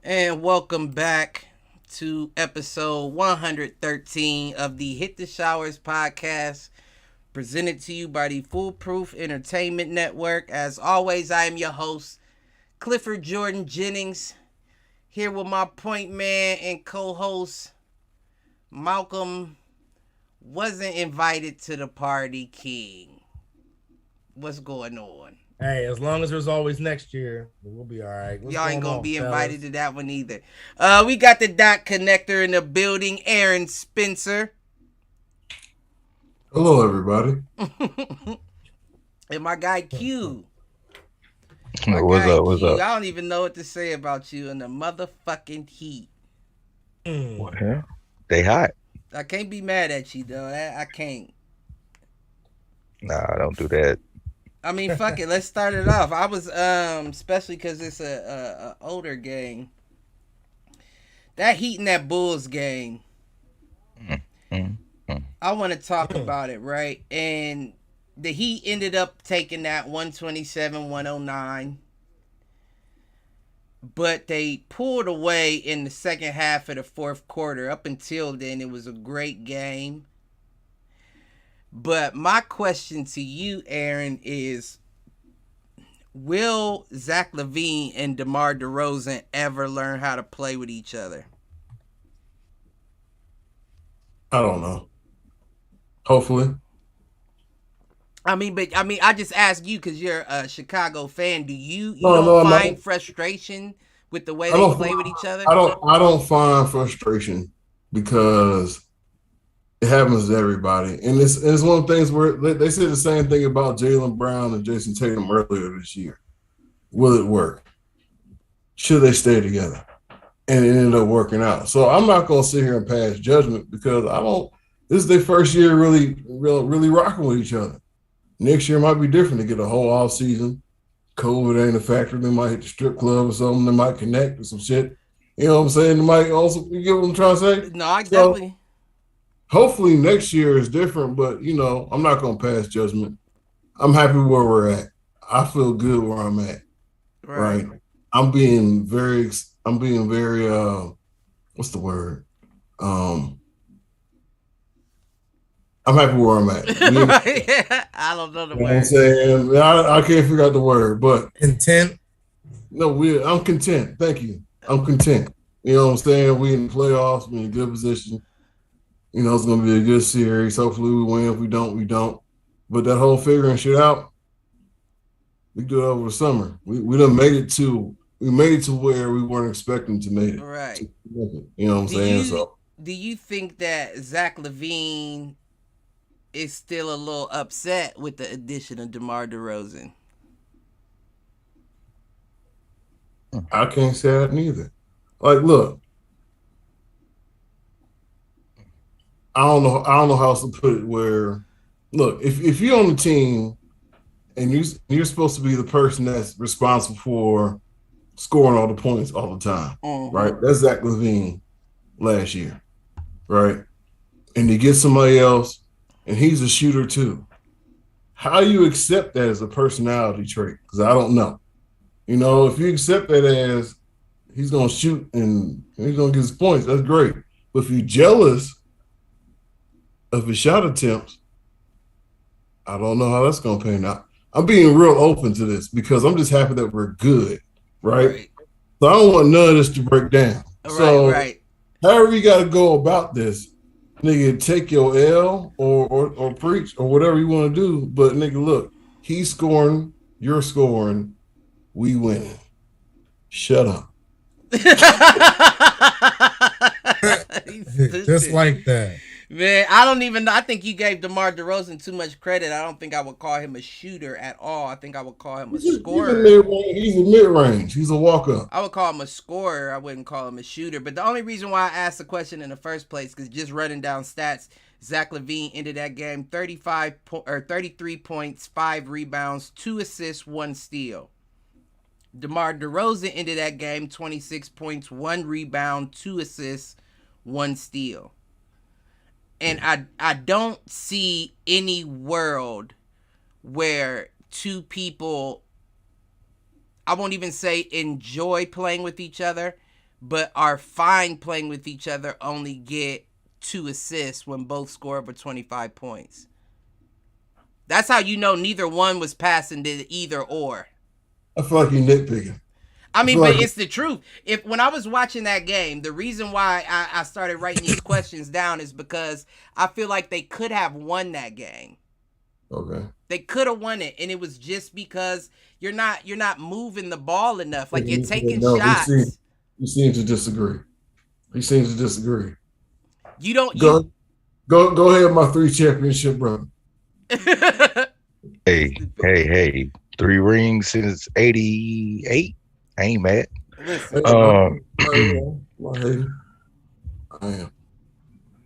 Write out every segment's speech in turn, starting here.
And welcome back to episode 113 of the Hit the Showers podcast, presented to you by the Foolproof Entertainment Network. As always, I am your host, Clifford Jordan Jennings, here with my point man and co-host, Malcolm wasn't invited to the party king. What's going on? Hey, as long as there's always next year, we'll be all right. Y'all ain't gonna be invited to that one either. We got the dot connector in the building, Aaron Spencer. Hello, everybody. And my guy Q. What's up? I don't even know what to say about you in the motherfucking heat. What hell? They hot. I can't be mad at you though. I can't. Nah, don't do that. I mean, fuck it. Let's start it off. I was especially because it's a older game. That Heat and that Bulls game. I want to talk about it, right? And the Heat ended up taking that 127-109. But they pulled away in the second half of the fourth quarter. Up until then, it was a great game. But my question to you, Aaron, is will Zach LaVine and DeMar DeRozan ever learn how to play with each other? I don't know. Hopefully. I just ask you because you're a Chicago fan. Do you find frustration with the way they play with each other? I don't find frustration because it happens to everybody. And it's one of the things where they said the same thing about Jaylen Brown and Jason Tatum earlier this year. Will it work? Should they stay together? And it ended up working out. So I'm not going to sit here and pass judgment because this is their first year really rocking with each other. Next year might be different. They get a whole off season. COVID ain't a factor. They might hit the strip club or something. They might connect with some shit. You know what I'm saying? They might also, you get what I'm trying to say? No, I definitely. So, hopefully next year is different, but I'm not gonna pass judgment. I'm happy where we're at. I feel good where I'm at. Right. I'm being very what's the word? I'm happy where I'm at. I don't know the word. You know what I'm saying? I can't figure out the word, but content. No, I'm content. Thank you. I'm content. You know what I'm saying? We in the playoffs, we in a good position. You know, it's going to be a good series. Hopefully we win. If we don't, we don't. But that whole figuring shit out, we do it over the summer. We done made it to where we weren't expecting to make it. Right. You know what I'm saying? Do you think that Zach LaVine is still a little upset with the addition of DeMar DeRozan? I can't say that neither. Like, look, I don't know how else to put it. Where, look, if you're on the team and you're supposed to be the person that's responsible for scoring all the points all the time, right? That's Zach LaVine last year, right? And you get somebody else, and he's a shooter too. How you accept that as a personality trait? Because I don't know. You know, if you accept that as he's going to shoot and he's going to get his points, that's great. But if you're jealous of his shot attempts, I don't know how that's going to pan out. I'm being real open to this because I'm just happy that we're good, right? So I don't want none of this to break down. Right. However you got to go about this, nigga, take your L or preach or whatever you want to do. But nigga, look, he's scoring, you're scoring, we winning. Shut up. Just like that. Man, I don't even know. I think you gave DeMar DeRozan too much credit. I don't think I would call him a shooter at all. I think I would call him a scorer. He's a mid-range. He's a walk-up. I would call him a scorer. I wouldn't call him a shooter. But the only reason why I asked the question in the first place, because just running down stats, Zach LaVine ended that game 33 points, 5 rebounds, 2 assists, 1 steal. DeMar DeRozan ended that game 26 points, 1 rebound, 2 assists, 1 steal. And I don't see any world where two people, I won't even say enjoy playing with each other, but are fine playing with each other, only get 2 assists when both score over 25 points. That's how you know neither one was passing to either or. I feel like you're nitpicking. I mean, but it's the truth. When I was watching that game, the reason why I started writing these questions down is because I feel like they could have won that game. Okay. They could have won it, and it was just because you're not moving the ball enough. Like you're taking shots. You seem to disagree. You don't go ahead, my 3 championship brother. Hey. 3 rings since '88. I ain't mad. I am.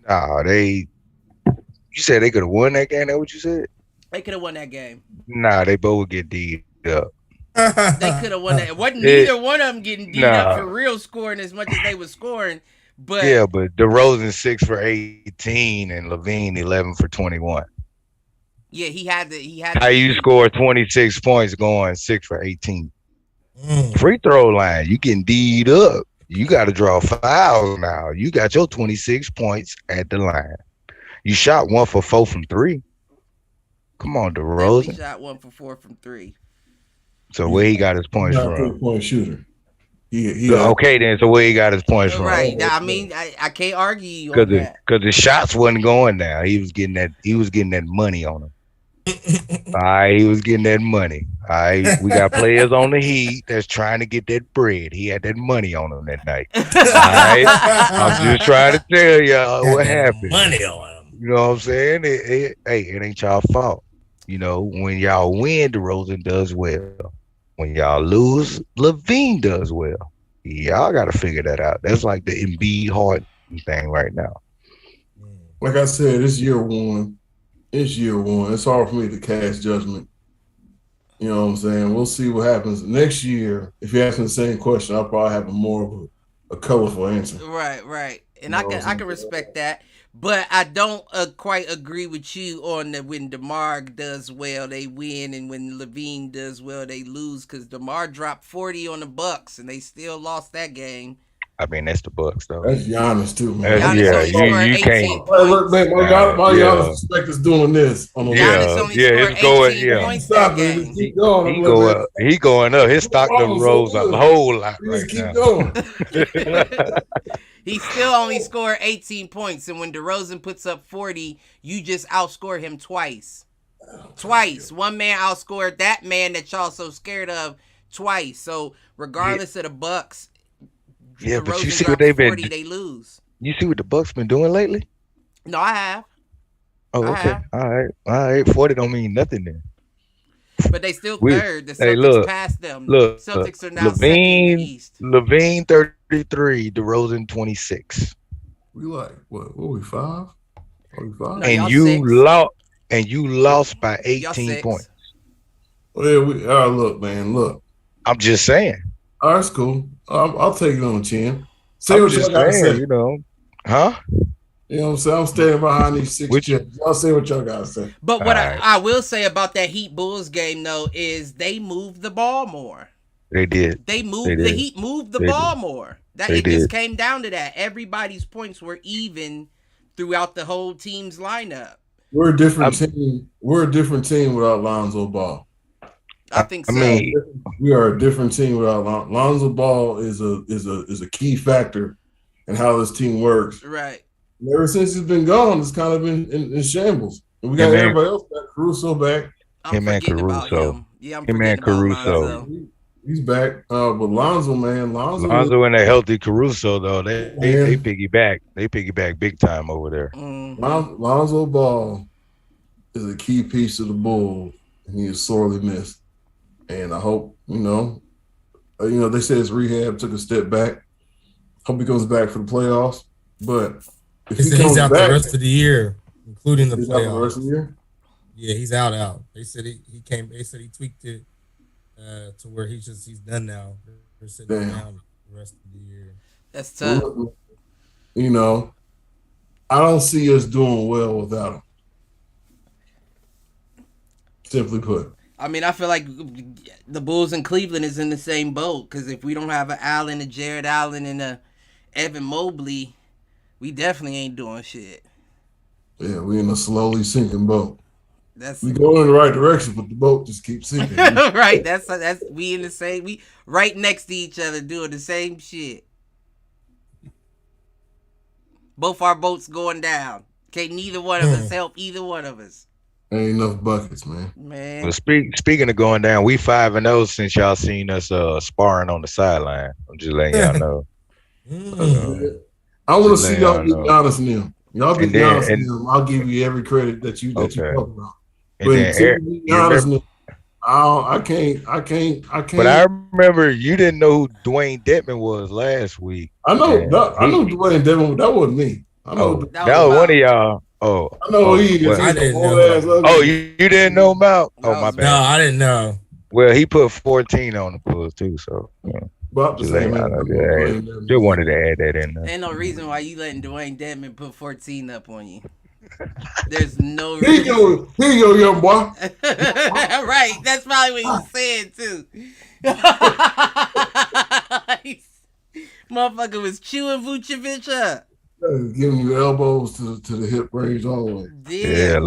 Nah, you said they could have won that game? That what you said? They could have won that game. Nah, they both would get D'd up. They could have won that. It wasn't neither one of them getting D'd up for real scoring as much as they were scoring. But yeah, but DeRozan 6 for 18 and LaVine 11 for 21. Yeah, he had. How you score 26 points going 6 for 18? Free throw line, you getting D'd up. You got to draw fouls now. You got your 26 points at the line. You shot 1 for 4 from 3. Come on, DeRozan. He shot 1 for 4 from 3. So where he got his points from? 3-point shooter. Okay, then. So where he got his points from? Right. I mean, I can't argue on that. Because the shots wasn't going now. He was getting that money on him. All right, he was getting that money. All right, we got players on the Heat that's trying to get that bread. He had that money on him that night. All right, I'm just trying to tell y'all what happened. Money on him. You know what I'm saying? It ain't y'all fault. You know, when y'all win, DeRozan does well. When y'all lose, LaVine does well. Y'all got to figure that out. That's like the Embiid Harden thing right now. Like I said, it's year one. It's hard for me to cast judgment. You know what I'm saying? We'll see what happens next year. If you ask me the same question, I'll probably have more of a colorful answer. Right. And I can respect that. But I don't quite agree with you on that when DeMar does well, they win, and when LaVine does well, they lose. Because DeMar dropped 40 on the Bucks, and they still lost that game. I mean, that's the Bucks, though. That's Giannis too, man. Giannis only scored 18 can't. points. Look, man, why Giannis respect us doing this on the Giannis only scored 18 points that game. Keep going. He going up. His stock done rose a whole lot right keep now. going. He still only scored 18 points, and when DeRozan puts up 40, you just outscore him twice. Twice. One man outscored that man that y'all so scared of twice. So regardless of the Bucks, yeah, but you DeRozan see what drops they've 40, been. they lose. You see what the Bucks been doing lately? No, I have. Oh, okay. All right. 40 don't mean nothing then. But they still third. The Celtics passed them. Celtics are now second in the East. Levine 33, DeRozan 26. We like what we 5? Are we 5? No, and you lost by 18 points. Well, look, man, look. I'm just saying. All right, it's cool. I'll take it on the chin. Say what you gotta say. You know, huh? You know what I'm saying? I'm standing behind these 6 chips. Y'all say what y'all gotta say. But what I will say about that Heat Bulls game though is they moved the ball more. They did. The Heat moved the ball more. Just came down to that. Everybody's points were even throughout the whole team's lineup. We're a different team. We're a different team without Lonzo Ball. I think so. We are a different team without Lonzo Ball. Is a key factor in how this team works. Right. And ever since he's been gone, it's kind of been in shambles. And we got everybody else back. Caruso back. I'm forgetting about him. Yeah, I'm forgetting about Caruso. He's back. But Lonzo, man, Lonzo and a healthy Caruso though, they piggyback. They piggyback big time over there. Lonzo Ball is a key piece of the Bulls, and he is sorely missed. And I hope, they say his rehab took a step back. Hope he comes back for the playoffs. But if he's out the rest of the year, including the playoffs. Out the rest of the year? Yeah, he's out. They said he came. They said he tweaked it to where he's done now. They're sitting down the rest of the year. That's tough. I don't see us doing well without him. Simply put. I mean, I feel like the Bulls in Cleveland is in the same boat because if we don't have an Allen, a Jared Allen, and a Evan Mobley, we definitely ain't doing shit. Yeah, we in a slowly sinking boat. We go in the right direction, but the boat just keeps sinking. Right. That's we in the same. We right next to each other doing the same shit. Both our boats going down. Can't neither one of us help either one of us. Ain't enough buckets, man. Well, speaking of going down, we 5-0 since y'all seen us sparring on the sideline. I'm just letting y'all know. I want to see y'all be honest in them. Y'all be honest in them. I'll give you every credit that you talk about. But be honest in them, I can't. But I remember you didn't know who Dwayne Dedman was last week. I know. I know Dwayne Dedman. That wasn't me. I know that was one of y'all. Oh, I know he is. I didn't know. Oh, you didn't know about? Oh, my bad. No, I didn't know. Well, he put 14 on the Bulls too, so. About the same. Just wanted to add that in there. Ain't no reason why you letting Dwayne Dedman put 14 up on you. There's no reason. Here you go, young boy. Right. That's probably what he was saying too. Motherfucker was chewing Vucevic up. Giving you elbows to the hip range all the way. Yeah,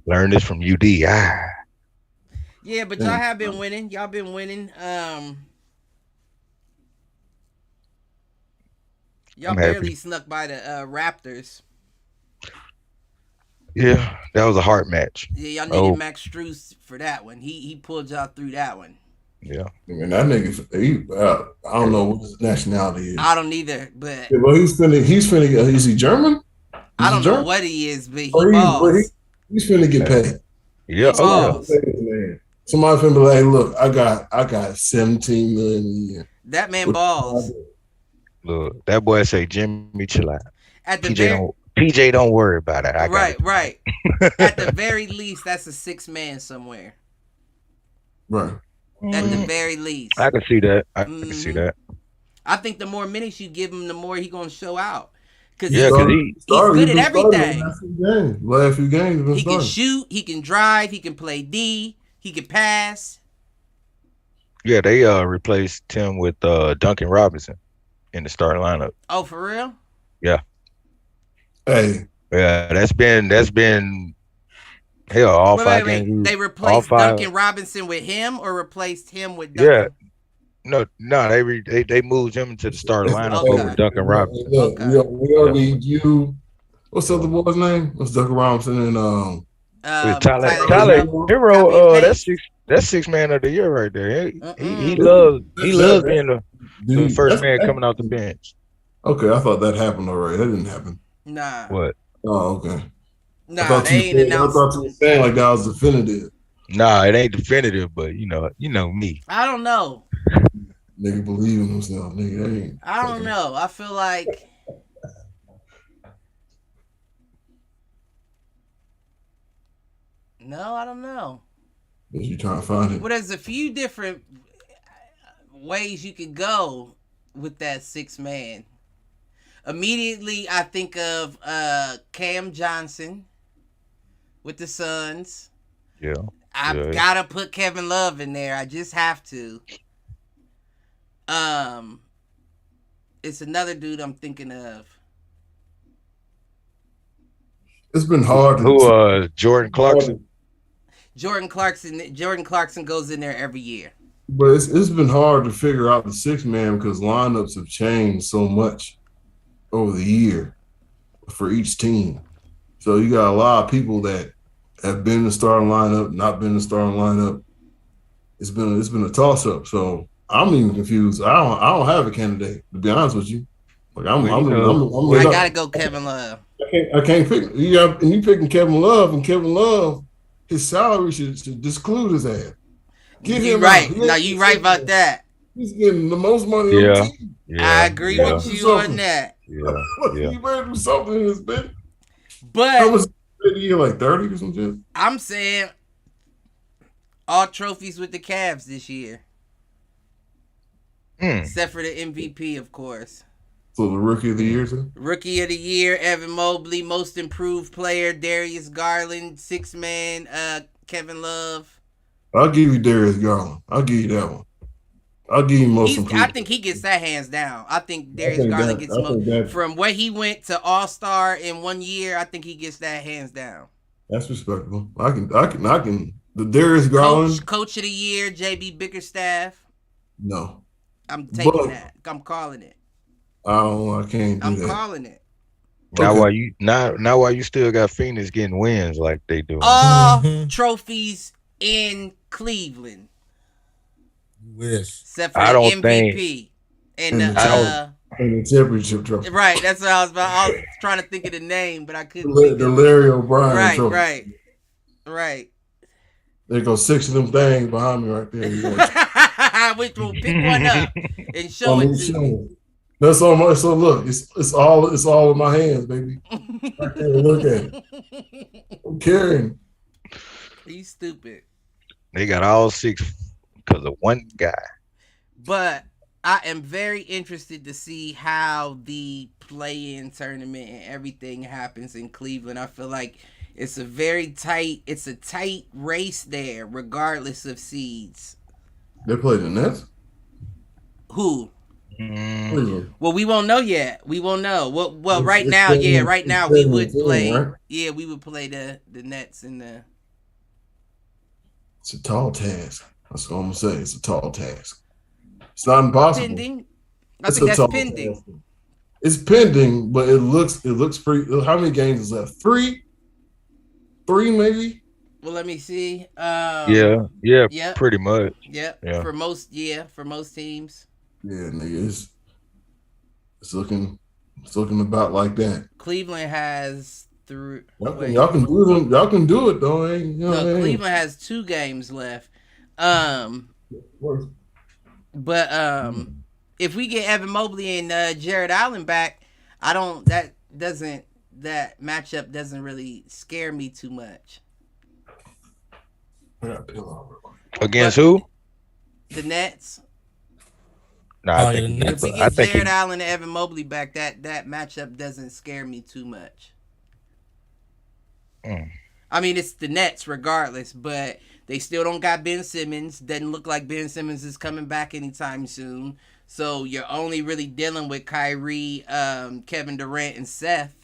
learn this from UD. Yeah, but y'all have been winning. Y'all been winning. Y'all barely snuck by the Raptors. Yeah, that was a hard match. Yeah, y'all needed Max Strus for that one. He pulled y'all through that one. Yeah. I mean, that nigga, I don't know what his nationality is. I don't either, but... Yeah, well, he's finna, is he German? I don't know what he is, but balls. He's finna get paid. Yeah. Somebody finna be like, look, I got 17 million a year. That man balls. Look, that boy say, Jimmy, chill out. At the PJ, don't worry about it. Right. At the very least, that's a 6-man somewhere. Right. At the very least. I can see that. I can see that. I think the more minutes you give him, the more he's going to show out. Because he's good at everything. Last few games. He can shoot. He can drive. He can play D. He can pass. Yeah, they replaced Tim with Duncan Robinson. in the starting lineup. Oh, for real? Yeah. Hey. Yeah, that's been hell all Wait, five wait. games. They All replaced five. Duncan Robinson with him, or replaced him with Yeah. Duncan? No, they moved him into the starting lineup over Okay. Duncan Robinson. Look, Okay. we don't need you. What's the other boy's name? What's Duncan Robinson and Tyler Hero. Copy and Hero, paste. that's six man of the year right there. He Mm-mm. loves being the first man that's coming off the bench. okay. I thought that happened already. That didn't happen. Nah. What? Oh, okay. I Nah, thought they ain't I announced. thought you were saying like that was definitive. Nah, it ain't definitive, but you know me. I don't know. Nigga believe in himself. Nigga, that ain't. I don't know. I feel like no, I don't know. You trying to find it? Well, there's a few different ways you could go with that six man. Immediately, I think of Cam Johnson with the Suns. Yeah. I've gotta put Kevin Love in there. I just have to. It's another dude I'm thinking of. It's been hard. Jordan Clarkson. Jordan Clarkson goes in there every year. But it's been hard to figure out the six man because lineups have changed so much over the year for each team. So you got a lot of people that have been in the starting lineup, not been in the starting lineup. It's been a toss up. So I'm even confused. I don't have a candidate, to be honest with you. Like I gotta go Kevin Love. I can't pick. You picking Kevin Love, and Kevin Love, his salary should disclude his ass. You right. No, you right about that. He's getting the most money on the team. I agree with you on that. You better do something in this bitch. But how much did he get, like 30 or some shit? I'm saying all trophies with the Cavs this year. Except for the MVP, of course. So the rookie of the year, sir? Rookie of the year, Evan Mobley. Most improved player, Darius Garland. Six man, Kevin Love. I'll give you Darius Garland. I'll give you that one. I'll give you most improved. I think he gets that hands down. I think Darius Garland gets most. From where he went to All-Star in 1 year, I think he gets that hands down. That's respectable. I can. The Darius Garland. Coach of the year, JB Bickerstaff. No. I'm taking that. I'm calling it. I can't do that. I'm calling it. Now why you still got Phoenix getting wins like they do? All trophies in Cleveland. You wish. Except for the MVP and the championship trophy. Right, that's what I was about. I was trying to think of the name, but I couldn't. The Larry O'Brien trophy. Right. There go 6 of them things behind me right there. Which will pick one up and show it to me. That's all my. So look, it's all in my hands, baby. Right there, look at it. I'm carrying. He's stupid. They got all 6 because of one guy. But I am very interested to see how the play-in tournament and everything happens in Cleveland. I feel like it's a tight race there, regardless of seeds. They play the Nets? Who? Well, we won't know yet. We won't know. Well, right now we would play. Right? Yeah, we would play the Nets and the. It's a tall task. That's what I'm gonna say. It's a tall task. It's not impossible. Pending. I think that's pending. Task. It's pending, but it looks pretty. How many games is left? 3 maybe. Well, let me see. Yeah, pretty much. Yep. Yeah. For most teams. Yeah, nigga, it's looking about like that. Cleveland has 3. Y'all can do them. Y'all can do it though. Cleveland has 2 games left. But if we get Evan Mobley and Jared Allen back, that matchup doesn't really scare me too much. Against who? The Nets. No, I think if we get Jared Allen and Evan Mobley back, that matchup doesn't scare me too much. I mean, it's the Nets regardless, but they still don't got Ben Simmons. Doesn't look like Ben Simmons is coming back anytime soon. So you're only really dealing with Kyrie, Kevin Durant, and Seth.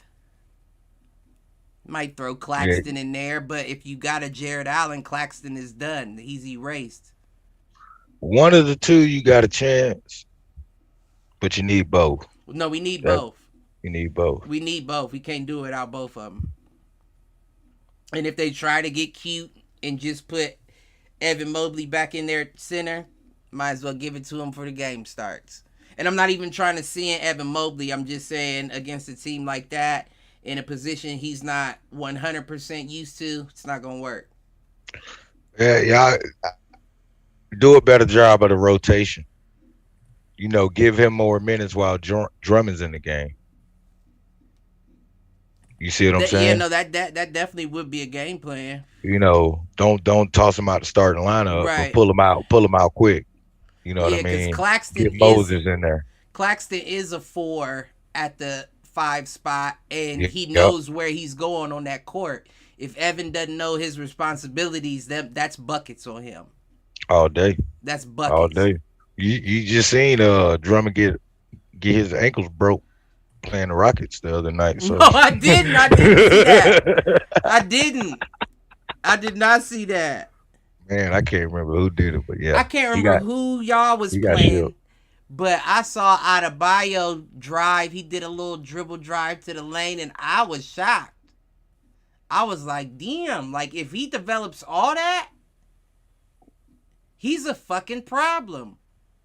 Might throw Yeah. Claxton in there, but if you got a Jared Allen, Claxton is done. He's erased. One of the two, you got a chance, but you need both. No, we need That both. you need both. We need both. We can't do it without both of them. And if they try to get cute and just put Evan Mobley back in their center, might as well give it to him for the game starts. And I'm not even trying to send Evan Mobley. I'm just saying against a team like that, in a position he's not 100% used to, it's not going to work. Yeah, y'all do a better job of the rotation. Give him more minutes while Drummond's in the game. You see what I'm saying? Yeah, no, that definitely would be a game plan. Don't toss him out the starting lineup, Right. but pull him out quick. You know what I mean? Claxton Get Moses in there. Claxton is a 4 at the 5 spot, and Yep. he knows where he's going on that court. If Evan doesn't know his responsibilities, that's buckets on him. All day. That's buckets. All day. You just seen Drummond get his ankles broke playing the Rockets the other night. So. No, I didn't. I didn't see that. I didn't. I did not see that. Man, I can't remember who did it, but yeah. I can't remember who y'all was playing. But I saw Adebayo drive. He did a little dribble drive to the lane, and I was shocked. I was like, damn, like if he develops all that, he's a fucking problem.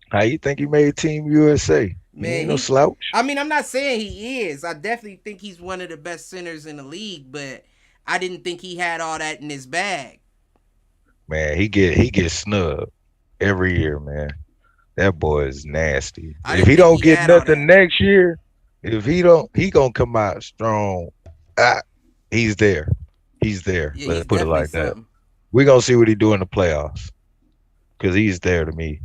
How you think he made Team USA? Man, he ain't no slouch. I mean, I'm not saying he is. I definitely think he's one of the best centers in the league, but I didn't think he had all that in his bag. Man, he gets snubbed every year, man. That boy is nasty. If he don't get nothing next year, he gonna come out strong. He's there. He's there. Yeah, Let's put it like that. Something. We're gonna see what he do in the playoffs. Cause he's there to me.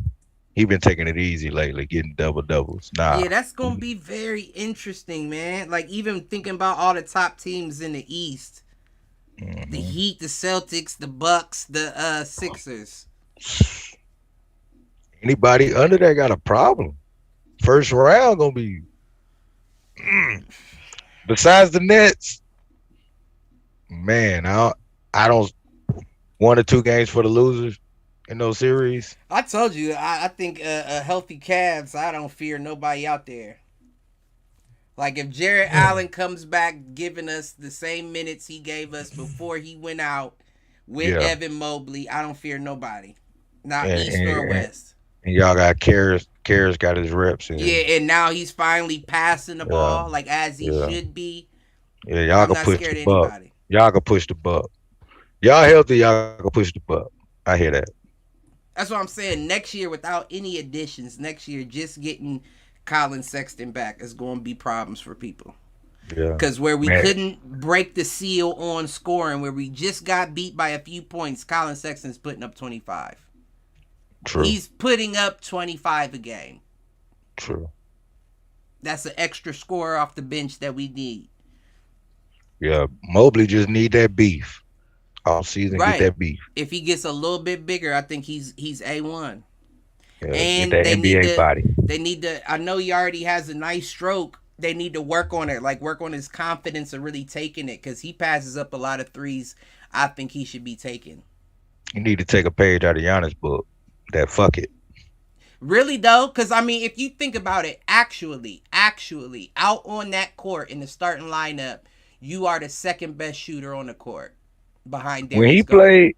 He been taking it easy lately, getting doubles. Nah. Yeah, that's gonna be very interesting, man. Like even thinking about all the top teams in the East. Mm-hmm. The Heat, the Celtics, the Bucks, the Sixers. Anybody under there got a problem. First round gonna be besides the Nets. Man, I don't 1 or 2 games for the losers in those series. I told you, I think a healthy Cavs, I don't fear nobody out there. Like if Jared Allen comes back giving us the same minutes he gave us before he went out with Evan Mobley, I don't fear nobody. Not East or West. And y'all got Karras got his reps in. Yeah, and now he's finally passing the ball like as he should be. Yeah, y'all can push the buck. Y'all can push the buck. Y'all healthy, y'all can push the buck. I hear that. That's what I'm saying. Next year, without any additions, just getting Colin Sexton back is going to be problems for people. Yeah. Because where we couldn't break the seal on scoring, where we just got beat by a few points, Colin Sexton's putting up 25. True. He's putting up 25 a game. True. That's an extra scorer off the bench that we need. Yeah, Mobley just need that beef all season. Get that beef. If he gets a little bit bigger, I think he's A1. Yeah, and get that NBA body. They need to. I know he already has a nice stroke. They need to work on it, like work on his confidence of really taking it, because he passes up a lot of threes. I think he should be taking. You need to take a page out of Giannis' book. That fuck it. Really though, because I mean, if you think about it, actually, out on that court in the starting lineup, you are the second best shooter on the court behind Darius Garland.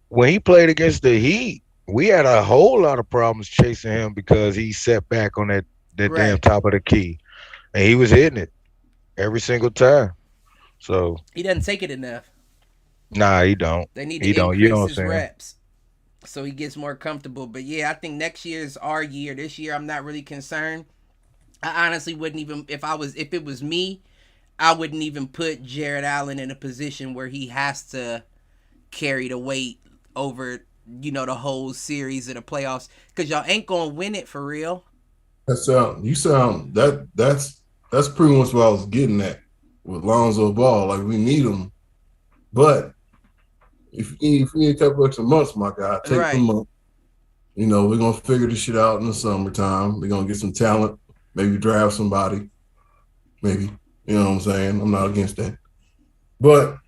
When he played against the Heat, we had a whole lot of problems chasing him because he sat back on that damn top of the key, and he was hitting it every single time. So he doesn't take it enough. Nah, he don't. They need to increase his reps so he gets more comfortable. But yeah, I think next year is our year. This year, I'm not really concerned. I honestly wouldn't even if it was me, I wouldn't even put Jared Allen in a position where he has to carry the weight over, the whole series of the playoffs, because y'all ain't gonna win it for real. That's pretty much what I was getting at with Lonzo Ball. Like, we need him, but if you need a couple extra months, my guy, take them up. You know, we're gonna figure this shit out in the summertime. We're gonna get some talent, maybe draft somebody, maybe. You know what I'm saying? I'm not against that. But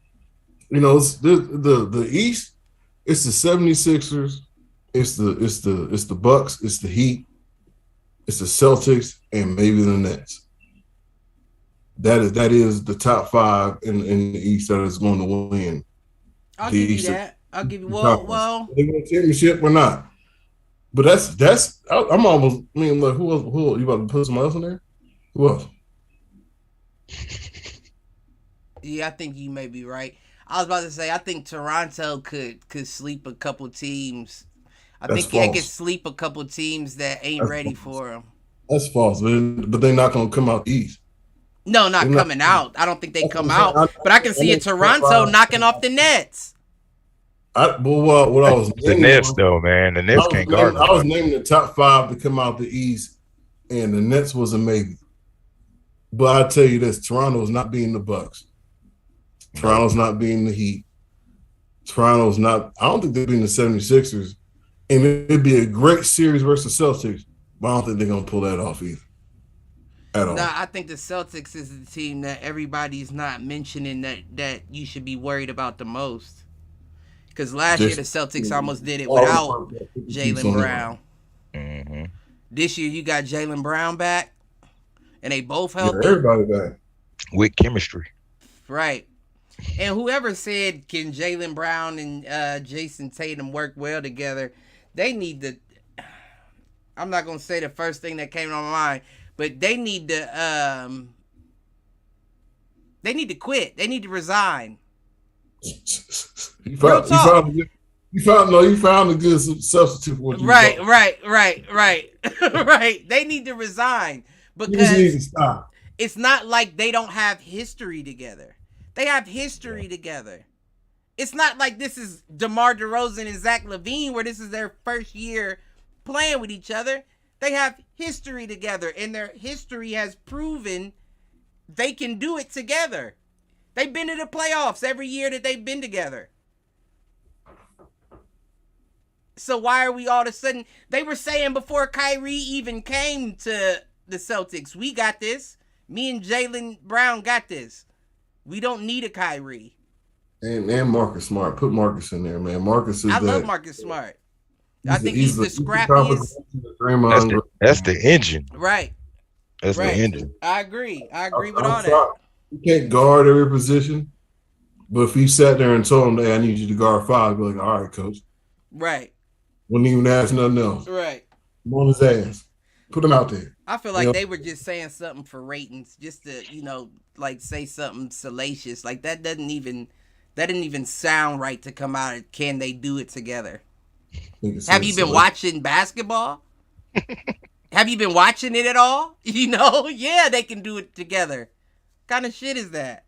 you know, it's the East, it's the 76ers, it's the Bucks, it's the Heat, it's the Celtics, and maybe the Nets. That is the top five in the East that is going to win. I'll The give you East, that. I'll give you well, they win a championship or not. But I'm almost. I mean, like, who else? Who you about to put somebody else in there? Who else? Yeah, I think you may be right. I was about to say I think Toronto could sleep a couple teams. I That's think they could false. sleep a couple teams that ain't That's ready false. for them. That's false. But they're not going to come out the East. No, not They're coming out. I don't think they That's come what I'm out. saying. But I can see a Toronto knocking off the Nets. What I was The naming Nets, was- though, man. The Nets can't guard I was nobody. naming the top five to come out the East, and the Nets was a maybe. But I tell you this: Toronto's not beating the Bucks. Toronto's not beating the Heat. Toronto's not. I don't think they're beating the 76ers. And it'd be a great series versus Celtics, but I don't think they're gonna pull that off either. At all. Nah, I think the Celtics is the team that everybody's not mentioning that you should be worried about the most. Because last year the Celtics almost did it without Jaylen Brown. Mm-hmm. This year you got Jaylen Brown back, and they both Yeah, healthy. everybody back. With chemistry. Right. And whoever said can Jaylen Brown and Jason Tatum work well together, they need to. I'm not gonna say the first thing that came to my mind, but they need to. They need to quit. They need to resign. You found a good substitute for what you Right, thought. right. They need to resign You just need to because stop. it's not like they don't have history together. They have history together. It's not like this is DeMar DeRozan and Zach LaVine where this is their first year playing with each other. They have history together, and their history has proven they can do it together. They've been to the playoffs every year that they've been together. So why are we all of a sudden... They were saying before Kyrie even came to the Celtics, we got this. Me and Jaylen Brown got this. We don't need a Kyrie. And Marcus Smart. Put Marcus in there, man. Marcus is I that. love Marcus Smart. I think he's the scrappiest. competition to Draymond. That's the engine. Right. That's Right. the engine. I agree with I'm all that. sorry. You can't guard every position, but if he sat there and told him, "Hey, I need you to guard five," I'd be like, "All right, coach." Right. Wouldn't even ask nothing else. Right. I'm on his ass. Put him out there. I feel like Yeah. they were just saying something for ratings, just to, like say something salacious. Like that didn't even sound right to come out. Can they do it together? Have you been watching basketball? Have you been watching it at all? Yeah, they can do it together. What kind of shit is that?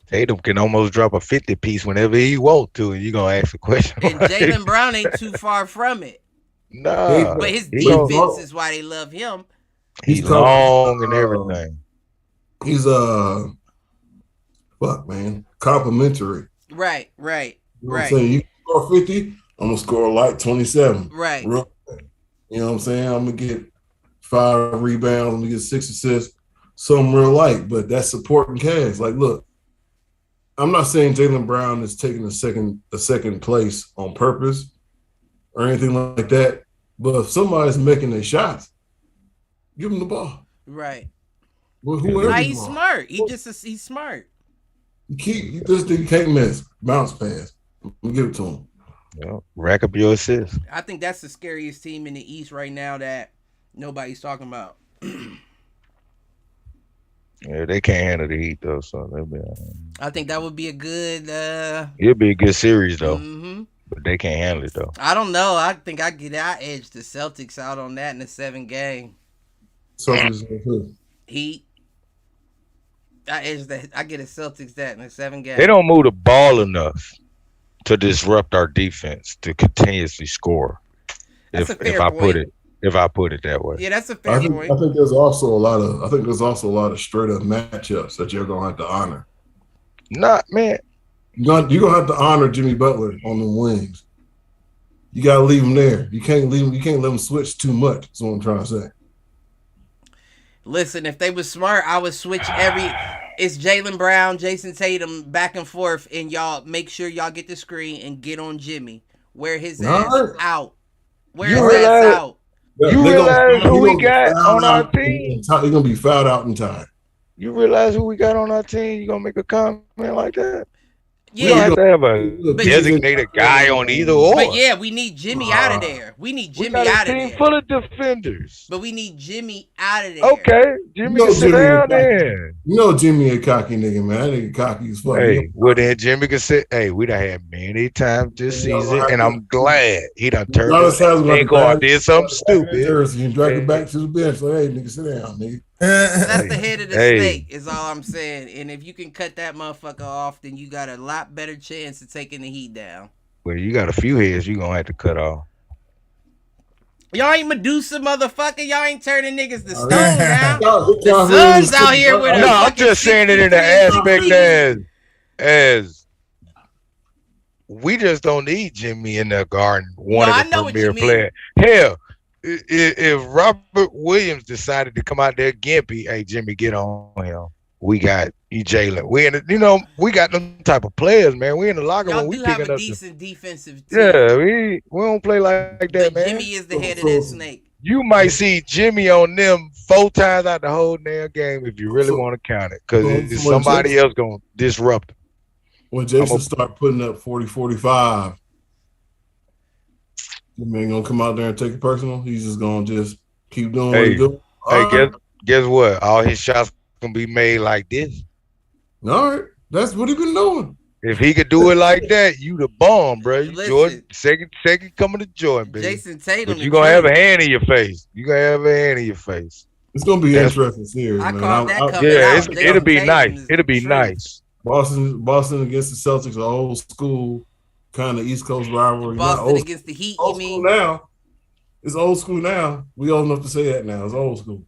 Tatum can almost drop a 50 piece whenever he wants to, and you're going to ask a question. And Jaylen Brown ain't too far from it. Nah. But his He gonna- defense is why they love him. He's long and everything. He's man, complimentary. Right. You know what I'm saying? You score 50, I'm gonna score like 27. Right. You know what I'm saying? I'm gonna get 5 rebounds, I'm gonna get 6 assists, something real light, but that's supporting cast. Like, look, I'm not saying Jaylen Brown is taking a second place on purpose or anything like that, but if somebody's making their shots, give him the ball. Right. Well, whoever He's smart. He's smart. You can't miss. Bounce pass. We give it to him. Yeah. Rack up your assists. I think that's the scariest team in the East right now that nobody's talking about. Yeah, they can't handle the Heat though, so they'll be. I think that would be a good. It'll be a good series though, Mm-hmm. but they can't handle it though. I don't know. I think I edge the Celtics out on that in the 7 game. Celtics who? Heat. I get a Celtics that in the 7 game. They don't move the ball enough to disrupt our defense to continuously score. That's a fair if I point. put it that way. Yeah, that's a fair point. I think there's also a lot of straight up matchups that you're gonna have to honor. Not man. You're gonna have to honor Jimmy Butler on the wings. You gotta leave him there. You can't leave him. You can't let him switch too much. That's what I'm trying to say. Listen, if they was smart, I would switch every. It's Jaylen Brown, Jason Tatum back and forth, and y'all make sure y'all get the screen and get on Jimmy. Wear his ass out. Wear his ass out. You realize who we got on our team? He's gonna be fouled out and tired. You realize who we got on our team? You gonna make a comment like that? Yeah, we don't have to have a designated guy on either or. But yeah, we need Jimmy out of there. We need Jimmy out of there. Team full of defenders. But we need Jimmy out of there. Okay, Jimmy can sit down there. You know Jimmy a cocky nigga, man. That nigga cocky as fuck. Hey, well then Jimmy can sit. Hey, we done had many times this season, and I'm glad he done turned his ankle or did something stupid. You drag it back to the bench. Like, hey, nigga, sit down, nigga. That's the head of the snake, is all I'm saying. And if you can cut that motherfucker off, then you got a lot better chance of taking the heat down. Well, you got a few heads you gonna have to cut off. Y'all ain't Medusa, motherfucker. Y'all ain't turning niggas to stone now. The sun's out here with a. No, I'm just saying it in the aspect as we just don't need Jimmy in the garden. One of the premier players. Hell, if Robert Williams decided to come out there gimpy, hey Jimmy, get on him. We got Jalen. We got them type of players, man. We in the locker room. We have a decent defensive team. Yeah, we don't play like that, but man. Jimmy is the head of that snake. You might see Jimmy on them 4 times out the whole damn game if you really want to count it, because somebody else gonna disrupt him. When Jason start putting up 40, 45, you ain't gonna come out there and take it personal. He's just gonna keep doing what he's doing. Guess what? All his shots gonna be made like this. All right, that's what he been doing. If he could do it like that, you the bomb, bro. Jordan, second coming to Jordan, baby. Jason Tatum, but you gonna have a hand in your face. You gonna have a hand in your face. It's gonna be interesting series, man. It'll be nice. It'll be nice. Boston against the Celtics, an old school kind of East Coast rivalry. Boston against the Heat. Old school now. It's old school now. We old enough to say that now. It's old school.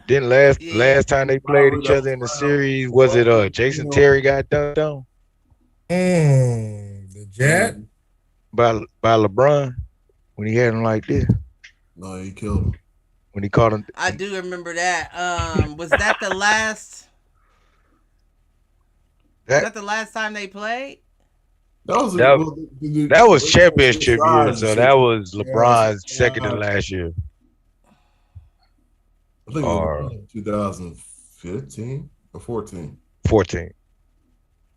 Didn't last time they played each other in the series, was it Jason Terry got dunked on? The Jet? By LeBron when he had him like this. No, he killed him. When he caught him. I do remember that. Was that the last? Was that the last time they played? That was championship year, so that was LeBron's second to last year. I think it was 2015 or 14. 14.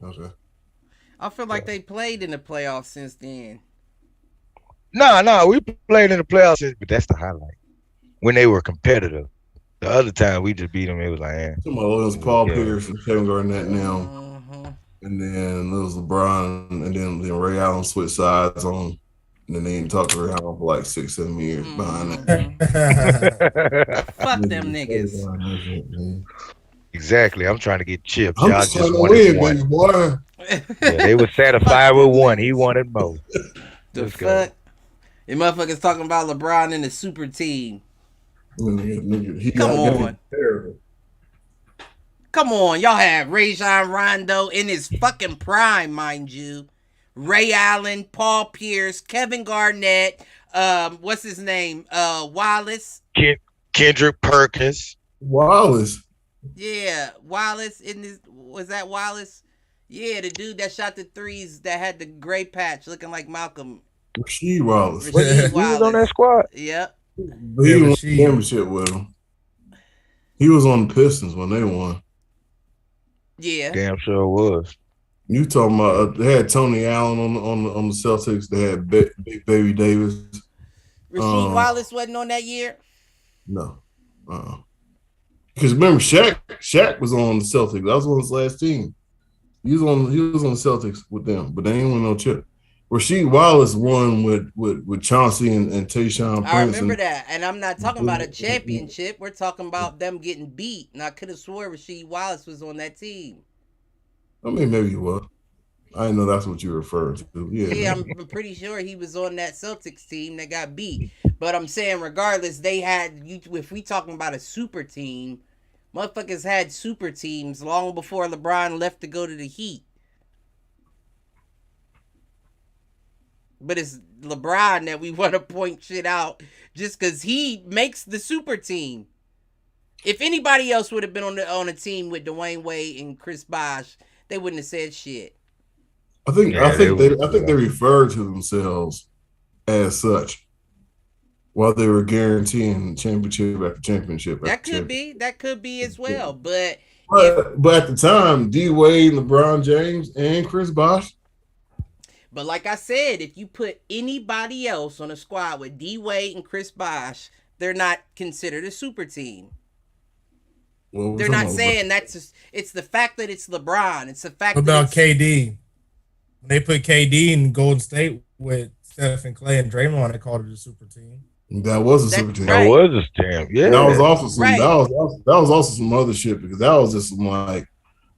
Okay. I feel like they played in the playoffs since then. No, we played in the playoffs, but that's the highlight. When they were competitive. The other time we just beat them, it was like, it was Paul Pierce and Kevin Garnett now. And then it was LeBron, and then Ray Allen switched sides on. And then they didn't talk to Ray Allen for like 6-7 years behind that. Fuck them niggas. Exactly. I'm trying to get chips. Y'all just wanted one. Baby boy. Yeah, they were satisfied with one. He wanted more. The fuck? And motherfuckers talking about LeBron and the super team. Come on. Come on. Y'all had Rajon Rondo in his fucking prime, mind you. Ray Allen, Paul Pierce, Kevin Garnett, what's his name? Wallace. Kendrick Perkins. Wallace. Yeah, Wallace was that Wallace? Yeah, the dude that shot the threes that had the gray patch looking like Malcolm. Rasheed Wallace. He was on that squad. Yep. But he won the championship with him. He was on the Pistons when they won. Yeah. Damn sure was. You talking about they had Tony Allen on the Celtics. They had Big Baby Davis. Rasheed Wallace wasn't on that year? No. Because remember, Shaq was on the Celtics. That was on his last team. He was on the Celtics with them, but they ain't win no chip. Rasheed Wallace won with Chauncey and Tayshaun Prince. I remember that, and I'm not talking about a championship. We're talking about them getting beat. And I could have swore Rasheed Wallace was on that team. I mean, maybe he was. I didn't know that's what you were referring to. Yeah, I'm pretty sure he was on that Celtics team that got beat. But I'm saying, regardless, they had. If we talking about a super team, motherfuckers had super teams long before LeBron left to go to the Heat. but it's LeBron that we want to point shit out just because he makes the super team. If anybody else would have been on a team with Dwayne Wade and Chris Bosh, they wouldn't have said shit. I think they referred to themselves as such while they were guaranteeing championship after championship. That could be as well. But at the time, D Wade, LeBron James, and Chris Bosh. But like I said, if you put anybody else on a squad with D Wade and Chris Bosh, they're not considered a super team. They're not saying it's the fact that it's LeBron. It's the fact. What about KD? When they put KD in Golden State with Steph and Clay and Draymond, they called it a super team. That was a super team. That was a team. Yeah, that was also some. Right. That was also some other shit because that was just like,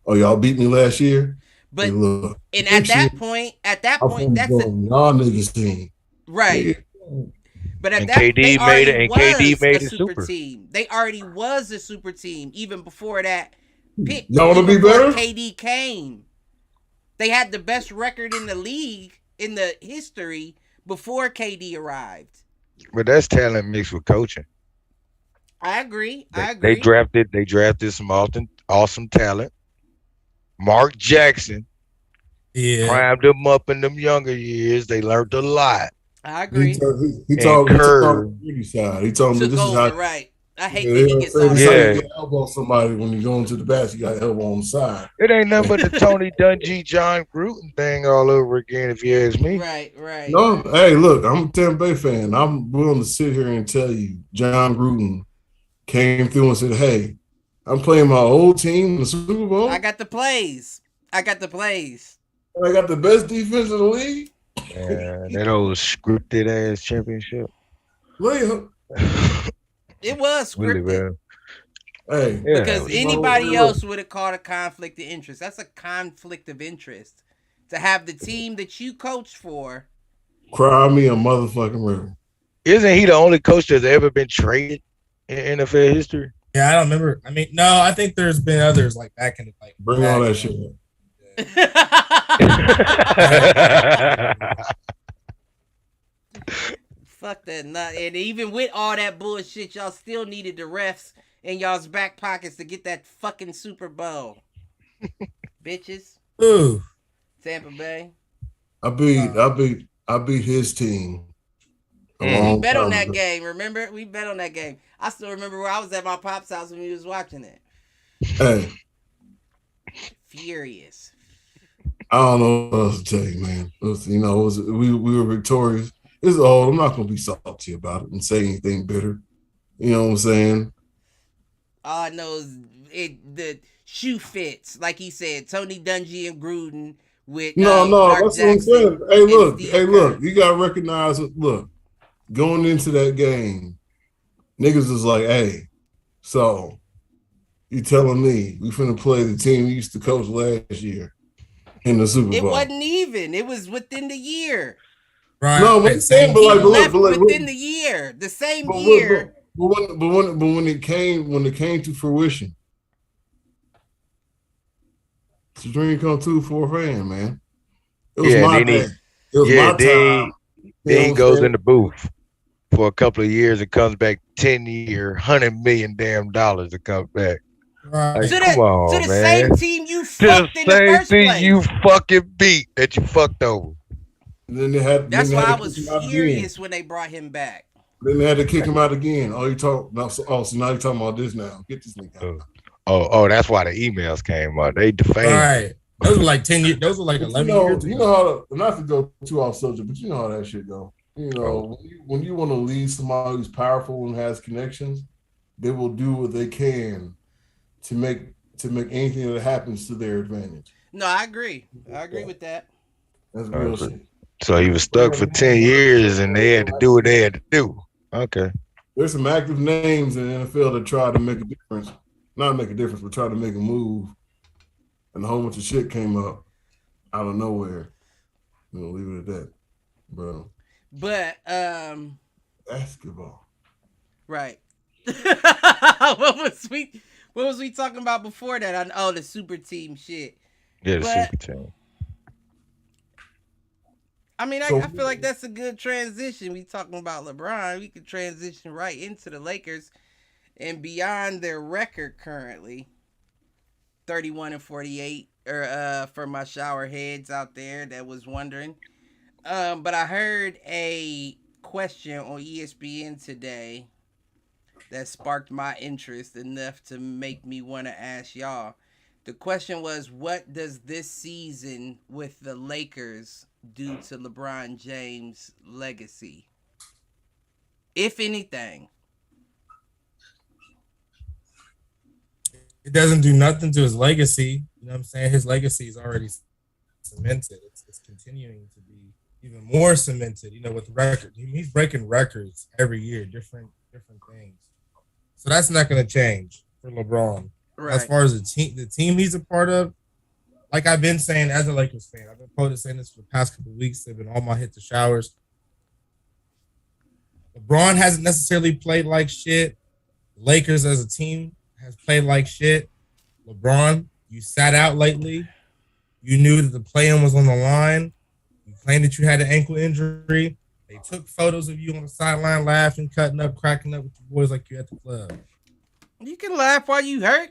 oh, y'all beat me last year. But look, and at that point, that's y'all niggas team, right? Yeah. But at that, KD made it, and KD made a super team. They already was a super team even before that pick. Y'all want to be better? KD came. They had the best record in the league in the history before KD arrived. But that's talent mixed with coaching. I agree. They drafted some awesome talent. Mark Jackson primed them up in them younger years. They learned a lot. I agree. He told me this is how right. I hate when he gets on. You elbow somebody when you go into the basket. You got elbow on the side. It ain't nothing but the Tony Dungy, John Gruden thing all over again. If you ask me. Right. No, hey, look, I'm a Tampa Bay fan. I'm willing to sit here and tell you, John Gruden came through and said, "Hey, I'm playing my old team in the Super Bowl. I got the plays. I got the best defense in the league." Yeah, that old scripted ass championship. It was scripted. Hey, because anybody else would have called a conflict of interest. That's a conflict of interest to have the team that you coach for. Cry me a motherfucking river. Isn't he the only coach that's ever been traded in NFL history? Yeah, I don't remember. I mean, no, I think there's been others like back in the bring all that shit up. Fuck that nut. And even with all that bullshit, y'all still needed the refs in y'all's back pockets to get that fucking Super Bowl. Bitches. Ooh. Tampa Bay. I beat his team. We bet on that game, remember? We bet on that game. I still remember where I was at my pop's house when we was watching it. Hey. Furious. I don't know what else to tell you, man. We were victorious. It's old. I'm not going to be salty about it and say anything bitter. You know what I'm saying? All I know is the shoe fits, like he said, Tony Dungy and Gruden with Mark that's Jackson. What I'm saying. Hey, look, you got to recognize it. Look, going into that game, niggas was like, hey, so you telling me we finna play the team we used to coach last year in the Super Bowl? It wasn't even. It was within the year. Right. No, but within the year, the same year. But when it came to fruition, it's a dream come true for a fan, man. It was my time. It was my time. Then he goes in the booth for a couple of years and comes back 10-year, $100 million to come back. Right. Like, to the man. same team you fucked in the first place. You fucking beat that you fucked over. That's why I was furious when they brought him back. Then they had to kick him out again. So now you're talking about this now. Get this nigga out. Oh, that's why the emails came out. They defamed. Right. Those were like 10 years. Those were like 11 years. You know how not to go too off subject, but you know how that shit go. You know, when you want to lead somebody who's powerful and has connections, they will do what they can to make anything that happens to their advantage. No, I agree. I agree with that. That's real shit. So he was stuck for 10 years and they had to do what they had to do. Okay. There's some active names in the NFL that try to make a difference. Not make a difference, but try to make a move. And a whole bunch of shit came up out of nowhere. Leave it at that, bro. But basketball. Right. What was we talking about before that? The super team shit. Yeah, the super team. I mean, So I feel like that's a good transition. We talking about LeBron. We could transition right into the Lakers and beyond their record currently, 31-48. Or for my shower heads out there that was wondering. But I heard a question on ESPN today that sparked my interest enough to make me want to ask y'all. The question was, what does this season with the Lakers do to LeBron James' legacy? If anything. It doesn't do nothing to his legacy. You know what I'm saying? His legacy is already cemented. It's continuing to be even more cemented, you know, with records. He's breaking records every year, different things. So that's not going to change for LeBron. Right. As far as the team he's a part of, like I've been saying as a Lakers fan, I've been quoted saying this for the past couple of weeks. They've been all my hit the showers. LeBron hasn't necessarily played like shit. Lakers as a team has played like shit. LeBron, you sat out lately. You knew that the play-in was on the line. You claimed that you had an ankle injury. They took photos of you on the sideline laughing, cutting up, cracking up with the boys like you at the club. You can laugh while you hurt.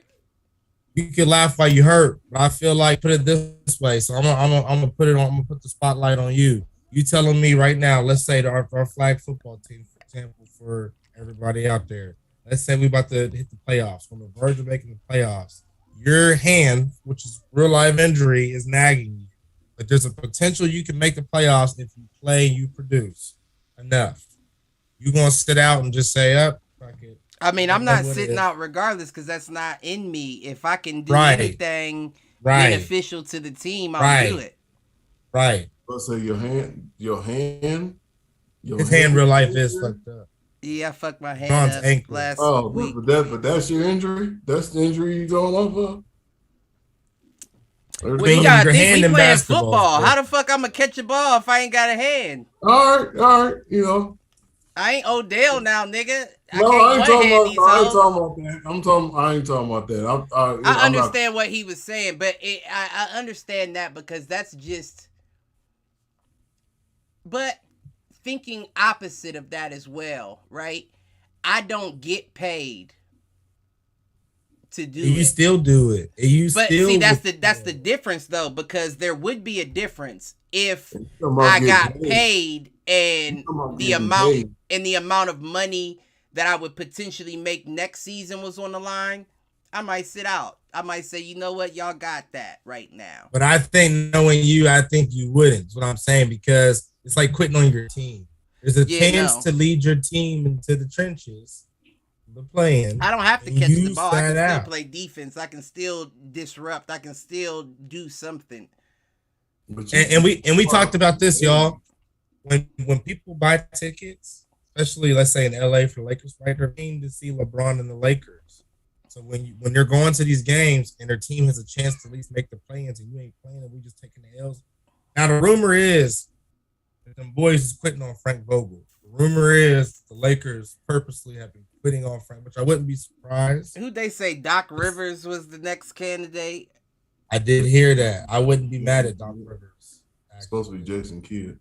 You can laugh while you hurt, but I feel like put it this way. So I'm gonna put it on. I'm gonna put the spotlight on you. You telling me right now? Let's say our flag football team, for example, for everybody out there. Let's say we about to hit the playoffs. On the verge of making the playoffs. Your hand, which is real life injury, is nagging you. But there's a potential you can make the playoffs if you play and you produce enough. You gonna sit out and just say, "Up, fuck it." I mean, I'm not sitting out regardless because that's not in me. If I can do anything beneficial to the team, I'll do it. Right. Let's say your hand. His hand, real life is fucked up. Yeah, I fucked my hand up last week. But that's your injury. That's the injury you going off of. Well, you gotta think we playing football. How the fuck I'm gonna catch a ball if I ain't got a hand? All right. You know, I ain't Odell now, nigga. No, I ain't talking about that. I ain't talking about that. I understand what he was saying, but I understand that because that's just. But thinking opposite of that as well, right? I don't get paid to do it. You still do it. See, that's the difference though, because there would be a difference if I got paid and the amount of money that I would potentially make next season was on the line. I might sit out. I might say, you know what, y'all got that right now. But I think knowing you, I think you wouldn't. That's what I'm saying, because it's like quitting on your team. There's a chance to lead your team into the trenches. The playing. I don't have to catch the ball. I can still play defense. I can still disrupt. I can still do something. And we talked about this, y'all. When people buy tickets, especially let's say in LA for Lakers fight, they're paying to see LeBron and the Lakers. So when they're going to these games and their team has a chance to at least make the play-ins and you ain't playing and we just taking the L's. Now the rumor is that them boys is quitting on Frank Vogel. The rumor is the Lakers purposely have been quitting on Frank, which I wouldn't be surprised. Who'd they say Doc Rivers was the next candidate? I did hear that. I wouldn't be mad at Doc Rivers. It's supposed to be Jason Kidd.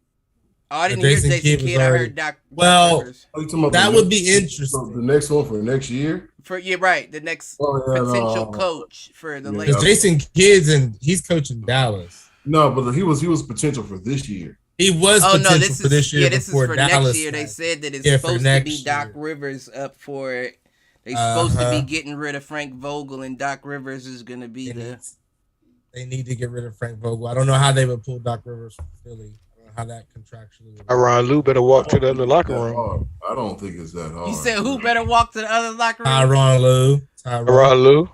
Oh, I didn't hear Jason Kidd. I heard Doc Rivers. That would be interesting. The next one for next year? The next potential coach for the Lakers. Jason Kidd's and he's coaching Dallas. No, but he was potential for this year. He was potential for this year. Yeah, this is for Dallas next year. They said that it's supposed to be Doc Rivers up for it. They're supposed to be getting rid of Frank Vogel, and Doc Rivers is going to be They need to get rid of Frank Vogel. I don't know how they would pull Doc Rivers from Philly. I don't know how that contractually would Tyronn Lue better walk to the other locker room. I don't think it's that hard. You said who better walk to the other locker room? Tyronn Lue.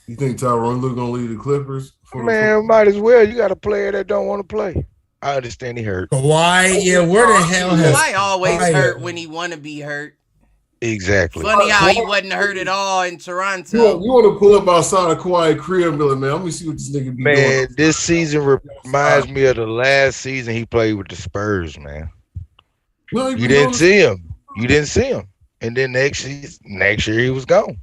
You think Tyronn Lue going to lead the Clippers? Man, might as well. You got a player that don't want to play. I understand he hurt. Kawhi, where the hell has Kawhi always hurt when he want to be hurt. Exactly. Funny how he wasn't hurt at all in Toronto. You want to pull up outside of Kawhi crib and be like, man, let me see what this nigga be doing. Man, this season reminds me of the last season he played with the Spurs, man. You didn't see him. And then next year he was gone.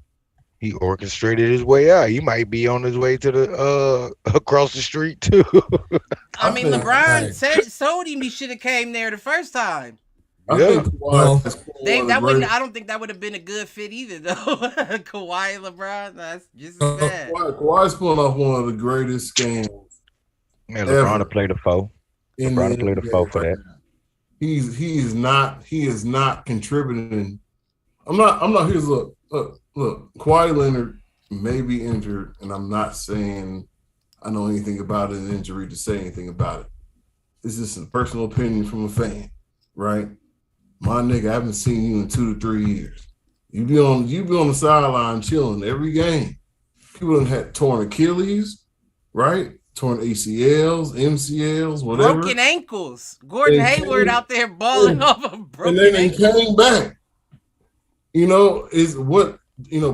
He orchestrated his way out. He might be on his way to the across the street too. I mean, LeBron Right. told him he should have came there the first time. I Yeah. think Kawhi Well, is They one of the that wouldn't. greatest. I don't think that would have been a good fit either, though. Kawhi and LeBron, that's just as So, bad. Kawhi's pulling off one of the greatest scams Man, LeBron to ever play the four. in the LeBron to play the four NBA for right that. now. He is not contributing. Here's look. Kawhi Leonard may be injured, and I'm not saying I know anything about an injury to say anything about it. This is a personal opinion from a fan, right? My nigga, I haven't seen you in 2 to 3 years. You be on the sideline chilling every game. People done had torn Achilles, right? Torn ACLs, MCLs, whatever. Broken ankles. Gordon They Hayward came- out there balling off of And broken then they ankles. came back.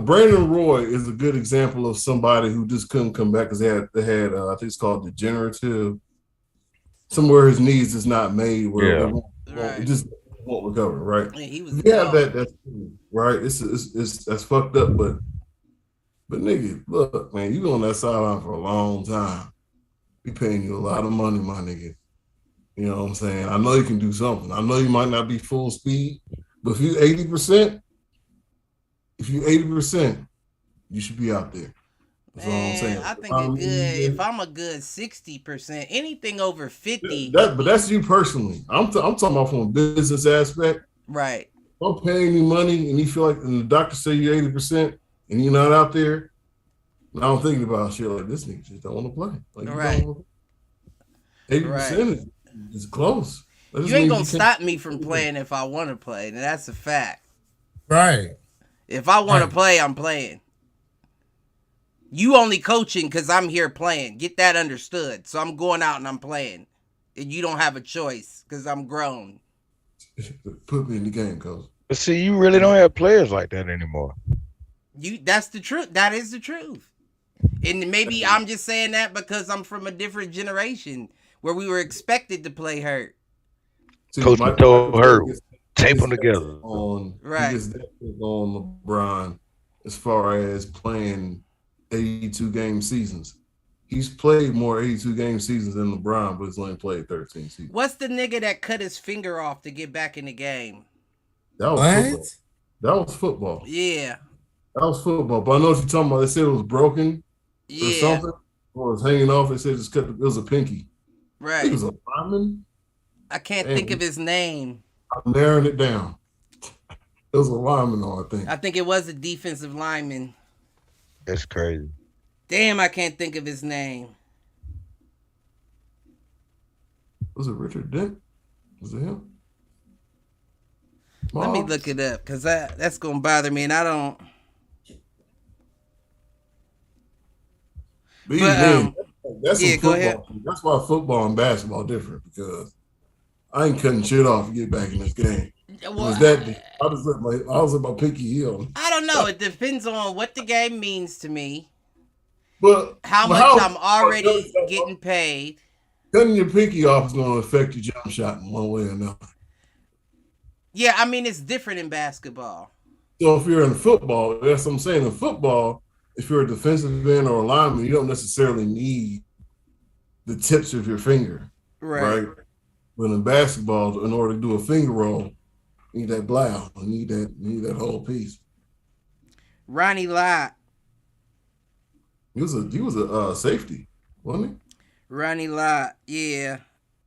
Brandon Roy is a good example of somebody who just couldn't come back because they had I think it's called degenerative, somewhere his knees is not made where Yeah. Right. it just won't recover, right? Yeah, he was. Yeah, that's cool, right. It's that's fucked up, but nigga, look, man, you been on that sideline for a long time. We paying you a lot of money, my nigga. You know what I'm saying? I know you can do something. I know you might not be full speed, but if you 80%, you should be out there. That's all I'm saying. Man, I think it's good. If I'm a good 60%, anything over 50, But that's you personally. I'm talking about from a business aspect. right? I'm paying you money, and you feel like, and the doctor say you're 80%, and you're not out there. Now I'm thinking about shit like this nigga just don't want to play. Like, Right. 80% is close. That just You ain't means gonna can't- stop me from playing if I want to play, and that's a fact. right. If I want Right. to play, I'm playing. You only coaching because I'm here playing. Get that understood. So I'm going out and I'm playing, and you don't have a choice because I'm grown. Put me in the game, coach. But see, you really don't have players like that anymore. That's the truth. That is the truth. And maybe I'm just saying that because I'm from a different generation where we were expected to play hurt. See, Coach Michael Hurt. gets- Tape gets them together. Right. He gets that on LeBron as far as playing 82 game seasons. He's played more 82 game seasons than LeBron, but he's only played 13 seasons. What's the nigga that cut his finger off to get back in the game? That was What? football. That was football. Yeah. That was football. But I know what you're talking about. They said it was broken or Yeah. something, or it was hanging off. They said just cut. It was a pinky. It Right. was a lineman. I can't Damn. think of his name. I'm narrowing it down. It was a lineman, though, I think. I think it was a defensive lineman. That's crazy. Damn, I can't think of his name. Was it Richard Dent? Was it him? Let me Miles? look it up because that's gonna bother me, and I don't. But even But, then, that's yeah, some go ahead. football. That's why football and basketball different because I ain't cutting shit off to get back in this game. It Well, was that deep. I was at my pinky heel. I don't know. It depends on what the game means to me, But how but much I'm already how- getting paid. cutting your pinky off is going to affect your jump shot in one way or another. Yeah, I mean it's different in basketball. So if you're in football, that's what I'm saying. In football, if you're a defensive end or a lineman, you don't necessarily need the tips of your finger, Right. right? But in basketball, in order to do a finger roll, you need that blow. You need that whole piece. Ronnie Lott. He was a safety, wasn't he? Ronnie Lott. Yeah,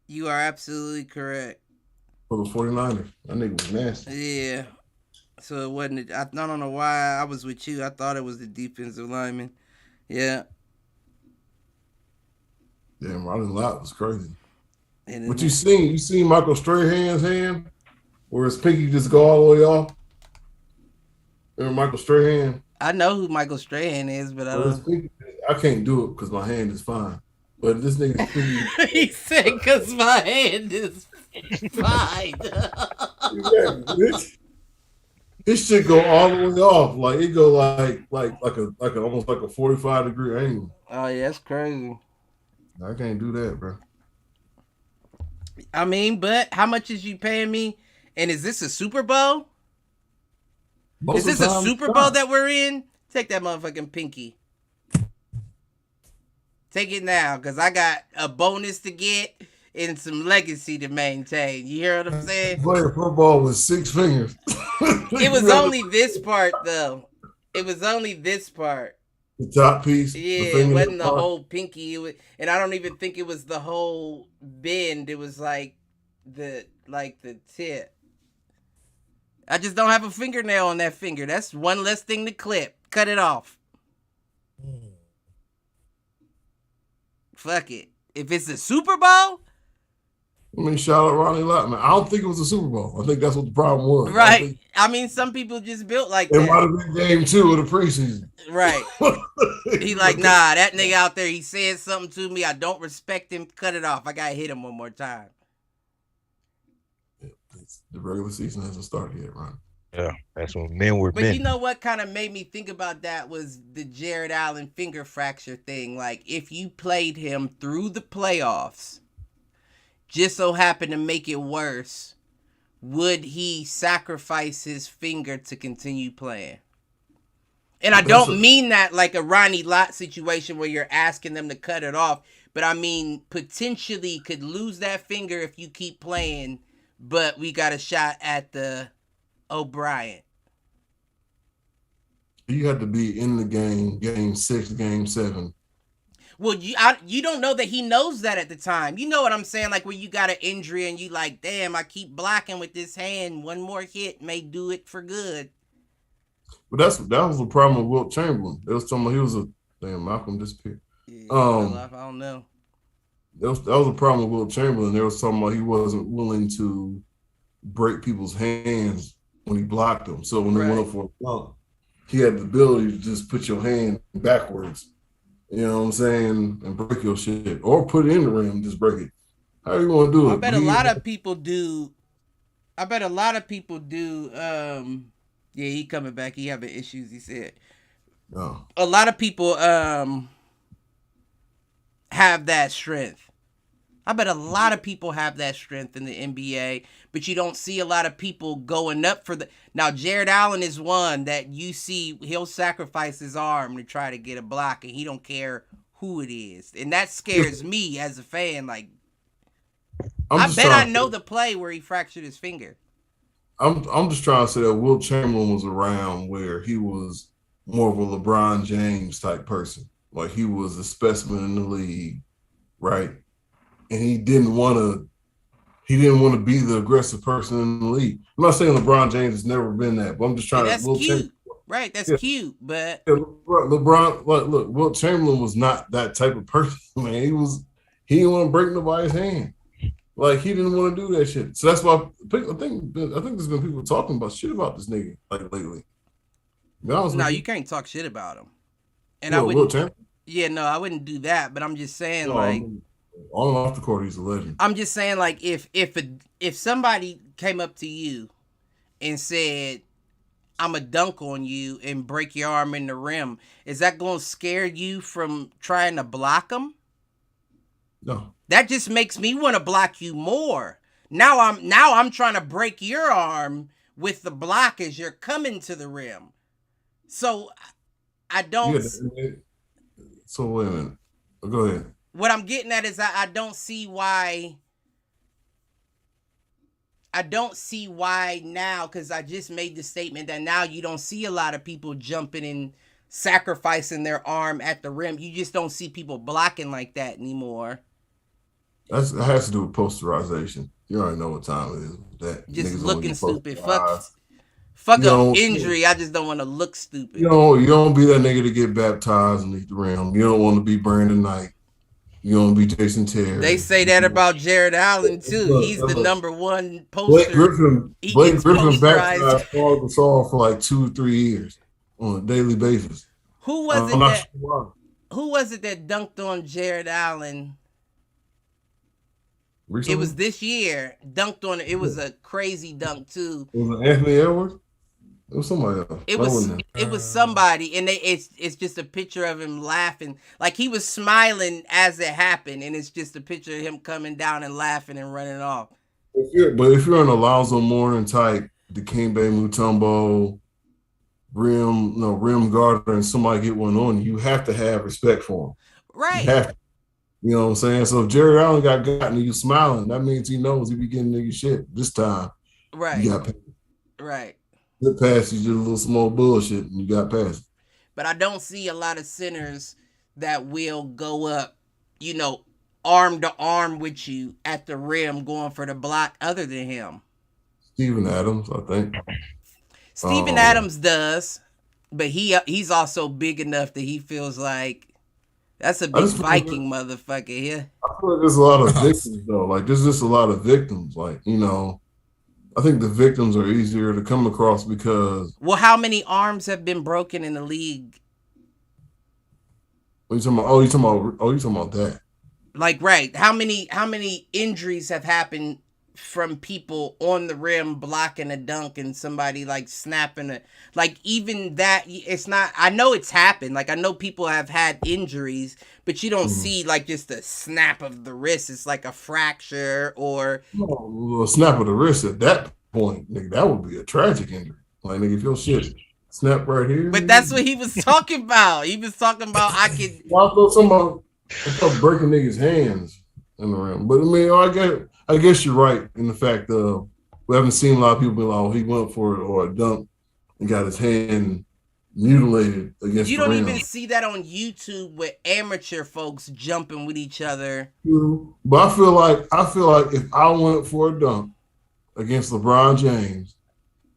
you are absolutely correct. For the 49ers. That nigga was nasty. Yeah. So it wasn't. I don't know why I was with you. I thought it was the defensive lineman. Yeah. Damn, Ronnie Lott was crazy. And But then- you seen Michael Strahan's hand where his pinky just go all the way off? Remember Michael Strahan? I know who Michael Strahan is, but I Well, his don't. pinky, I can't do it because my hand is fine. But this nigga's pinky, He said, "Cause my hand is fine." exactly. His shit go all the way off. Like it go like almost like a 45-degree angle. Oh yeah, that's crazy. I can't do that, bro. I mean, but how much is you paying me? And is this a Super Bowl? Most Is of this the a time, Super it's Bowl not. that we're in? Take that motherfucking pinky. Take it now, because I got a bonus to get and some legacy to maintain. You hear what I'm saying? Playing football with 6 fingers. It was only this part, though. It was only this part. The top piece. Yeah, it wasn't the whole pinky. And I don't even think it was the whole bend. It was like the tip. I just don't have a fingernail on that finger. That's one less thing to clip. Cut it off. Fuck it. If it's a Super Bowl, I mean, shout out Ronnie Lott, man. I don't think it was a Super Bowl. I think that's what the problem was. Right. I mean, some people just built like it that. It might have been game 2 of the preseason. Right. He like, nah, that nigga out there, he said something to me. I don't respect him. Cut it off. I got to hit him one more time. The regular season hasn't started yet, Ron. Yeah, that's when men were men. But you know what kind of made me think about that was the Jared Allen finger fracture thing. Like, if you played him through the playoffs, just so happened to make it worse, would he sacrifice his finger to continue playing? And I don't mean that like a Ronnie Lott situation where you're asking them to cut it off, but I mean potentially could lose that finger if you keep playing, but we got a shot at the O'Brien. You had to be in the game 6, game 7. Well, you don't know that he knows that at the time. You know what I'm saying? Like when you got an injury and you like, damn, I keep blocking with this hand. One more hit may do it for good. But that was the problem with Wilt Chamberlain. They was talking about he was Malcolm disappeared. Yeah, I don't know. That was a problem with Wilt Chamberlain. They was talking about he wasn't willing to break people's hands when he blocked them. So when they went up for a dunk, he had the ability to just put your hand backwards, you know what I'm saying, and break your shit. Or put it in the rim and just break it. How you want to do it? I bet a lot of people do. Yeah, he coming back. He having issues, he said. No. A lot of people have that strength. I bet a lot of people have that strength in the NBA, but you don't see a lot of people going up for the... Now, Jared Allen is one that you see, he'll sacrifice his arm to try to get a block, and he don't care who it is. And that scares me as a fan. Like, I bet I know the play where he fractured his finger. I'm just trying to say that Wilt Chamberlain was around where he was more of a LeBron James type person. Like, he was a specimen in the league, right? And he didn't want to be the aggressive person in the league. I'm not saying LeBron James has never been that, but I'm just trying to. That's cute, right? That's cute, but LeBron, look, Wilt Chamberlain was not that type of person, man. He didn't want to break nobody's hand. Like, he didn't want to do that shit. So that's why I think there's been people talking about shit about this nigga like lately. No, you can't talk shit about him. And I wouldn't. Yeah, no, I wouldn't do that. But I'm just saying, on and off the court, he's a legend. I'm just saying, like, if somebody came up to you and said, "I'm a dunk on you and break your arm in the rim," is that going to scare you from trying to block him? No. That just makes me want to block you more. Now I'm trying to break your arm with the block as you're coming to the rim. So I don't. Yeah, so wait a minute. Go ahead. What I'm getting at is I don't see why. I don't see why now, because I just made the statement that now you don't see a lot of people jumping and sacrificing their arm at the rim. You just don't see people blocking like that anymore. That has to do with posterization. You already know what time it is. That just looking stupid. Fuck an injury. I just don't want to look stupid. You don't be that nigga to get baptized underneath the rim. You don't want to be Brandon Knight. You don't be Jason Terry. They say that about Jared Allen too. He's the number one poster. Blake Griffin baptized Paul Gasol for like 2-3 years on a daily basis. Who was it that dunked on Jared Allen? Recently? It was this year. Dunked on it. It was a crazy dunk too. Was it Anthony Edwards? It was somebody else. It was somebody, and it's just a picture of him laughing, like he was smiling as it happened, and it's just a picture of him coming down and laughing and running off. If you're an Alonzo Mourning type, Dikembe Mutombo, rim guarder and somebody get one on you, have to have respect for him. Right. You have to. You know what I'm saying? So if Jerry Allen got and you smiling, that means he knows he be getting nigga shit this time. Right. You got past. Right. Good pass, you did a little small bullshit and you got past. But I don't see a lot of centers that will go up, arm to arm with you at the rim going for the block other than him. Steven Adams, I think. Steven Adams does, but he's also big enough that he feels like that's a big Viking motherfucker here. I feel like there's a lot of victims though. Like there's just a lot of victims. Like, I think the victims are easier to come across because. Well, how many arms have been broken in the league? What are you talking about? You talking about that? Like, right. How many injuries have happened from people on the rim blocking a dunk and somebody like snapping it? Like, even that, it's not, I know it's happened. Like, I know people have had injuries, but you don't see like just a snap of the wrist. It's like a fracture or a snap of the wrist at that point, nigga, that would be a tragic injury. Like, nigga, if your shit snap right here. But that's what he was talking about. He was talking about I could. I thought somebody breaking niggas' hands in the rim. But I mean, I guess you're right in the fact that we haven't seen a lot of people be like, oh, he went for it or a dunk and got his hand mutilated against You the don't rim. even see that on YouTube with amateur folks jumping with each other. But I feel like if I went for a dunk against LeBron James,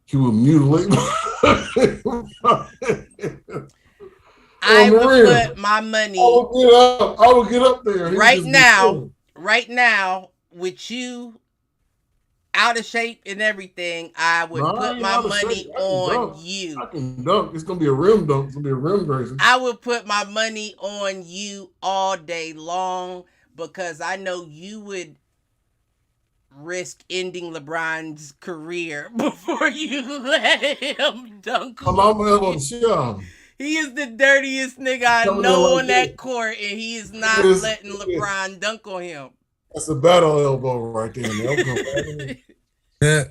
he would mutilate I would put my money. I would get up there. Right now, with you out of shape and everything, I would put my money on you. I can dunk. It's gonna be a rim dunk. It's gonna be a rim Grayson. I would put my money on you all day long because I know you would risk ending LeBron's career before you let him dunk on you. He is the dirtiest nigga I know on that court, and he is not letting LeBron dunk on him. That's a battle elbow right there. Yeah.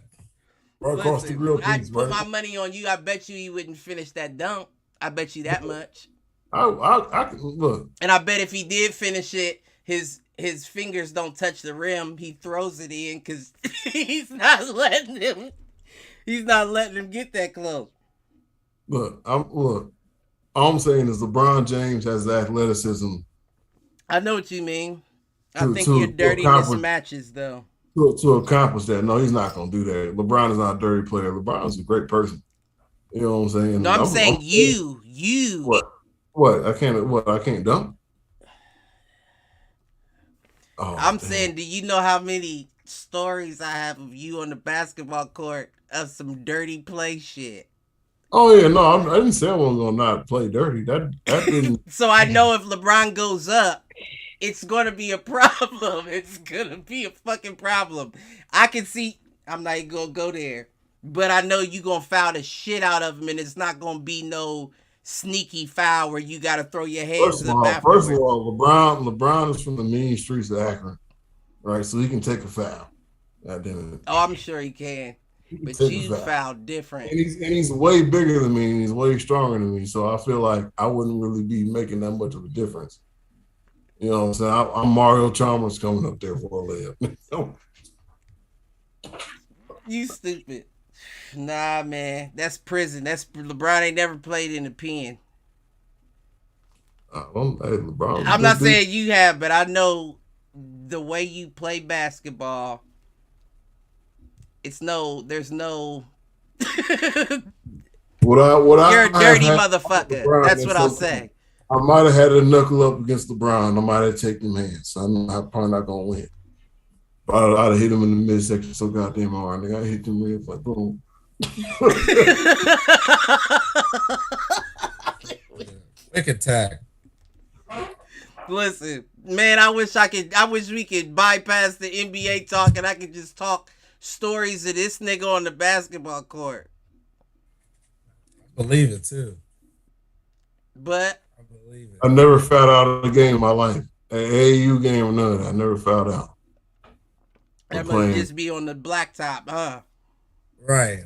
Right across the grill piece, I'd put my money on you. I bet you he wouldn't finish that dunk. I bet you that much. I can look. And I bet if he did finish it, his fingers don't touch the rim. He throws it in because he's not letting him get that close. All I'm saying is LeBron James has the athleticism. I know what you mean. I think your dirtiness matches, though. To accomplish that. No, he's not going to do that. LeBron is not a dirty player. LeBron is a great person. You know what I'm saying? No, I'm saying you. What? I can't dunk? Oh, I'm saying, do you know how many stories I have of you on the basketball court of some dirty play shit? Oh yeah, no, I didn't say I wasn't gonna not play dirty. That didn't. So I know if LeBron goes up, it's gonna be a problem. It's gonna be a fucking problem. I can see. I'm not even gonna go there, but I know you gonna foul the shit out of him, and it's not gonna be no sneaky foul where you gotta throw your hands up afterwards. First of all, LeBron is from the mean streets of Akron, right? So he can take a foul. God damn it. Oh, I'm sure he can. But you foul different. And he's way bigger than me and he's way stronger than me. So I feel like I wouldn't really be making that much of a difference. You know what I'm saying? I'm Mario Chalmers coming up there for a layup. You stupid. Nah, man. That's prison. LeBron ain't never played in the pen. LeBron. I'm not saying you have, but I know the way you play basketball. There's no. You're a dirty motherfucker. That's what I'll say. I might have had a knuckle up against LeBron. I might have taken him hands. So I'm probably not gonna win. But I'd have hit him in the midsection so goddamn hard. Nigga, I hit him real like boom. Quick attack. Listen, man, I wish we could bypass the NBA talk and I could just talk stories of this nigga on the basketball court. I believe it too. But I believe it. I never fouled out of a game in my life. An AAU game or none. I never fouled out. That must just be on the blacktop, huh? Right.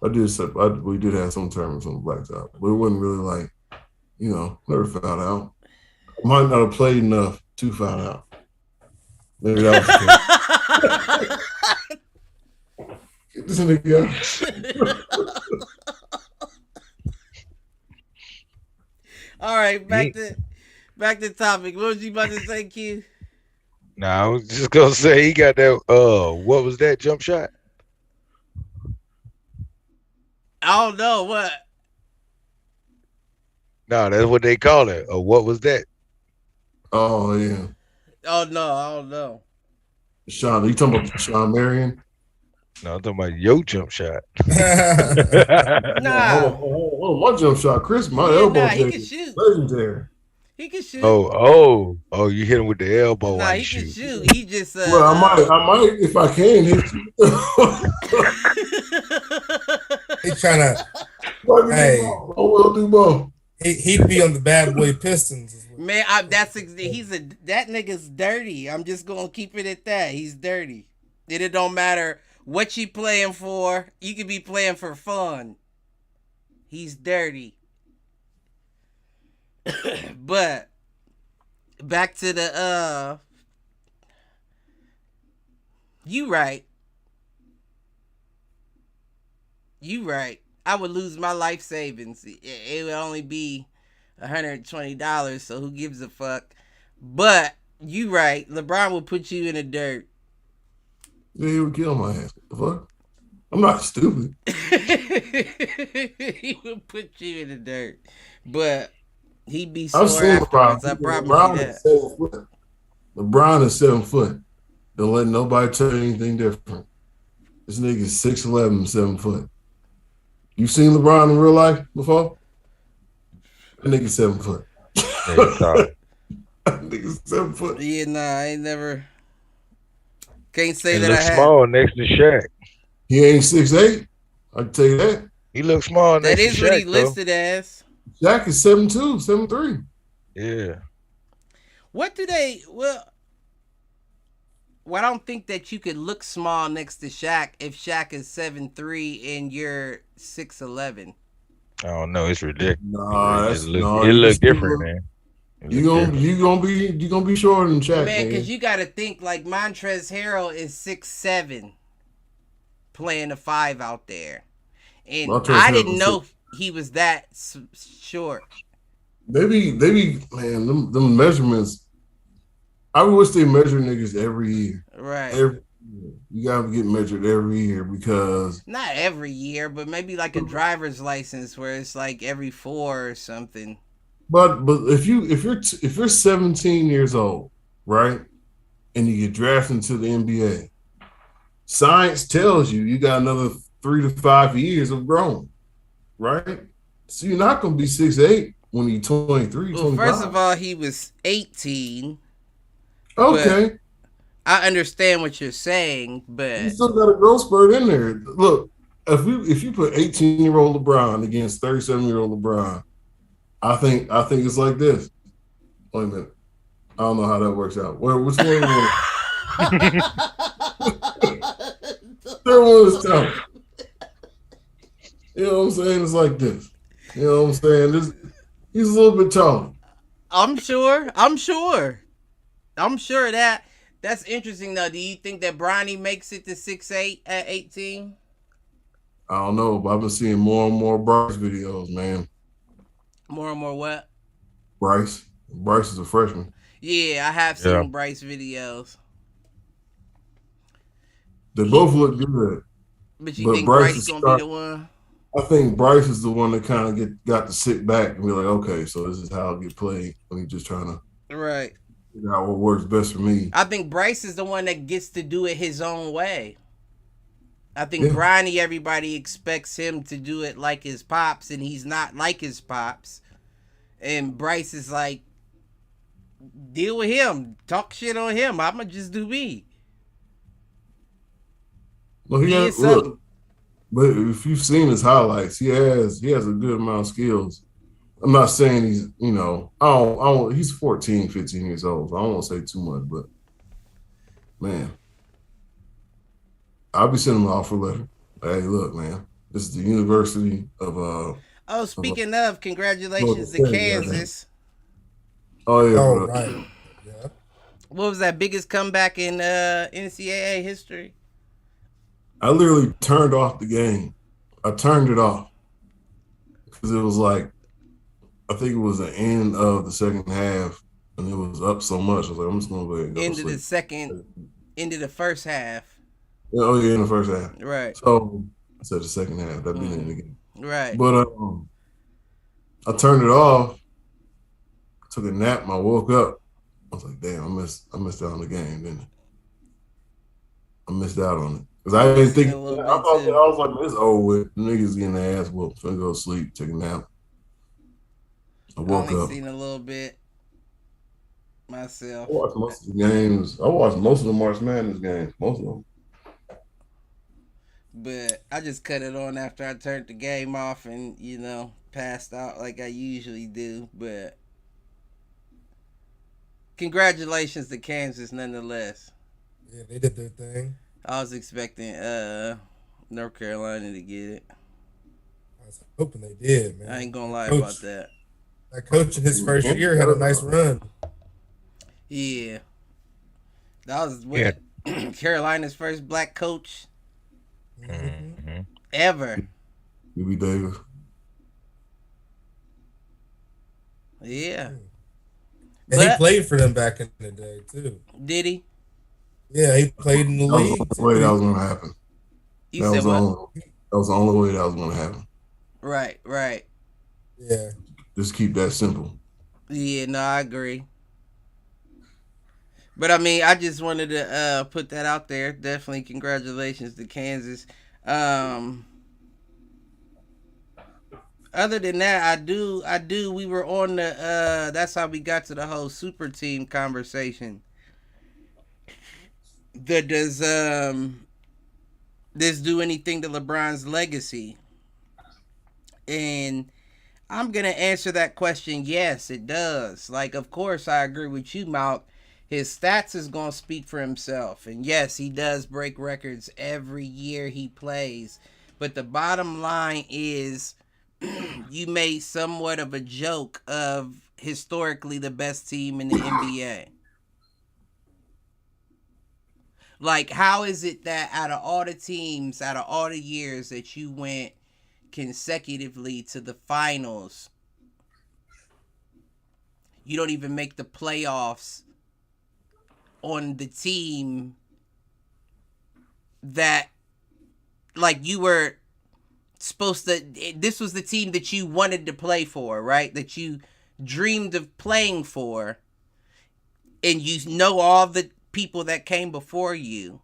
We did have some tournaments on the blacktop, but it wasn't really like, never fouled out. Might not have played enough to foul out. Maybe that was the case. Get this nigga out. All right, back to topic. What was you about to say, Q? No, I was just gonna say he got that. What was that jump shot? I don't know what. No, that's what they call it. What was that? Oh yeah. Oh no, I don't know. Sean, you talking about Sean Marion? No, I'm talking about your jump shot. Nah. Hold on, my jump shot, Chris. My elbow he can shoot. Legendary. He can shoot. Oh! You hit him with the elbow. Nah, he can shoot. He just. Well, I might if I can hit you. He's trying to. Hey, I will do both. He'd be on the bad boy Pistons. Man, that nigga's dirty. I'm just gonna keep it at that. He's dirty. It don't matter what you playing for. You could be playing for fun. He's dirty. But back to the you right. I would lose my life savings. It would only be $120, so who gives a fuck? But you right. LeBron will put you in the dirt. Yeah, he would kill my ass. The fuck? I'm not stupid. He would put you in the dirt. But he'd be sore afterwards. I promise you that. LeBron is 7 foot. Don't let nobody tell you anything different. This nigga is 6'11", 7 foot. You seen LeBron in real life before? That nigga 7 foot. That nigga 7 foot. Yeah, nah, I ain't never. Can't say he that I have. Small next to Shaq. He ain't 6'8". I can tell you that. He looks small. That next is to what Shaq, he listed as. Shaq is 7'2", 7'3". Yeah. What do they? Well, I don't think that you could look small next to Shaq if Shaq is 7'3" and you're 6'11". I don't know. It's ridiculous. Nah, it look different, man. You gonna be shorter than Shaq, man. Because you got to think like Montrezl Harrell is 6'7", playing a 5 out there, and I didn't know he was that short. Maybe, man, them measurements. I wish they measure niggas every year. Right. You gotta get measured every year because not every year, but maybe like a driver's license where it's like every 4 or something. But if you're 17 years old, right, and you get drafted into the NBA, science tells you got another 3 to 5 years of growing, right? So you're not gonna be 6'8" when you're 23. Well, 25. first of all, he was 18. Okay. I understand what you're saying, but you still got a growth spurt in there. Look, if you put 18-year-old LeBron against 37-year-old LeBron, I think it's like this. Wait a minute. I don't know how that works out. Which one? Third one is tough. You know what I'm saying? It's like this. You know what I'm saying? He's a little bit taller. I'm sure that's interesting though. Do you think that Bronny makes it to 6'8" at 18? I don't know, but I've been seeing more and more Bryce videos, man. More and more what? Bryce is a freshman. Yeah, I have seen Bryce videos. They both look good. But you think Bryce is gonna be the one? I think Bryce is the one that kind of got to sit back and be like, okay, so this is how I get played when he's just trying to figure out what works best for me. I think Bryce is the one that gets to do it his own way. I think Bronny, everybody expects him to do it like his pops, and he's not like his pops. And Bryce is like, deal with him, talk shit on him. I'ma just do me. Well, but if you've seen his highlights, he has a good amount of skills. I'm not saying he's, he's 14, 15 years old. So I don't want to say too much, but man, I'll be sending him an offer letter. Hey, look, man, It's the University of Oh, speaking of, Florida congratulations to State, goddamn. Kansas. Oh yeah, Oh, bro. right. Yeah. What was that biggest comeback in NCAA history? I literally turned off the game. I turned it off because it was like I think it was the end of the second half, and it was up so much. I was like, I'm just gonna go ahead and go to Into the sleep. second, into the first half. Oh yeah, in the first half. Right. So I said the second half. That means in the game. Right. But I turned it off. Took a nap. And I woke up. I was like, damn, I missed out on the game, didn't I? I missed out on it because I didn't think. I was like, it's over with. Niggas getting their ass whooped. Finna go to sleep. Take a nap. I woke only up. seen a little bit myself. I watched most of the games. I watched most of the March Madness games. Most of them. But I just cut it on after I turned the game off and, passed out like I usually do. But congratulations to Kansas nonetheless. Yeah, they did their thing. I was expecting North Carolina to get it. I was hoping they did, man. I ain't gonna lie about that. That coach in his first year had a nice run. Yeah. That was Carolina's first black coach ever. UB Davis. Yeah. And he played for them back in the day, too. Did he? Yeah, he played in the league. That was the way that was going to happen. You said what? That was the only way that was going to happen. Right. Yeah. Just keep that simple. Yeah, no, I agree. But I mean, I just wanted to put that out there. Definitely congratulations to Kansas. Other than that, I do. We were on the. That's how we got to the whole super team conversation. Does this do anything to LeBron's legacy? And I'm gonna answer that question. Yes, it does. Like, of course, I agree with you, Malk. His stats is gonna speak for himself, and yes, he does break records every year he plays. But the bottom line is, you made somewhat of a joke of historically the best team in the NBA. Like, how is it that out of all the teams, out of all the years that you went consecutively to the finals, you don't even make the playoffs on the team that, like, you were supposed to, this was the team that you wanted to play for, right? That you dreamed of playing for, and you know all the people that came before you,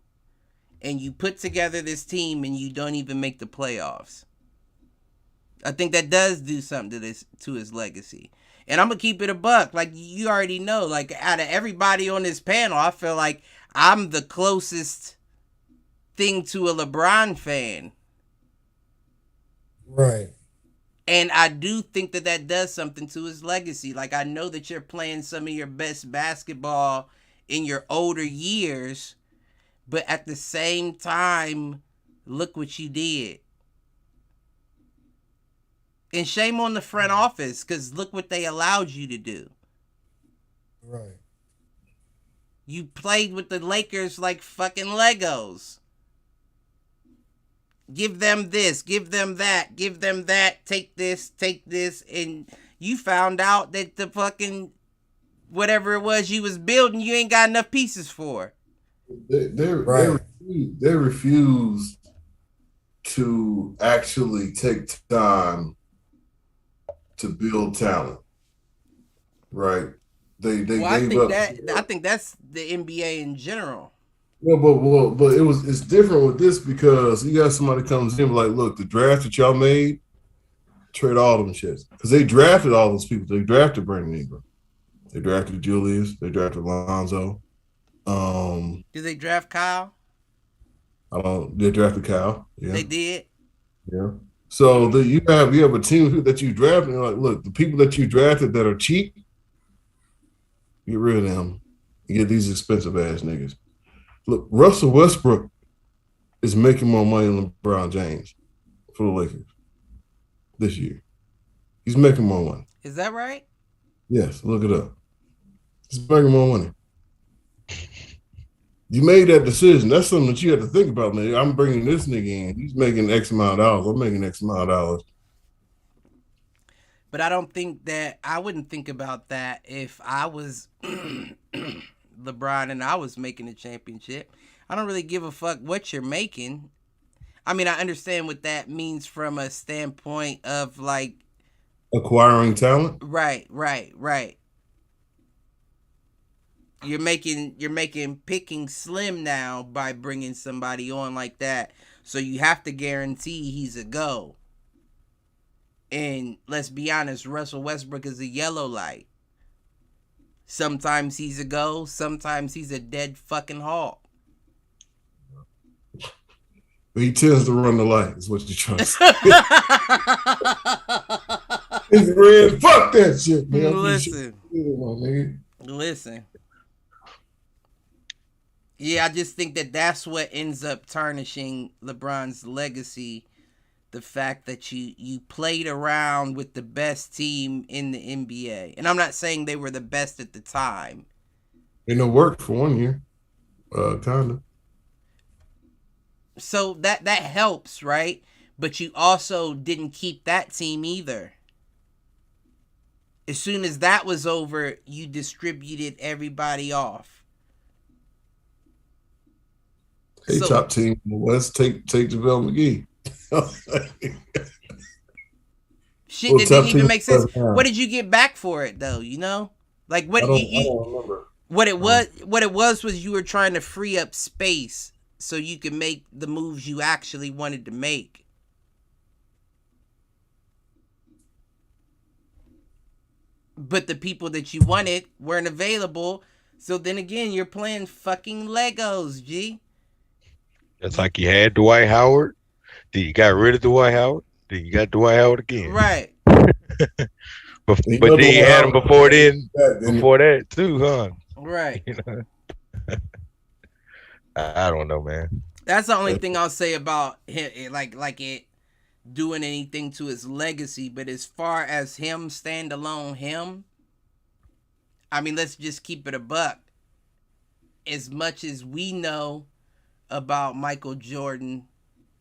and you put together this team and you don't even make the playoffs. I think that does do something to his legacy. And I'm gonna keep it a buck. Like, you already know, like, out of everybody on this panel, I feel like I'm the closest thing to a LeBron fan. Right. And I do think that does something to his legacy. Like, I know that you're playing some of your best basketball in your older years, but at the same time, look what you did. And shame on the front office, because look what they allowed you to do. Right. You played with the Lakers like fucking Legos. Give them this, give them that, give them that, take this, and you found out that the fucking whatever it was you was building, you ain't got enough pieces for. They refuse to actually take time to build talent. Right. They gave up. I think that's the NBA in general. Well, but it's different with this because you got somebody comes in like, look, the draft that y'all made, trade all them shits. Because they drafted all those people. They drafted Brandon Ingram. They drafted Julius. They drafted Lonzo. Did they draft Kyle? They drafted Kyle. Yeah. They did. Yeah. So you have a team that you drafted. And like, look, the people that you drafted that are cheap, get rid of them. You get these expensive ass niggas. Look, Russell Westbrook is making more money than LeBron James for the Lakers this year. He's making more money. Is that right? Yes, look it up. He's making more money. You made that decision. That's something that you have to think about, man. I'm bringing this nigga in. He's making X amount of dollars. I'm making X amount of dollars. But I don't think that I wouldn't think about that if I was LeBron and I was making a championship. I don't really give a fuck what you're making. I mean, I understand what that means from a standpoint of like acquiring talent. Right. You're making picking slim now by bringing somebody on like that. So you have to guarantee he's a go. And let's be honest, Russell Westbrook is a yellow light. Sometimes he's a go, sometimes he's a dead fucking hawk. He tends to run the light, is what you're trying to say. It's red. Fuck that shit, man. Listen. Yeah, I just think that that's what ends up tarnishing LeBron's legacy. The fact that you played around with the best team in the NBA. And I'm not saying they were the best at the time. And it worked for 1 year. Kind of. So that helps, right? But you also didn't keep that team either. As soon as that was over, you distributed everybody off. Hey, so, top team in the West, take JaVale McGee. Shit that didn't even make sense. What did you get back for it though? You know, like what I don't remember. What it was you were trying to free up space so you could make the moves you actually wanted to make. But the people that you wanted weren't available. So then again, you're playing fucking Legos, G. It's like you had Dwight Howard, then you got rid of Dwight Howard, then you got Dwight Howard again. Right. but then you had him before that too, huh? Right. You know? I don't know, man. That's the only thing I'll say about him, like it doing anything to his legacy. But as far as him standalone, I mean, let's just keep it a buck. As much as we know about Michael Jordan,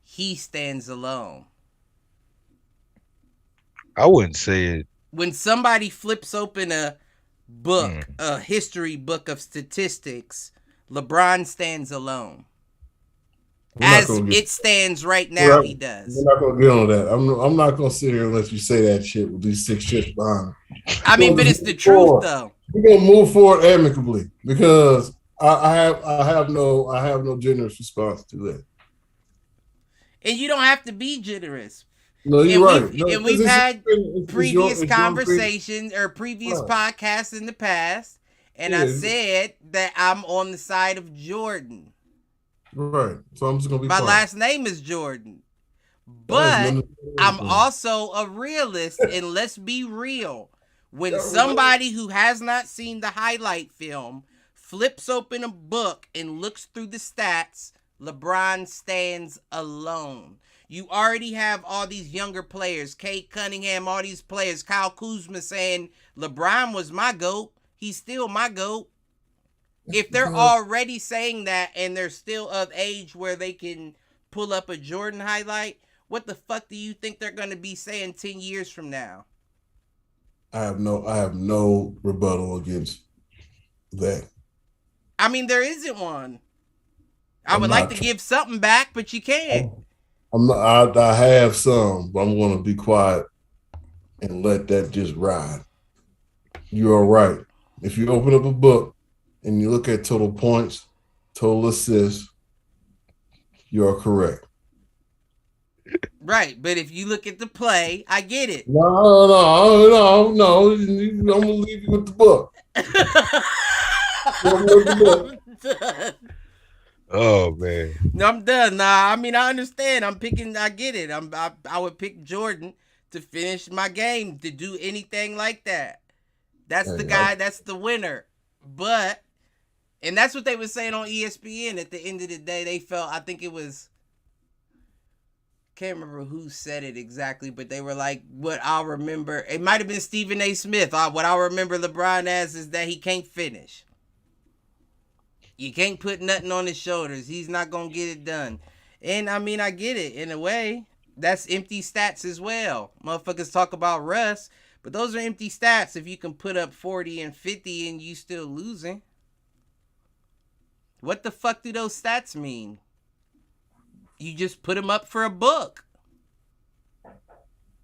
he stands alone. I wouldn't say it. When somebody flips open a book, a history book of statistics, LeBron stands alone. As it stands right now, he does. We're not going to get on that. I'm not going to sit here and let you say that shit with these 6 shits behind. I mean, but it's the truth, though. We're going to move forward amicably because I have no generous response to that. And you don't have to be generous. No, you're right. And we've had previous conversations or previous podcasts in the past, and I said that I'm on the side of Jordan. Right. So I'm just going to be My last name is Jordan. But I'm also a realist, and let's be real. When somebody who has not seen the highlight film flips open a book and looks through the stats, LeBron stands alone. You already have all these younger players, Kate Cunningham, all these players, Kyle Kuzma saying LeBron was my GOAT. He's still my GOAT. If they're already saying that and they're still of age where they can pull up a Jordan highlight, what the fuck do you think they're going to be saying 10 years from now? I have no rebuttal against that. I mean, there isn't one. I would like to give something back, but you can't. I have some, but I'm going to be quiet and let that just ride. You are right. If you open up a book and you look at total points, total assists, you are correct. Right, but if you look at the play, I get it. No. I'm going to leave you with the book. Oh man. No, I'm done. Nah, I mean I understand. I get it. I would pick Jordan to finish my game, to do anything like that. That's the guy, that's the winner. But and that's what they were saying on ESPN at the end of the day. They felt, I think it was can't remember who said it exactly, but they were like, what I'll remember, it might have been Stephen A. Smith. What I'll remember LeBron as is that he can't finish. You can't put nothing on his shoulders. He's not going to get it done. And I mean, I get it in a way. That's empty stats as well. Motherfuckers talk about Russ, but those are empty stats if you can put up 40 and 50 and you still losing. What the fuck do those stats mean? You just put him up for a book.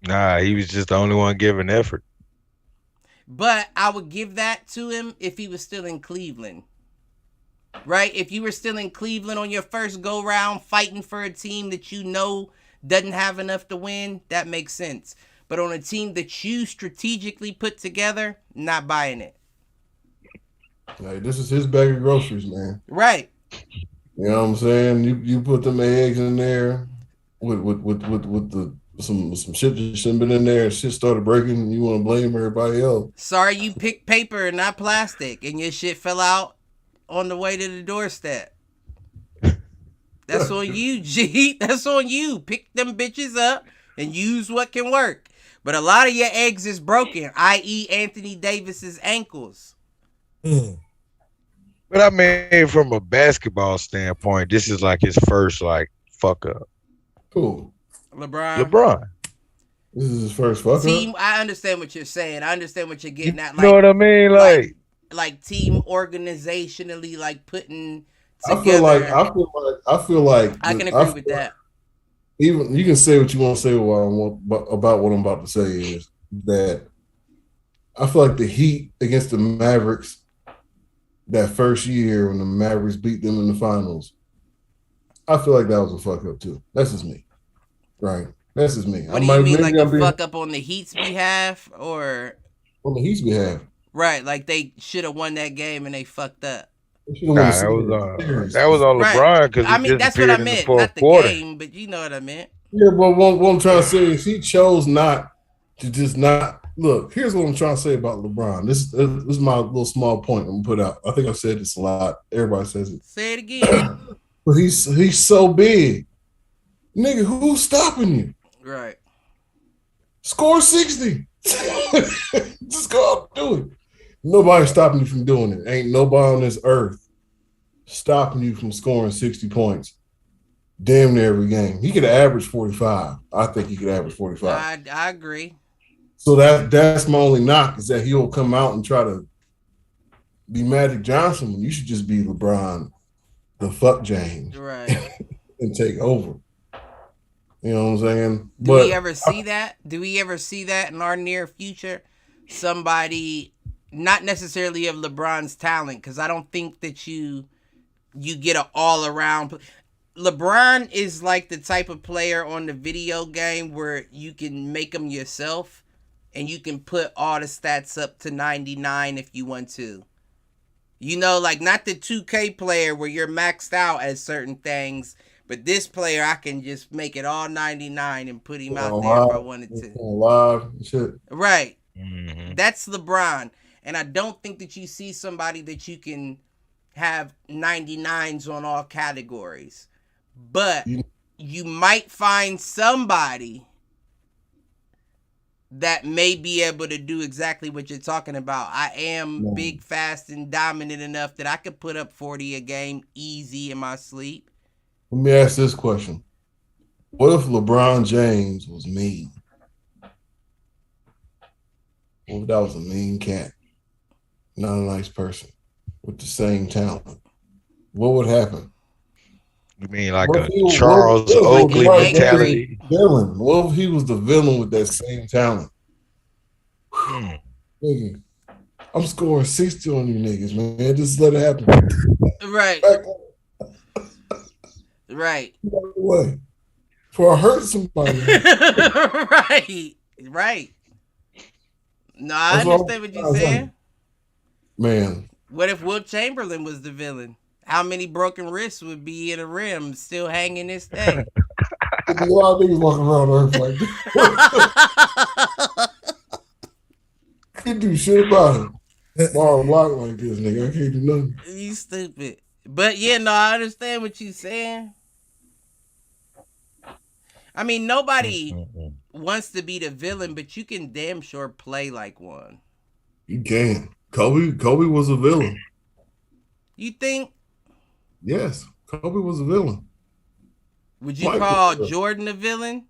Nah, he was just the only one giving effort. But I would give that to him if he was still in Cleveland. Right? If you were still in Cleveland on your first go round fighting for a team that you know doesn't have enough to win, that makes sense. But on a team that you strategically put together, not buying it. Like, this is his bag of groceries, man. Right. You know what I'm saying? You put them eggs in there with the some shit that shouldn't been in there, and shit started breaking, and you want to blame everybody else. Sorry you picked paper and not plastic, and your shit fell out on the way to the doorstep. That's on you, G. That's on you. Pick them bitches up and use what can work. But a lot of your eggs is broken, i.e. Anthony Davis's ankles. But I mean, from a basketball standpoint, this is like his first like fuck up. Cool. LeBron. This is his first fuck Team, up. I understand what you're saying. I understand what you're getting at. You know what I mean? Like team organizationally, like putting I together. I feel like I can agree with that. Even you can say what you want to say about what I'm about to say is that I feel like the Heat against the Mavericks that first year when the Mavericks beat them in the finals, I feel like that was a fuck up too. That's just me. Right. That's just me. What do you mean, like a fuck up on the Heat's behalf or on the Heat's behalf? Right, like they should have won that game and they fucked up. Nah, that was on LeBron because I mean that's what I meant, not the game, but you know what I meant. Yeah, but what I'm trying to say is he chose not to just not look. Here's what I'm trying to say about LeBron. This is my little small point I'm gonna put out. I think I've said this a lot. Everybody says it. Say it again. But he's so big, nigga. Who's stopping you? Right. Score 60. Just go out and do it. Nobody's stopping you from doing it. Ain't nobody on this earth stopping you from scoring 60 points damn near every game. He could average 45. I think he could average 45. I agree. So that's my only knock is that he'll come out and try to be Magic Johnson when you should just be LeBron, the fuck James. Right. And take over. You know what I'm saying? Do we ever see that? Do we ever see that in our near future? Somebody, not necessarily of LeBron's talent, because I don't think that you get an all-around. LeBron is like the type of player on the video game where you can make him yourself and you can put all the stats up to 99 if you want to. You know, like not the 2K player where you're maxed out at certain things, but this player, I can just make it all 99 and put him out there if I wanted to. Live shit. Right. Mm-hmm. That's LeBron. And I don't think that you see somebody that you can have 99s on all categories. But you might find somebody that may be able to do exactly what you're talking about. I am big, fast, and dominant enough that I could put up 40 a game easy in my sleep. Let me ask this question. What if LeBron James was mean? What if that was a mean cat? Not a nice person with the same talent. What would happen? You mean like a Charles Oakley mentality? Villain. What if he was the villain with that same talent? Nigga, I'm scoring 60 on you niggas, man. Just let it happen. Right. Right. Way. Before I hurt somebody. Right. No, I understand what you're saying. Man. What if Wilt Chamberlain was the villain? How many broken wrists would be in a rim still hanging this day? There's a lot of niggas walking around Earth like that. Can't do shit about it. Borrow a block like this, nigga. I can't do nothing. You stupid. But yeah, no, I understand what you're saying. I mean, nobody wants to be the villain, but you can damn sure play like one. You can. Kobe was a villain. You think? Yes, Kobe was a villain. Would you call Jordan a villain?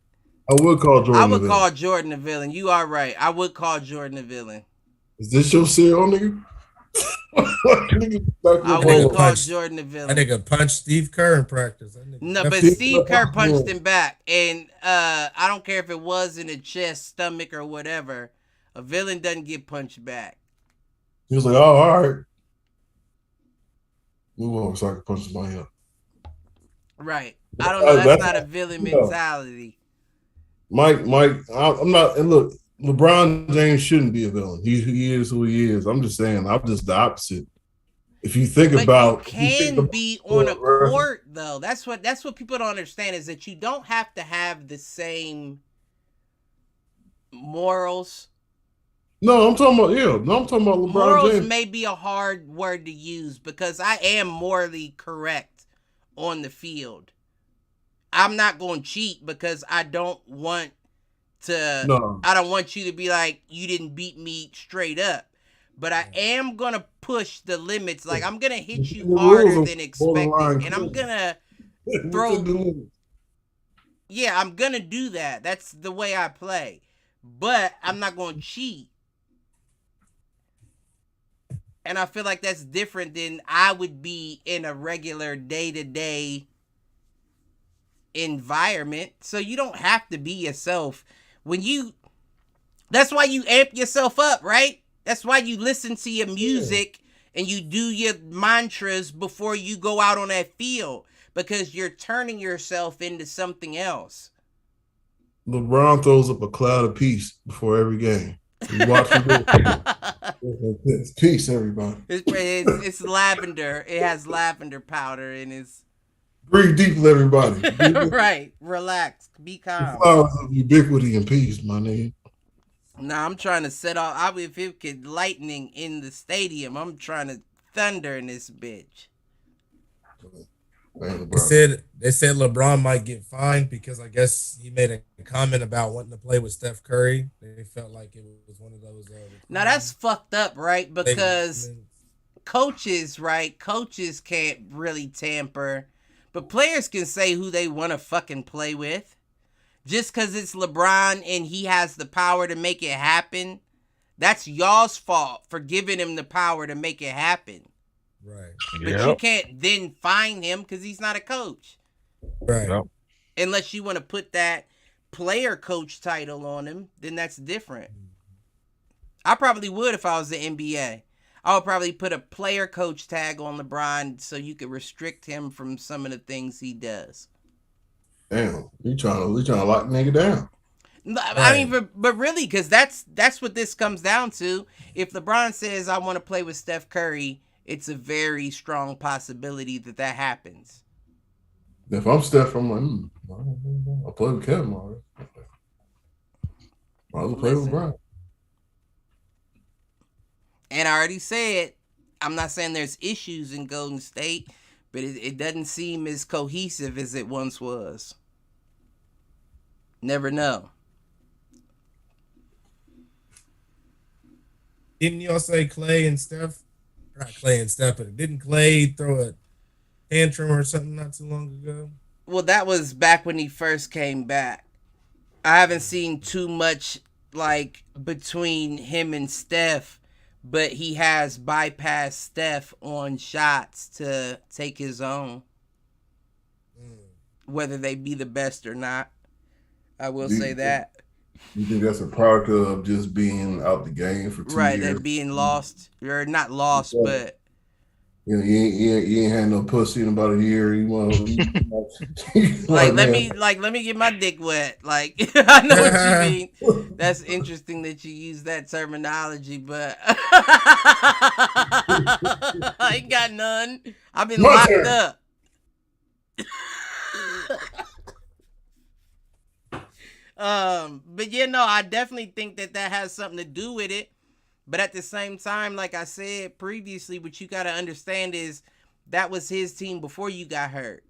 I would call Jordan. I would call Jordan a villain. You are right. I would call Jordan a villain. Is this your cereal, nigga? I would call Jordan a villain. That nigga punched Steve Kerr in practice. No, but Steve Kerr punched him back, and I don't care if it was in the chest, stomach, or whatever. A villain doesn't get punched back. He was like, "Oh, all right, move on, so I can punch somebody up." Right. I don't know. That's not a villain mentality. Mike, I'm not. And look, LeBron James shouldn't be a villain. He is who he is. I'm just saying. I'm just the opposite. If you think about, you can be on a court though. That's what people don't understand is that you don't have to have the same morals. No, I'm talking about I'm talking about LeBron morals James. May be a hard word to use because I am morally correct on the field. I'm not going to cheat because I don't want to. No. I don't want you to be like you didn't beat me straight up. But I am going to push the limits. Like, I'm going to hit you harder than expected. And I'm going to throw... Yeah, I'm going to do that. That's the way I play. But I'm not going to cheat. And I feel like that's different than I would be in a regular day-to-day environment. So you don't have to be yourself. That's why you amp yourself up, right? That's why you listen to your music and you do your mantras before you go out on that field because you're turning yourself into something else. LeBron throws up a cloud of peace before every game. You watch him do it's peace, everybody. It's lavender. It has lavender powder in its. Breathe deeply, everybody. Right. Relax. Be calm. The flowers of ubiquity and peace, my nigga. Nah, I'm trying to set off. If it could lightning in the stadium, I'm trying to thunder in this bitch. They said LeBron might get fined because I guess he made a comment about wanting to play with Steph Curry. They felt like it was one of those. Now that's fucked up, right? Because coaches can't really tamper, but players can say who they want to fucking play with. Just because it's LeBron and he has the power to make it happen, that's y'all's fault for giving him the power to make it happen. Right. But you can't then fine him because he's not a coach. Right. Yep. Unless you want to put that player coach title on him, then that's different. I probably would if I was the NBA. I would probably put a player coach tag on LeBron so you could restrict him from some of the things he does. Damn, we trying to lock the nigga down. I mean, but really, because that's what this comes down to. If LeBron says, I want to play with Steph Curry, it's a very strong possibility that happens. If I'm Steph, I'm like, I'll play with Kevin already. I'll play with LeBron. And I already said, I'm not saying there's issues in Golden State, but it doesn't seem as cohesive as it once was. Never know. Didn't y'all say Clay and Steph? Not Clay and Steph, but didn't Clay throw a tantrum or something not too long ago? Well, that was back when he first came back. I haven't seen too much like between him and Steph, but he has bypassed Steph on shots to take his own. Whether they be the best or not. I will say that. You think that's a product of just being out the game for 2 years? Right, that being lost. Or not lost, but... You know, you ain't had no pussy in about a year. Let me get my dick wet. Like, I know what you mean. That's interesting that you use that terminology, but I ain't got none. I've been locked up. But I definitely think that has something to do with it. But at the same time, like I said previously, what you got to understand is that was his team before you got hurt.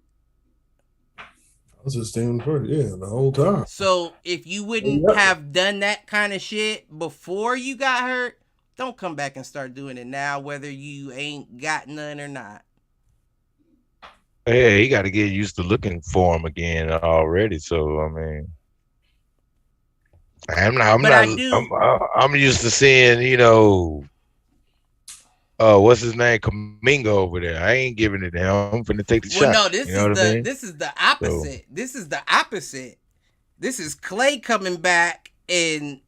was just staying first, the whole time. So if you wouldn't have done that kind of shit before you got hurt, don't come back and start doing it now, whether you ain't got none or not. Yeah, he got to get used to looking for him again already. So I mean, I'm used to seeing, what's his name, Kaminga over there. I ain't giving it to him. I'm finna take the shot. Well, no, this is the opposite. So, this is the opposite. This is Clay coming back, and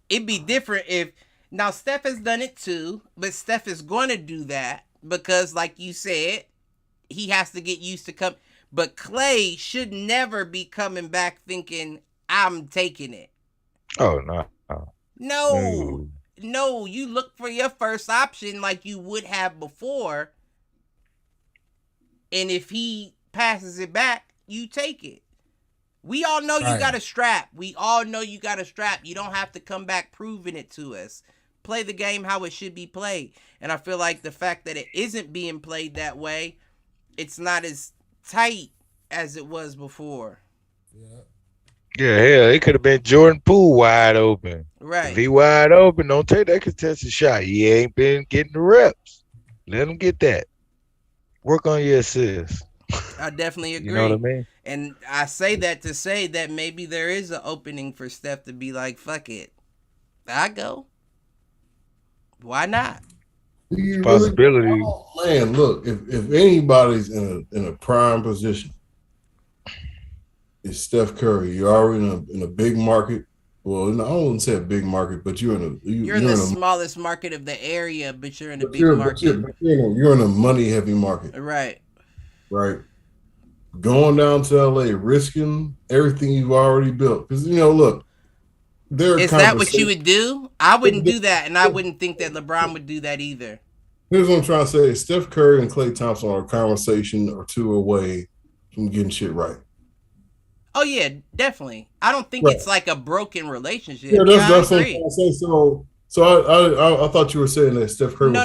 it'd be different if now Steph has done it too, but Steph is going to do that because, like you said, he has to get used to come. But Clay should never be coming back thinking I'm taking it. Oh no. No, you look for your first option like you would have before. And if he passes it back, you take it. We all know you got a strap. We all know you got a strap. You don't have to come back proving it to us. Play the game how it should be played. And I feel like the fact that it isn't being played that way, it's not as tight as it was before. Yeah, hell, it could have been Jordan Poole wide open. Right. If he wide open, don't take that contested shot. He ain't been getting the reps. Let him get that. Work on your assists. I definitely agree. You know what I mean? And I say that to say that maybe there is an opening for Steph to be like, fuck it. I go. Why not? Possibility. Really? Oh, man, look, if anybody's in a prime position, it's Steph Curry. You're already in a big market. Well, I wouldn't say a big market, but you're in the smallest market of the area, but you're in a big market. You're in a money-heavy market. Right. Right. Going down to LA, risking everything you've already built. Because, look, is that what you would do? I wouldn't do that, and I wouldn't think that LeBron would do that either. Here's what I'm trying to say. Steph Curry and Klay Thompson are a conversation or two away from getting shit right. Oh, yeah, definitely. I don't think it's like a broken relationship. Yeah, that's what I'm trying to say. So I thought you were saying that Steph Curry No.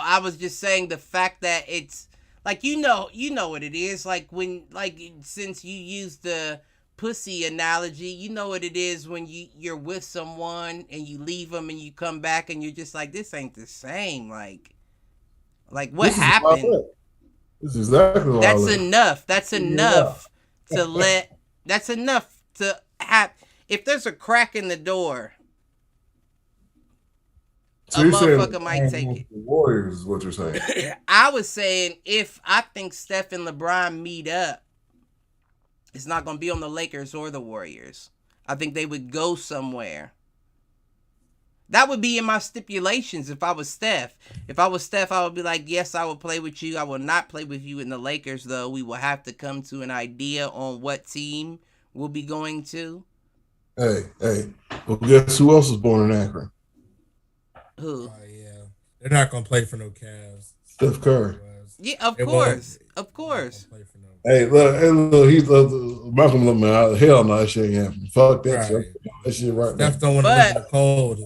I was just saying the fact that it's like, you know what it is. Like since you used the pussy analogy, you know what it is when you're with someone and you leave them and you come back and you're just like, this ain't the same. Like what happened? This is exactly what That's enough. That's enough that's enough to have. If there's a crack in the door, so a motherfucker might take it. The Warriors is what you're saying. I was saying if I think Steph and LeBron meet up, it's not going to be on the Lakers or the Warriors. I think they would go somewhere. That would be in my stipulations if I was Steph. If I was Steph, I would be like, yes, I will play with you. I will not play with you in the Lakers, though. We will have to come to an idea on what team we'll be going to. Hey. Well, guess who else was born in Akron? Who? Oh, yeah. They're not going to play for no Cavs. Steph Curry. Yeah, of course. Of course. Hey, look, he's Malcolm look, man. Hell no, that shit ain't happening. Fuck that shit. That shit right now. Steph don't want to live in the cold.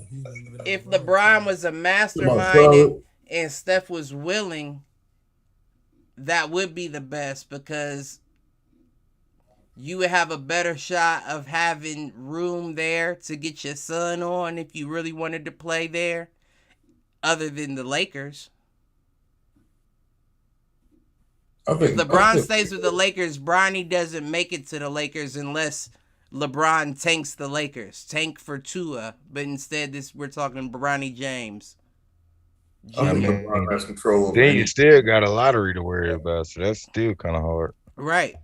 If LeBron was a mastermind and Steph was willing, that would be the best because you would have a better shot of having room there to get your son on if you really wanted to play there, other than the Lakers. If LeBron stays with the Lakers, Bronny doesn't make it to the Lakers unless LeBron tanks the Lakers. Tank for Tua, but instead we're talking Bronny James. LeBron has control over then you still got a lottery to worry about, so that's still kind of hard. Right.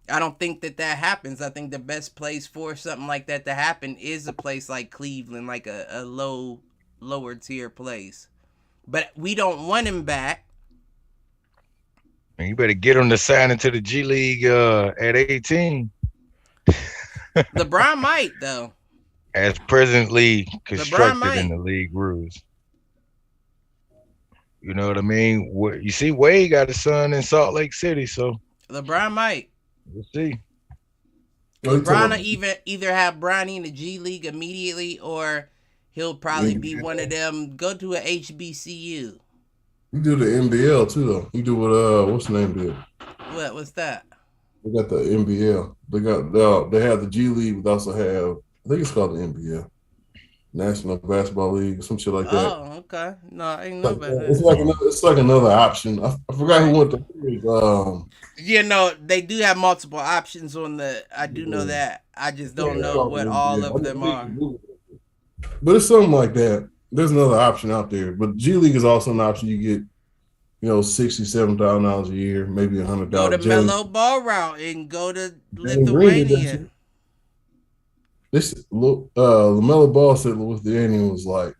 I don't think that happens. I think the best place for something like that to happen is a place like Cleveland, like a lower tier place. But we don't want him back. You better get him to sign into the G League at 18. LeBron might, though. As presently constructed in the league rules. You know what I mean? You see, Wade got a son in Salt Lake City, so LeBron might. We'll see. LeBron will either have Bronny in the G League immediately, or he'll probably be one of them. Go to a HBCU. You do the NBL too, though. You do what what's the name did? What's that? They got the NBL. They have the G League, but also have I think it's called the NBL, National Basketball League, some shit like that. Oh, okay. No, I ain't know about It's that. like another option. I forgot who Right. went to. You know, they do have multiple options on the. I do know that. I just don't know what all of them are. But it's something like that. There's another option out there, but G League is also an option. You get, $67,000 a year, maybe $100. Go to Mellow Ball route and go to Jalen Green did that Lithuania. shit. This LaMelo Ball said Lithuania was like,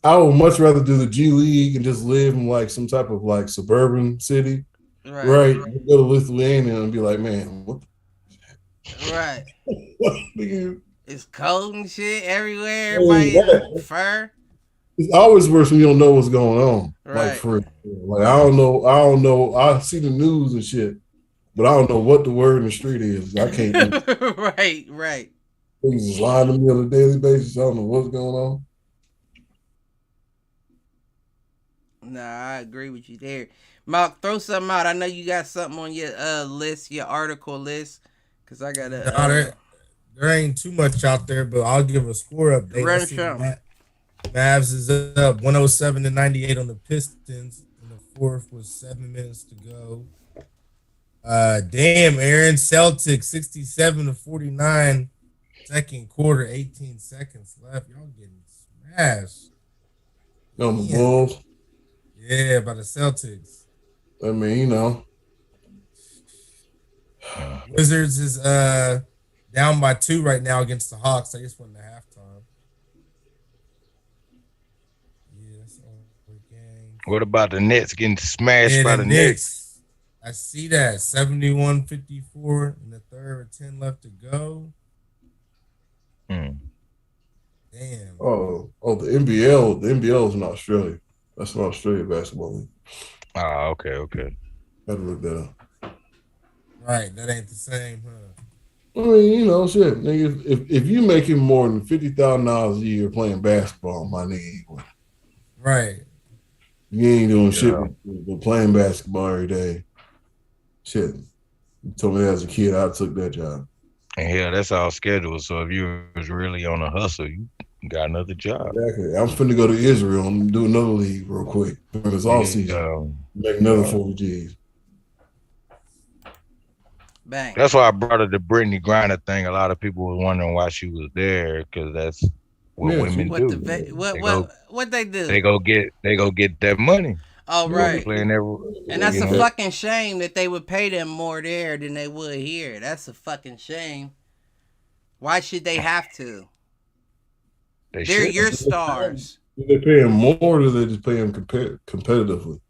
I would much rather do the G League and just live in like some type of like suburban city, right? Go to Lithuania and be like, man, what? Right. What It's cold and shit everywhere. Everybody in fur. It's always worse when you don't know what's going on. Right. Like for like I don't know. I see the news and shit, but I don't know what the word in the street is. I can't. Right. Things just lying to me on a daily basis. I don't know what's going on. Nah, I agree with you there. Mark, throw something out. I know you got something on your list, your article list, because I got to. There ain't too much out there, but I'll give a score update. Mavs is up 107-98 on the Pistons, and the fourth was 7 minutes to go. Damn, Aaron, Celtics 67-49, second quarter, 18 seconds left. Y'all getting smashed. On the Bulls. Yeah, by the Celtics. I mean, Wizards is down by 2 right now against the Hawks. I just went to halftime. Yeah, that's all the game. What about the Nets getting smashed by the Knicks? I see that 71-54 in the third with 10 left to go. Damn. Oh, the NBL. The NBL is in Australia. That's an Australia basketball league. Oh, okay. Gotta look that up. Right, that ain't the same, huh? I mean, shit, nigga. If you making more than $50,000 a year playing basketball, my nigga, right? You ain't doing shit but playing basketball every day. Shit, you told me that as a kid, I took that job. And hell, that's all scheduled. So if you was really on a hustle, you got another job. Exactly. I'm finna go to Israel and do another league real quick during this all season. Make another 40 G's. Bang. That's why I brought up the Brittany Griner thing. A lot of people were wondering why she was there, because that's what women do. What they do? They go get that money. Oh, right. And that's a fucking shame that they would pay them more there than they would here. That's a fucking shame. Why should they have to? They're your stars. Do they pay them more, or do they just pay them competitively?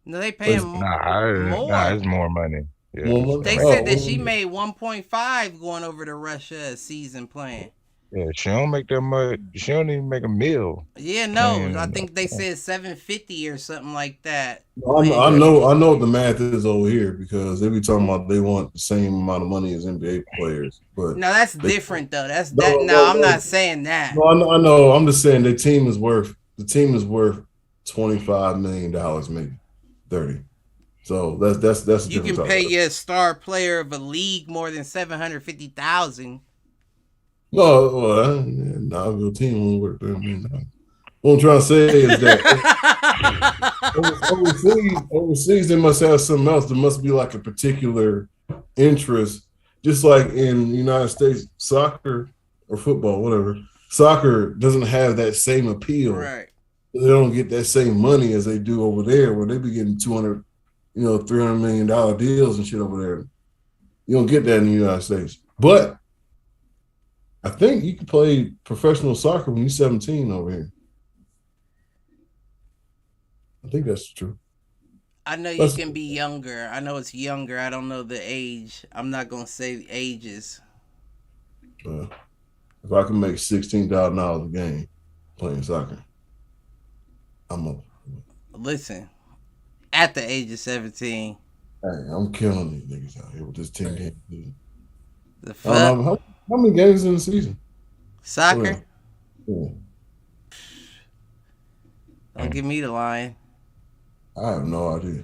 No, they pay them more. Nah, it's more money. Yeah. They said that she made 1.5 going over to Russia a season playing. Yeah, she don't make that much. She don't even make a meal. Yeah, no, I think they said 750 or something like that. I know what the math is over here, because they be talking about they want the same amount of money as NBA players. But no, that's different though. I'm not saying that. No, I know. I'm just saying the team is worth $25 million, maybe 30. So that's you can pay your star player of a league more than $750,000. No, well, your team won't work there. What I'm trying to say is that overseas they must have something else. There must be like a particular interest, just like in the United States, soccer or football, whatever. Soccer doesn't have that same appeal. Right. They don't get that same money as they do over there, where they be getting $200, $300 million deals and shit over there. You don't get that in the United States. But I think you can play professional soccer when you're 17 over here. I think that's true. I know you can be younger. I know it's younger. I don't know the age. I'm not going to say the ages. If I can make $16,000 a game playing soccer, I'm up. Listen, at the age of 17. Hey, I'm killing these niggas out here with this 10-game season. The fuck? How many games in the season? Soccer? Yeah. Don't give me the line. I have no idea.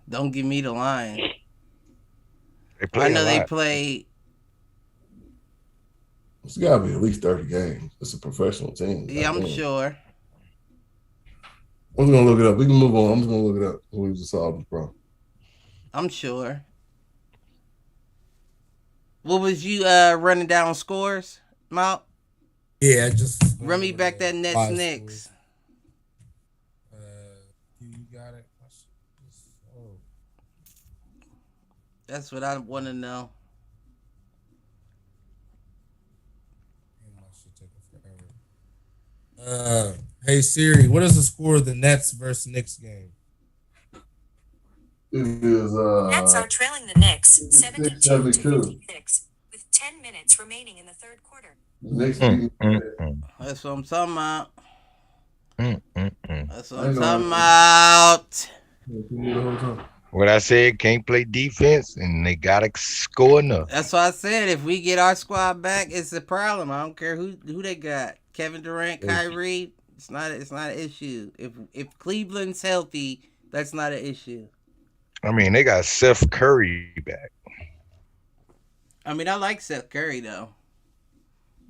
Don't give me the line. I know they play. It's got to be at least 30 games. It's a professional team. Yeah, I'm sure. I'm going to look it up. We can move on. I'm just going to look it up. We just solve this problem. I'm sure. What was you running down scores, Mount? Yeah, just run me back that Nets Knicks. You got it. That's what I want to know. Hey Siri, what is the score of the Nets versus Knicks game? It is Nets are trailing the Knicks 72-56 with 10 minutes remaining in the third quarter. That's what I'm talking about. That's what I'm talking about. What I said, can't play defense, and they gotta score enough. That's what I said. If we get our squad back, it's a problem. I don't care who they got. Kevin Durant, Kyrie. It's not an issue. If Cleveland's healthy, that's not an issue. I mean, they got Seth Curry back. I mean, I like Seth Curry though.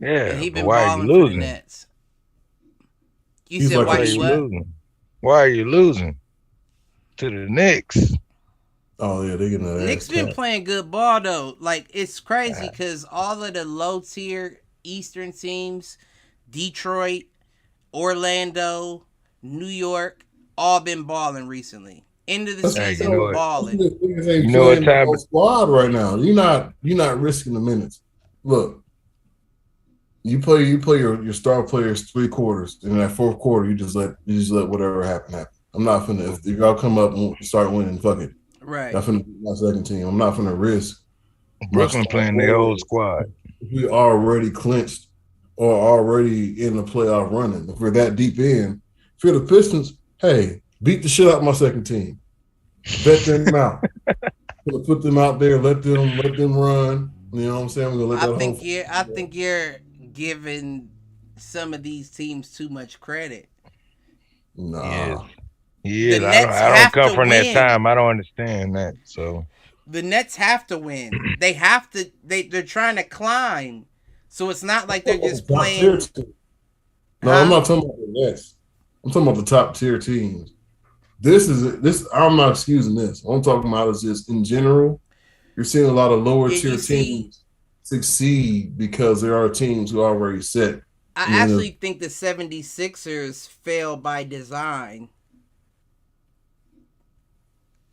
Yeah, and he been balling for the Nets. You said why you losing? Why are you losing to the Knicks? Oh yeah, they getting the Knicks been playing good ball though. Like it's crazy because all of the low tier Eastern teams, Detroit, Orlando, New York, all been balling recently. End of the season, balling. You know what type of squad right now? You're not risking the minutes. Look, you play your star players 3 quarters, and in that fourth quarter, you just let whatever happen. I'm not finna if y'all come up and start winning, fuck it. Right. I'm finna beat my second team. I'm not finna risk. Brooklyn playing their whole squad. We already clinched or already in the playoff running. If we're that deep in, if you're the Pistons, hey, beat the shit out of my second team. Bet them out. Put them out there. Let them run. You know what I'm saying? We're gonna let I think you're giving some of these teams too much credit. Nah. Yeah, I don't come from that time. I don't understand that. So the Nets have to win. They have to. They're trying to climb. So it's not like they're just playing. No, I'm not talking about the Nets. I'm talking about the top tier teams. This. I'm not excusing this. What I'm talking about is just in general. You're seeing a lot of lower tier teams succeed because there are teams who are already set. I actually think the 76ers fail by design.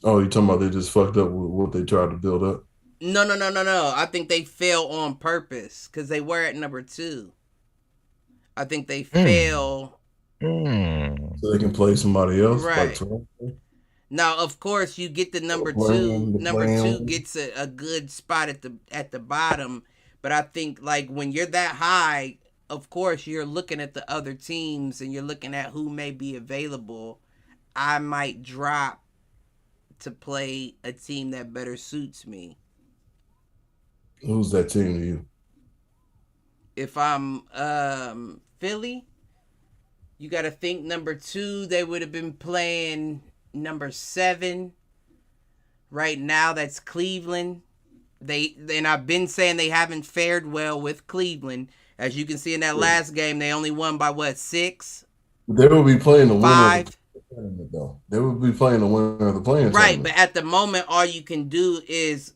Oh, you talking about they just fucked up with what they tried to build up? No. I think they fail on purpose because they were at number 2. I think they fail. So they can play somebody else. Right. Now, of course, you get the number 2. Number 2 gets a good spot at the bottom. But I think like when you're that high, of course, you're looking at the other teams and you're looking at who may be available. I might drop to play a team that better suits me. Who's that team to you? If I'm Philly, you got to think number 2, they would have been playing number 7. Right now, that's Cleveland. And I've been saying they haven't fared well with Cleveland. As you can see in that last game, they only won by 6? They will be playing the 5. winner. Though. They would be playing the winner of the playing right, tournament. But at the moment, all you can do is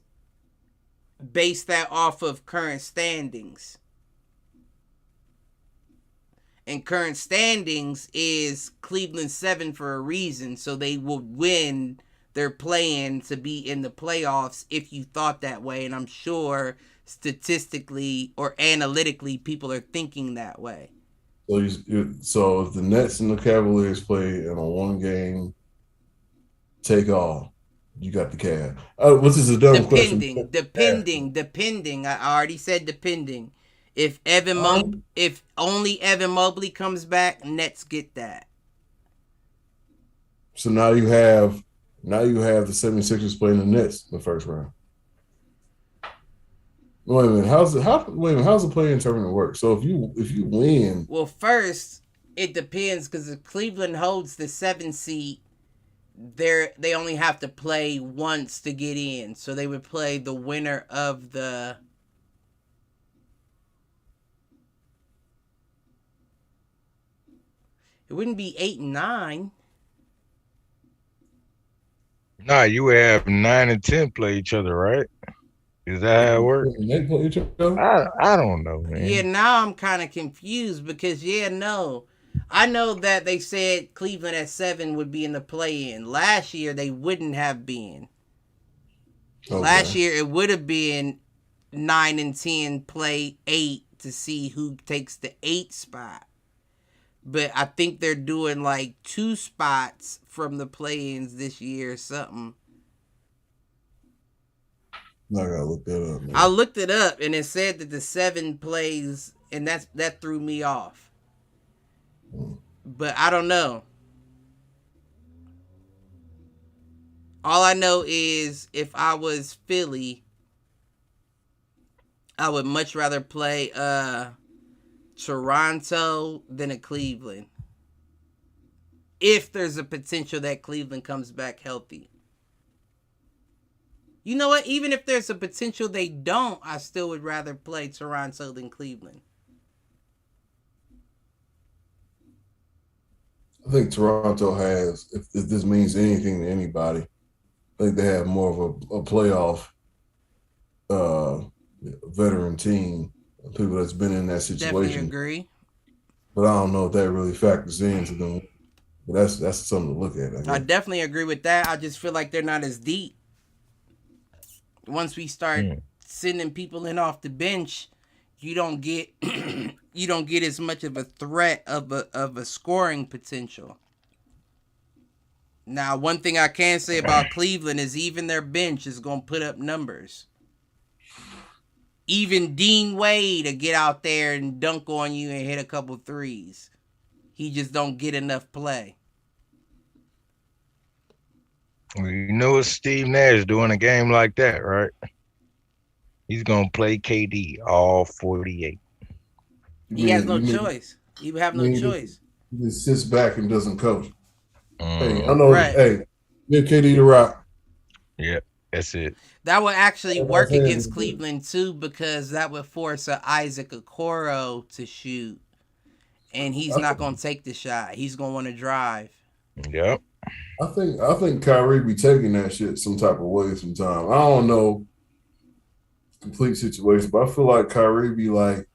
base that off of current standings. And current standings is Cleveland 7 for a reason, so they will win their play-in to be in the playoffs if you thought that way, and I'm sure statistically or analytically people are thinking that way. So if the Nets and the Cavaliers play in a 1-game take all, you got the Cavs. This is a dumb question. Depending. I already said depending. If only Evan Mobley comes back, Nets get that. So now you have the 76ers playing the Nets in the first round. Wait a minute. How's the play-in tournament work? So if you win, well, first it depends because if Cleveland holds the 7 seed, they only have to play once to get in. So they would play the winner of the. It wouldn't be 8 and 9. Nah, you would have 9 and 10 play each other, right? Is that how it works? They play each other? I don't know, man. Yeah, now I'm kind of confused because no, I know that they said Cleveland at 7 would be in the play-in. Last year they wouldn't have been. Okay. Last year it would have been 9 and 10 play 8 to see who takes the 8 spot. But I think they're doing like 2 spots from the play-ins this year or something. I gotta look that up, man. I looked it up and it said that the 7 plays, and that threw me off. But I don't know. All I know is if I was Philly, I would much rather play Toronto than a Cleveland. If there's a potential that Cleveland comes back healthy. You know what? Even if there's a potential they don't, I still would rather play Toronto than Cleveland. I think Toronto has, if this means anything to anybody, I think they have more of a playoff veteran team, people that's been in that situation. Definitely agree. But I don't know if that really factors into them. But that's something to look at. I definitely agree with that. I just feel like they're not as deep. Once we start sending people in off the bench, you don't get as much of a threat of a scoring potential. Now, one thing I can say about Cleveland is even their bench is going to put up numbers. Even Dean Wade to get out there and dunk on you and hit a couple threes. He just don't get enough play. You know what Steve Nash doing a game like that, right? He's going to play KD all 48. He has no choice. He would have no choice. He just sits back and doesn't coach. Hey, I know. Right. Hey, give KD the rock. Yeah, that's it. That would actually work against Cleveland too, because that would force Isaac Okoro to shoot, and he's not going to take the shot. He's going to want to drive. Yep. I think Kyrie be taking that shit some type of way sometime. I don't know complete situation, but I feel like Kyrie be like,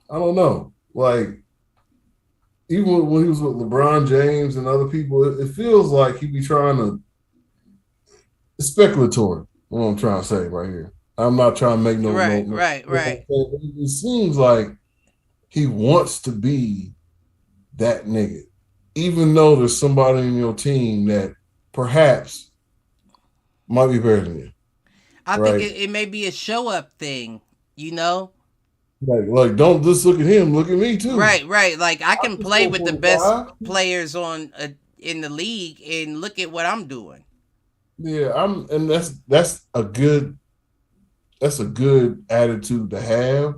I don't know, like even when he was with LeBron James and other people, it feels like he be trying to. It's speculatory. What I'm trying to say right here. I'm not trying to make no. Right. It seems like he wants to be that nigga, even though there's somebody in your team that perhaps might be better than you. I think it may be a show up thing, you know. Like, don't just look at him. Look at me too. Right. Like I can play with the best players in the league, and look at what I'm doing. Yeah, and that's a good attitude to have.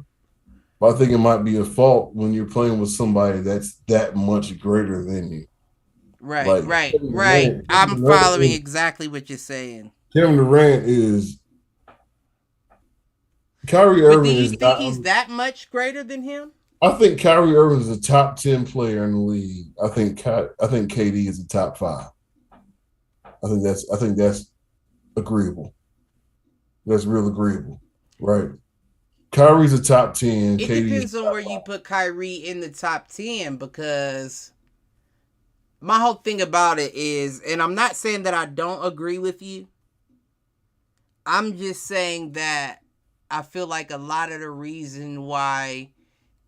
But I think it might be a fault when you're playing with somebody that's that much greater than you. Right. I'm following exactly what you're saying. Kevin Durant is. Kyrie Irving do you think he's that much greater than him? I think Kyrie Irving is a top 10 player in the league. I think KD is a top 5. I think that's agreeable. That's real agreeable, right? Kyrie's a top 10. It depends on where you put Kyrie in the top 10, because my whole thing about it is, and I'm not saying that I don't agree with you. I'm just saying that I feel like a lot of the reason why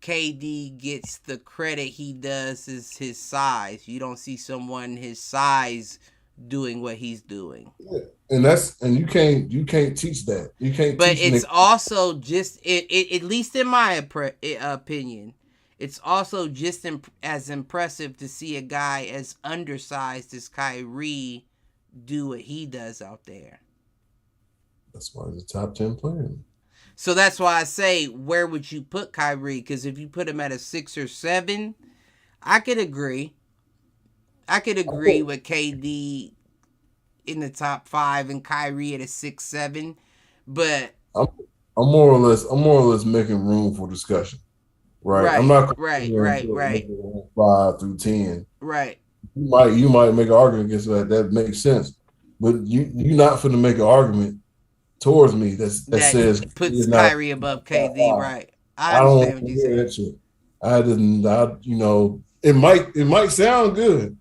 KD gets the credit he does is his size. You don't see someone his size doing what he's doing. Yeah. And you can't teach that. You can't. But it's also just it at least in my opinion, it's also just as impressive to see a guy as undersized as Kyrie do what he does out there. That's why he's a top 10 player. So that's why I say, where would you put Kyrie? Because if you put him at a 6 or 7, I could agree. I could agree with KD in the top 5 and Kyrie at a 6-7, but I'm more or less making room for discussion. Right. I'm not right. 5 through 10. Right. You might make an argument against that. That makes sense. But you're not finna make an argument towards me that says puts Kyrie above KD, right? I understand what you're saying. That shit. It might sound good,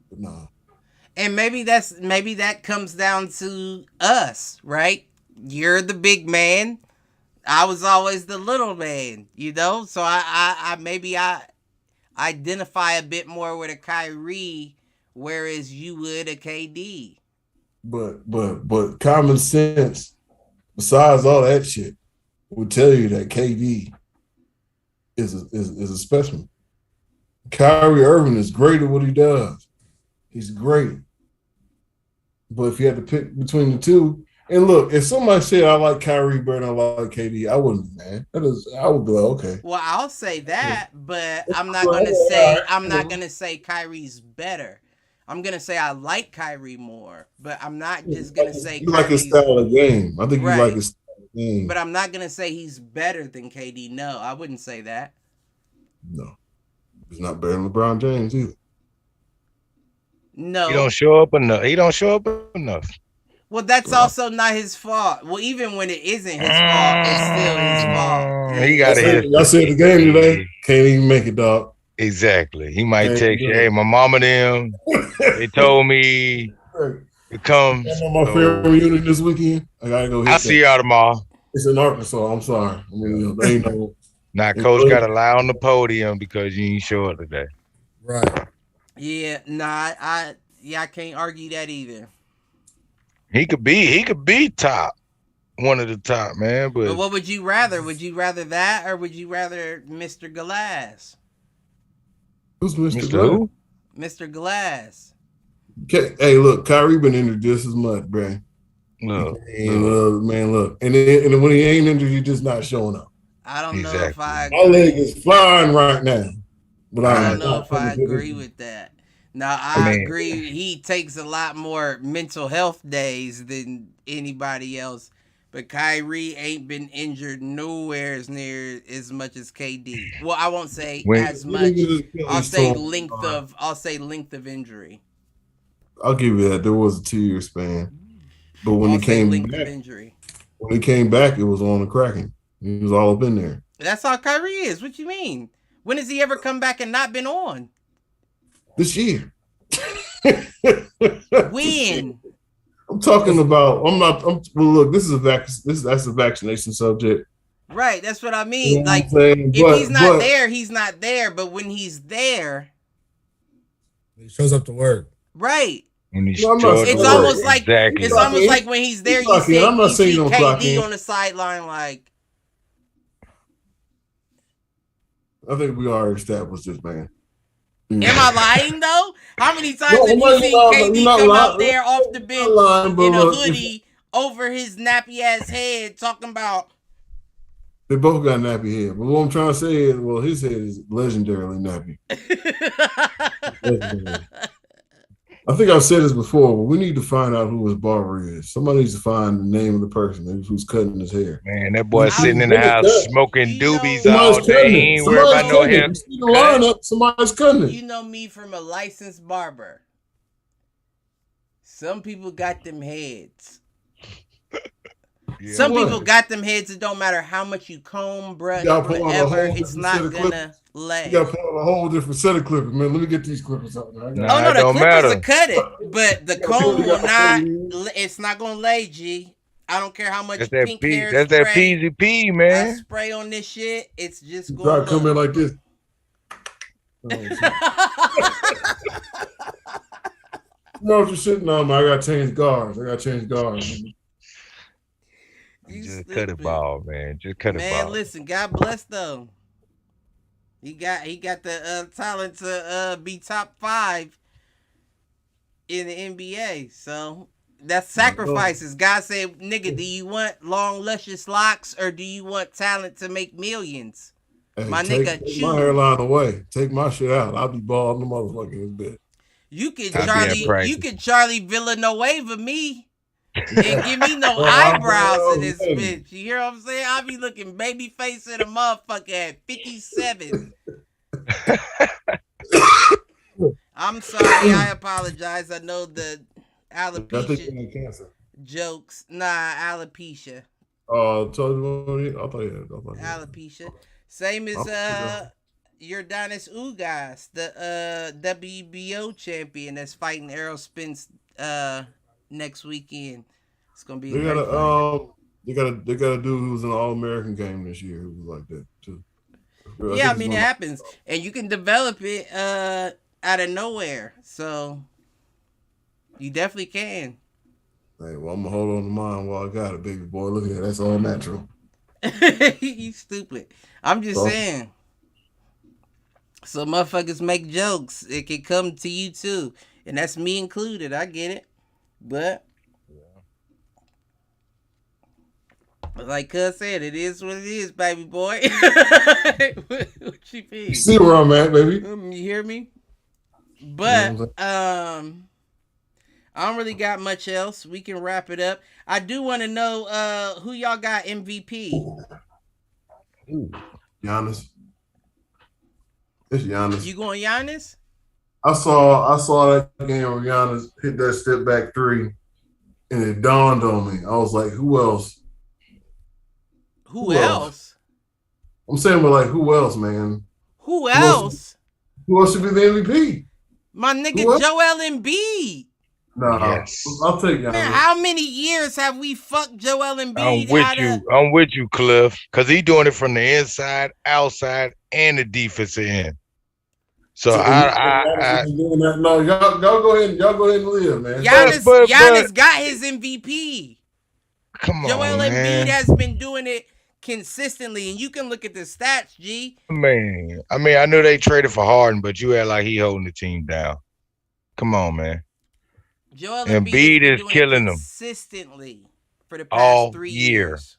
but no. And maybe that comes down to us, right? You're the big man. I was always the little man, So I identify a bit more with a Kyrie, whereas you would a KD. But common sense, besides all that shit, will tell you that KD is a specimen. Kyrie Irving is great at what he does. He's great. But if you had to pick between the two, and look, if somebody said I like Kyrie better than I like KD, I wouldn't, man. I would be like, okay. Well, I'll say that, but I'm not gonna say Kyrie's better. I'm gonna say I like Kyrie more, but I'm not just gonna say you like his style of game. I think you like his style of game. But I'm not gonna say he's better than KD. No, I wouldn't say that. No, he's not better than LeBron James either. No, he don't show up enough. Well, that's also not his fault. Well, even when it isn't his fault, it's still his fault. He got it. I said the game today. Can't even make it, dog. Exactly. He might text you, hey, my mama them, they told me to come. I'm on my family reunion this weekend. I gotta go. I'll see y'all tomorrow. It's in Arkansas. I'm sorry. I mean, they ain't no. Now, coach got to lie on the podium because you ain't show up today. Right. Yeah. Nah. I can't argue that either. He could be top, one of the top, man. But what would you rather? Would you rather that, or would you rather Mr. Glass? Who's Mr. Who? Mr. Glass. Hey, look, Kyrie been injured just as much, bro. Look. And when he ain't injured, he's just not showing up. I don't know if I agree. My leg is flying right now, but I don't know if I agree with that. Now, I agree he takes a lot more mental health days than anybody else, but Kyrie ain't been injured nowhere as near as much as KD. Well, I won't say as much. I'll say length of injury. I'll give you that. There was a 2-year span. But when he came back, it was on the cracking. He was all up in there. That's how Kyrie is. What you mean? When has he ever come back and not been on? This year. When? I'm talking about. Well, look. That's a vaccination subject. Right. That's what I mean. You know if he's not there, he's not there. But when he's there, he shows up to work. Right. It's almost like when he's there, you see KD on the sideline. Like, I think we already established this, man. Am I lying though? How many times have you seen KD come out there off the bench in a hoodie over his nappy ass head talking about? They both got nappy head, but what I'm trying to say is, well, his head is legendarily nappy. I think I've said this before, but we need to find out who his barber is. Somebody needs to find the name of the person who's cutting his hair. Man, that boy sitting in the house smoking doobies all day. He ain't worried about no hair. You see the lineup, somebody's cutting it. You know me from a licensed barber. Some people got them heads. Yeah. Some people got them heads. It don't matter how much you comb, brush, whatever. It's not gonna lay. You got to pull out a whole different set of clippers, man. Let me get these clippers out. The clippers will cut it, but the comb will not. It's not gonna lay, G. I don't care how much pink hair. That's that PZP, man. I spray on this shit. It's just going to come in like this. You know what you're sitting on, man. I got to change guards. Just cut it ball, man. Just cut it ball. Man, listen, God bless though. He got the talent to be top 5 in the NBA. So that's sacrifices. God said, nigga, do you want long, luscious locks or do you want talent to make millions? Hey, My take nigga, my hairline away. Take my shit out. I'll be bald in the motherfucking bit. You can I be in You practice. can Charlie Villanueva me and give me no Well, eyebrows in I'm this bitch. You hear what I'm saying? I be looking baby face in a motherfucker at 57. I'm sorry. I apologize. I know the I think alopecia you had cancer. jokes. Nah, alopecia. Told you, I thought you had. Alopecia. Same as Jordanis Ugas, the WBO champion that's fighting Errol Spence next weekend. It's gonna be a They great got fight. they got a dude who was in the All American game this year who was like that too. I Yeah, I think he's mean it going. happens, and you can develop it out of nowhere. So you definitely can. Hey, well, I'm gonna hold on to mine while I got it, baby boy. Look at that. That's all natural. You stupid. I'm just So, saying. So motherfuckers make jokes. It can come to you too, and that's me included. I get it, but like Cuz said, it is what it is, baby boy. What you you mean? see where I'm at, baby. You hear me? You know But what I don't really got much else. We can wrap it up. I do want to know who y'all got MVP. I'm saying? Giannis. It's Giannis. You going Giannis? I saw that game where Giannis hit that step back three, and it dawned on me. I was like, who else? Who else? I'm saying, but like, who else, man? Who else? Who else should be the MVP? My nigga Who else? Joel Embiid. No, Yes. I'll take Giannis. Man, how many years have we fucked Joel Embiid I'm with out you. of? I'm with you, Cliff. Because he doing it from the inside, outside, and the defensive end. So I No, y'all go ahead. Y'all go ahead and live, man. Giannis got his MVP. come Joel on, Embiid man. has been doing it consistently, and you can look at the stats, G. I mean, I knew they traded for Harden, but you had like he holding the team down. Come on, man. Joel Embiid Embiid has been is doing killing it them consistently for the past all 3 year. years.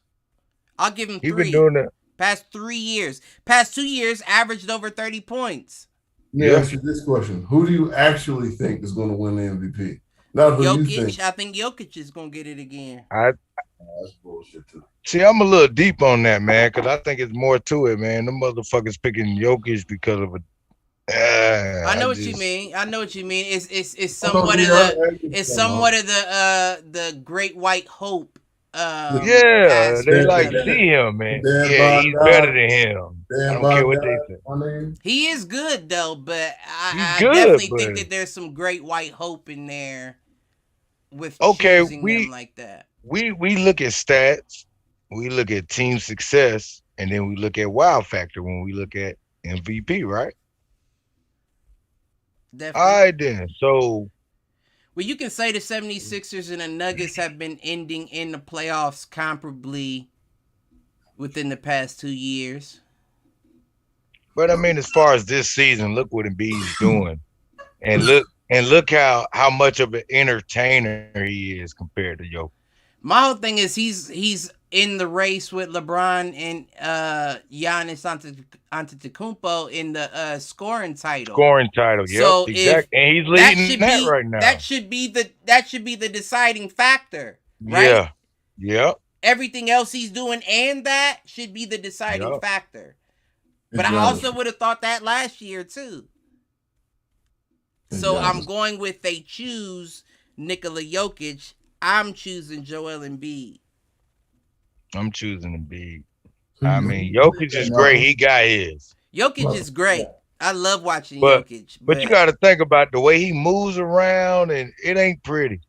I'll give him He's 3. been doing it. Past 3 years. Past 2 years, averaged over 30 points. Let me ask you this question: who do you actually think is going to win the MVP? Not who you think. Jokic, I think Jokic is going to get it again. That's bullshit too. See, I'm a little deep on that, man, because I think it's more to it, man. Them motherfuckers picking Jokic because of a. I know what you mean. It's somewhat of the great white hope. Yeah, they like of it. see him, man. Dan Yeah, he's Bogdan. better than him. I Dan don't care what Bogdan, they say. my name. He is good though, but I He's good, definitely but- think that there's some great white hope in there with Okay, choosing them like that. We look at stats, we look at team success, and then we look at wow factor when we look at MVP, right? Definitely. All right then. So Well, you can say the 76ers and the Nuggets have been ending in the playoffs comparably within the past 2 years. but I mean, as far as this season, look what Embiid's doing. And look how much of an entertainer he is compared to Jokic. My whole thing is he's in the race with LeBron and Giannis Antetokounmpo in the scoring title. Yep, So exactly. And he's leading that right now. That should be the deciding factor, right? Yeah. Yep. Everything else he's doing and that should be the deciding factor. But I Giannis. also would have thought that last year too. So I'm going with they choose Nikola Jokic. I'm choosing Joel Embiid. I'm choosing Embiid. I mean, Jokic is great. He got his. Jokic is great. I love watching But- Jokic. But you got to think about the way he moves around, and it ain't pretty.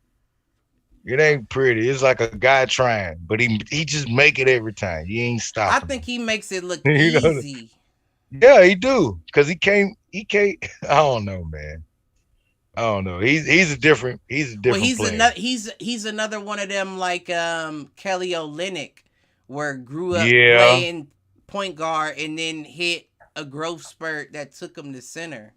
It ain't pretty. It's like a guy trying, but he just make it every time. He ain't I stopping. think he makes it look You know, easy. Yeah, he do. Cause he can't. I don't know, man. I don't know. He's a different. He's a different player. He's another one of them like Kelly Olynyk, where grew up Yeah. playing point guard and then hit a growth spurt that took him to center.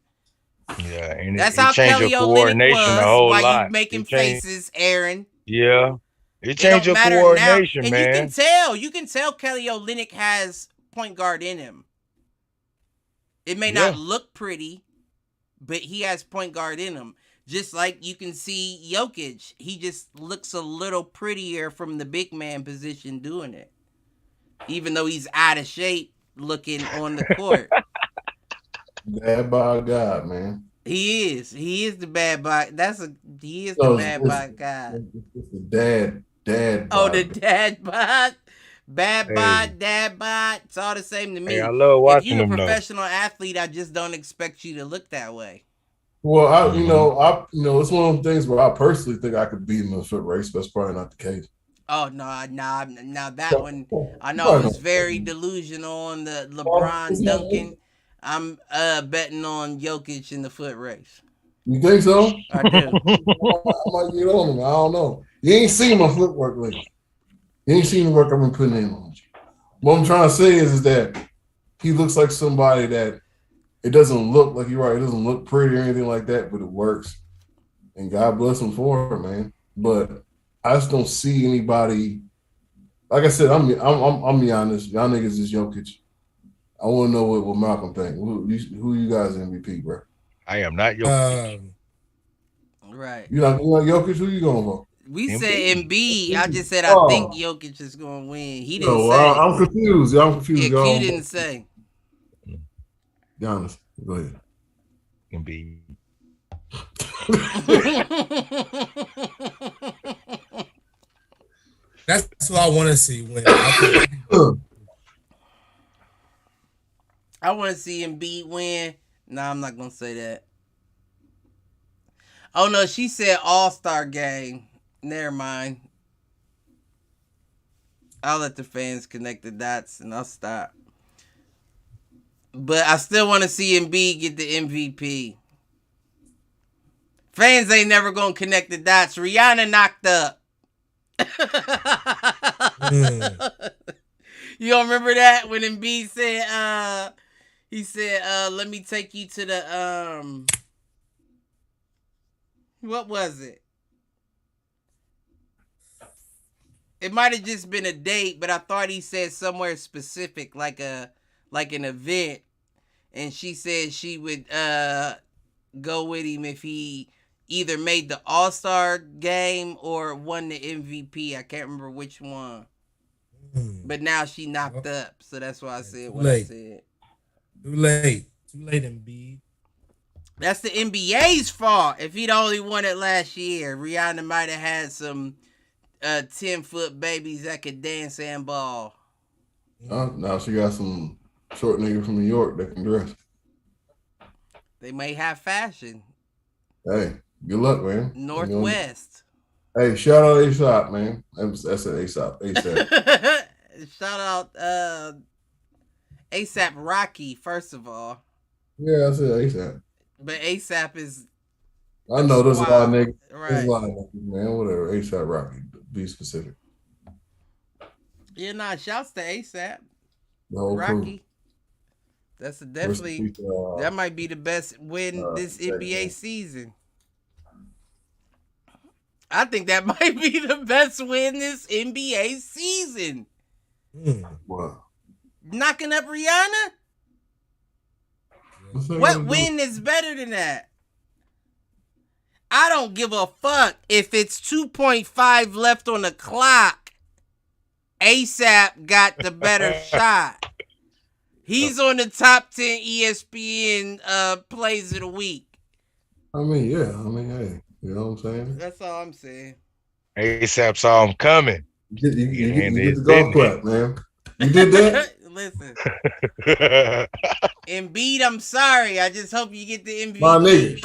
Yeah, and That's it how changed Kelly your Olynyk coordination was. a whole Why lot. you making It changed- faces, Aaron? Yeah, it It changed don't your matter coordination, now. And man. you can tell Kelly Olynyk has point guard in him. It may not look pretty, but he has point guard in him. Just like you can see Jokic, he just looks a little prettier from the big man position doing it. Even though he's out of shape looking on the court. Bad by God, man. He is. He is the bad by. He is the bad by God. It's the dad. Oh, the dad bod. Bad bod, dad bod. It's all the same to me. Hey, I love watching if you're a them, professional athlete, I just don't expect you to look that way. Well, it's one of those things where I personally think I could beat him in a foot race, but that's probably not the case. Oh no! Now that one, I know I was very delusional on the LeBron Duncan. I'm betting on Jokic in the foot race. You think so? I do. I might get on him. I don't know. You ain't seen my footwork lately. You ain't seen the work I've been putting in on you. What I'm trying to say is that he looks like somebody that it doesn't look like you're right. It doesn't look pretty or anything like that, but it works. And God bless him for it, man. But I just don't see anybody. Like I said, I'm be honest. Y'all niggas is Jokic. I want to know what Malcolm think. Who you guys MVP, bro? I am not Jokic. Right. You not Jokic? Who you going for? We said Embiid. I just said I think Jokic is going to win. He didn't say. I'm confused. I'm confused. Yeah, Q didn't say. Giannis, go ahead. Embiid. That's what I want to see win. I want to see Embiid win. No, I'm not going to say that. Oh, no, she said All-Star Game. Never mind. I'll let the fans connect the dots and I'll stop. But I still want to see Embiid get the MVP. Fans ain't never going to connect the dots. Rihanna knocked up. You don't remember that when Embiid said, he said, let me take you to the, what was it? It might have just been a date, but I thought he said somewhere specific, like an event. And she said she would go with him if he either made the All-Star game or won the MVP. I can't remember which one. But now she knocked up, so that's why I said what I said. Too late, Embiid. That's the NBA's fault. If he'd only won it last year, Rihanna might have had some 10-foot babies that could dance and ball. Now she got some short nigga from New York that can dress. They may have fashion. Hey, good luck, man. Northwest. Hey, shout out ASAP, man. That's an ASAP. Shout out ASAP Rocky, first of all. Yeah, I said ASAP. But ASAP is. I know there's a lot of niggas. Right. There's a lot of niggas, man. Whatever. ASAP Rocky. Be specific. Yeah, nah, shouts to ASAP. The whole Rocky. crew. That's definitely. That might be the best win this NBA season. I think that might be the best win this NBA season. Wow. Knocking up Rihanna? What win is better than that? I don't give a fuck if it's 2.5 left on the clock. ASAP got the better shot. He's on the top 10 ESPN plays of the week. I mean, yeah. Hey, you know what I'm saying? That's all I'm saying. ASAP saw him coming. You get the golf clap, man. You did that? Listen. Embiid, I'm sorry. I just hope you get the MVP. My nigga.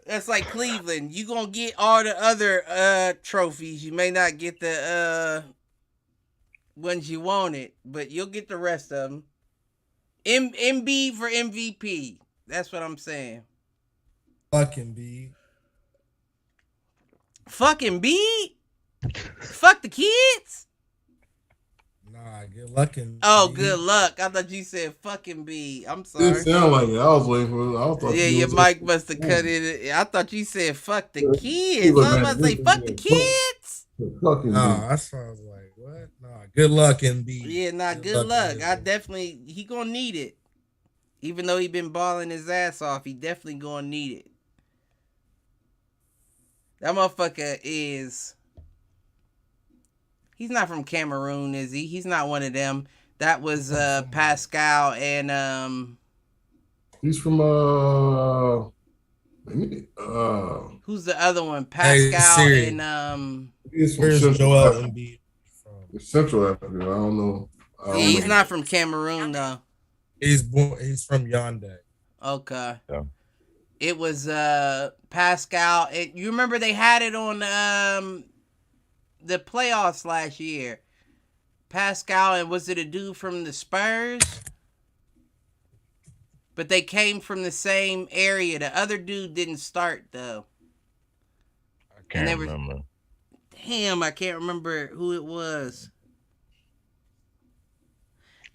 That's like Cleveland. You gonna get all the other trophies. You may not get the ones you wanted, but you'll get the rest of them. Embiid for MVP. That's what I'm saying. Fuck Embiid. Fuck Embiid? Fuck the kids? Nah, good luck. Embiid. Oh, good luck. I thought you said fuck Embiid. I'm sorry. It sounded like it. I was waiting for it. Yeah, your mic must have cut it. I thought you said fuck the kids. I was about to say fuck the kids. Fucking nah, that sounds like what? Nah, good luck, MB. Yeah, good luck. He gonna need it. Even though he been balling his ass off, he definitely gonna need it. That motherfucker is. He's not from Cameroon, is he? He's not one of them. That was Pascal and He's from who's the other one? Pascal and He's from Where's Central Joel Africa. Embiid from? Central Africa. I don't know. He's not from Cameroon though. He's from Yonde. Okay. Yeah. It was Pascal. You remember they had it on the playoffs last year. Pascal and was it a dude from the Spurs? But they came from the same area. The other dude didn't start though. I can't remember. Damn, I can't remember who it was.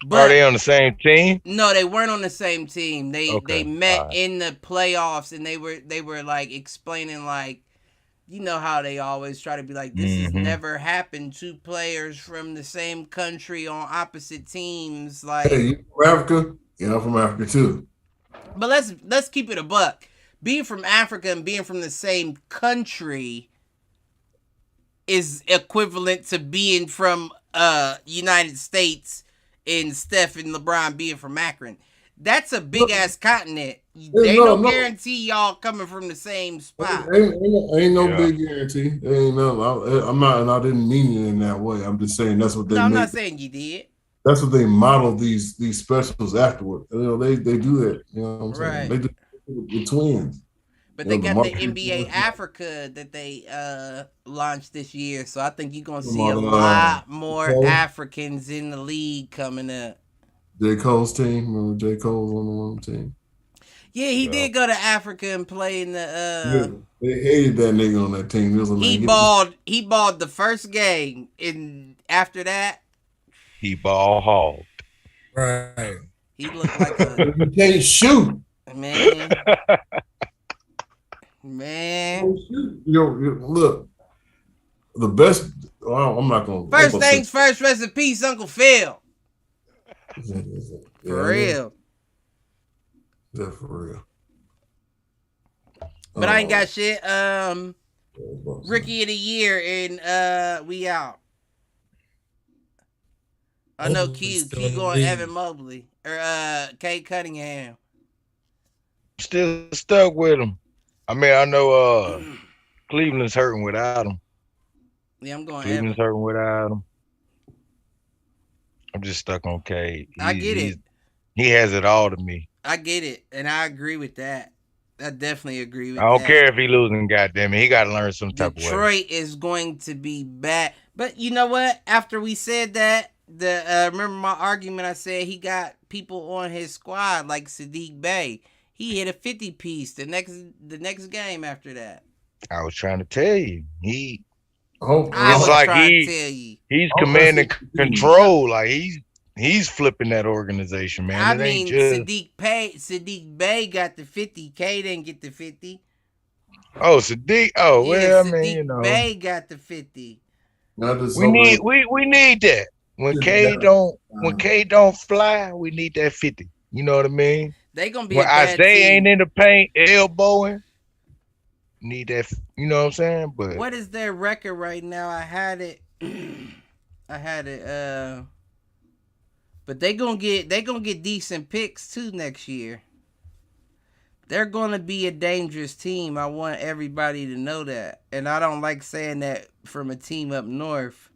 But, are they on the same team? No, they weren't on the same team. They met in the playoffs and they were like explaining like, you know how they always try to be like, this has never happened. Two players from the same country on opposite teams. Like, hey, you from Africa? Yeah, I'm from Africa too. But let's keep it a buck. Being from Africa and being from the same country is equivalent to being from United States and Steph and LeBron being from Akron. That's a big ass continent. There ain't no guarantee y'all coming from the same spot. Ain't no big guarantee. Ain't no. I'm not, and I didn't mean it in that way. I'm just saying that's what they. No, I'm not saying you did. That's what they model these specials afterward. You know, they do that. You know what I'm saying? They do the twins. But they got the NBA Africa that they launched this year, so I think you're gonna see a lot more Africans in the league coming up. J. Cole's team. Remember J. Cole on the team? Yeah, he did go to Africa and play in the. They hated that nigga on that team. He balled the first game, and after that, he ball hogged. Right. He looked like a. You can't shoot, man. Man. Yo, look. The best. Well, I'm not gonna. First things first. Rest in peace, Uncle Phil. For real. Yeah, for real. But I ain't got shit. Rookie of the year and we out. I know Q going Evan Mobley or Kate Cunningham. Still stuck with him. I mean, I know Cleveland's hurting without him. Yeah, I'm going Cleveland's hurting without him. I'm just stuck on Cade. I get it. He has it all to me. I get it, and I agree with that. I definitely agree with that. I don't care if he losing, goddamn it. He got to learn some type of way. Detroit is going to be bad. But you know what? After we said that, remember my argument? I said he got people on his squad like Sadiq Bey. He hit a 50 piece the next game after that. I was trying to tell you. He's commanding control. Like he's flipping that organization, man. I mean, Sadiq Bey got the 50. K didn't get the 50. Oh, Sadiq. Oh, yeah, well, I mean, you know, Bey got the 50. We need that. When K don't fly, we need that 50. You know what I mean? They gonna be when Isaiah ain't in the paint, elbowing. Need that, you know what I'm saying? But what is their record right now? I had it. But they gonna get decent picks too next year. They're gonna be a dangerous team. I want everybody to know that, and I don't like saying that from a team up north.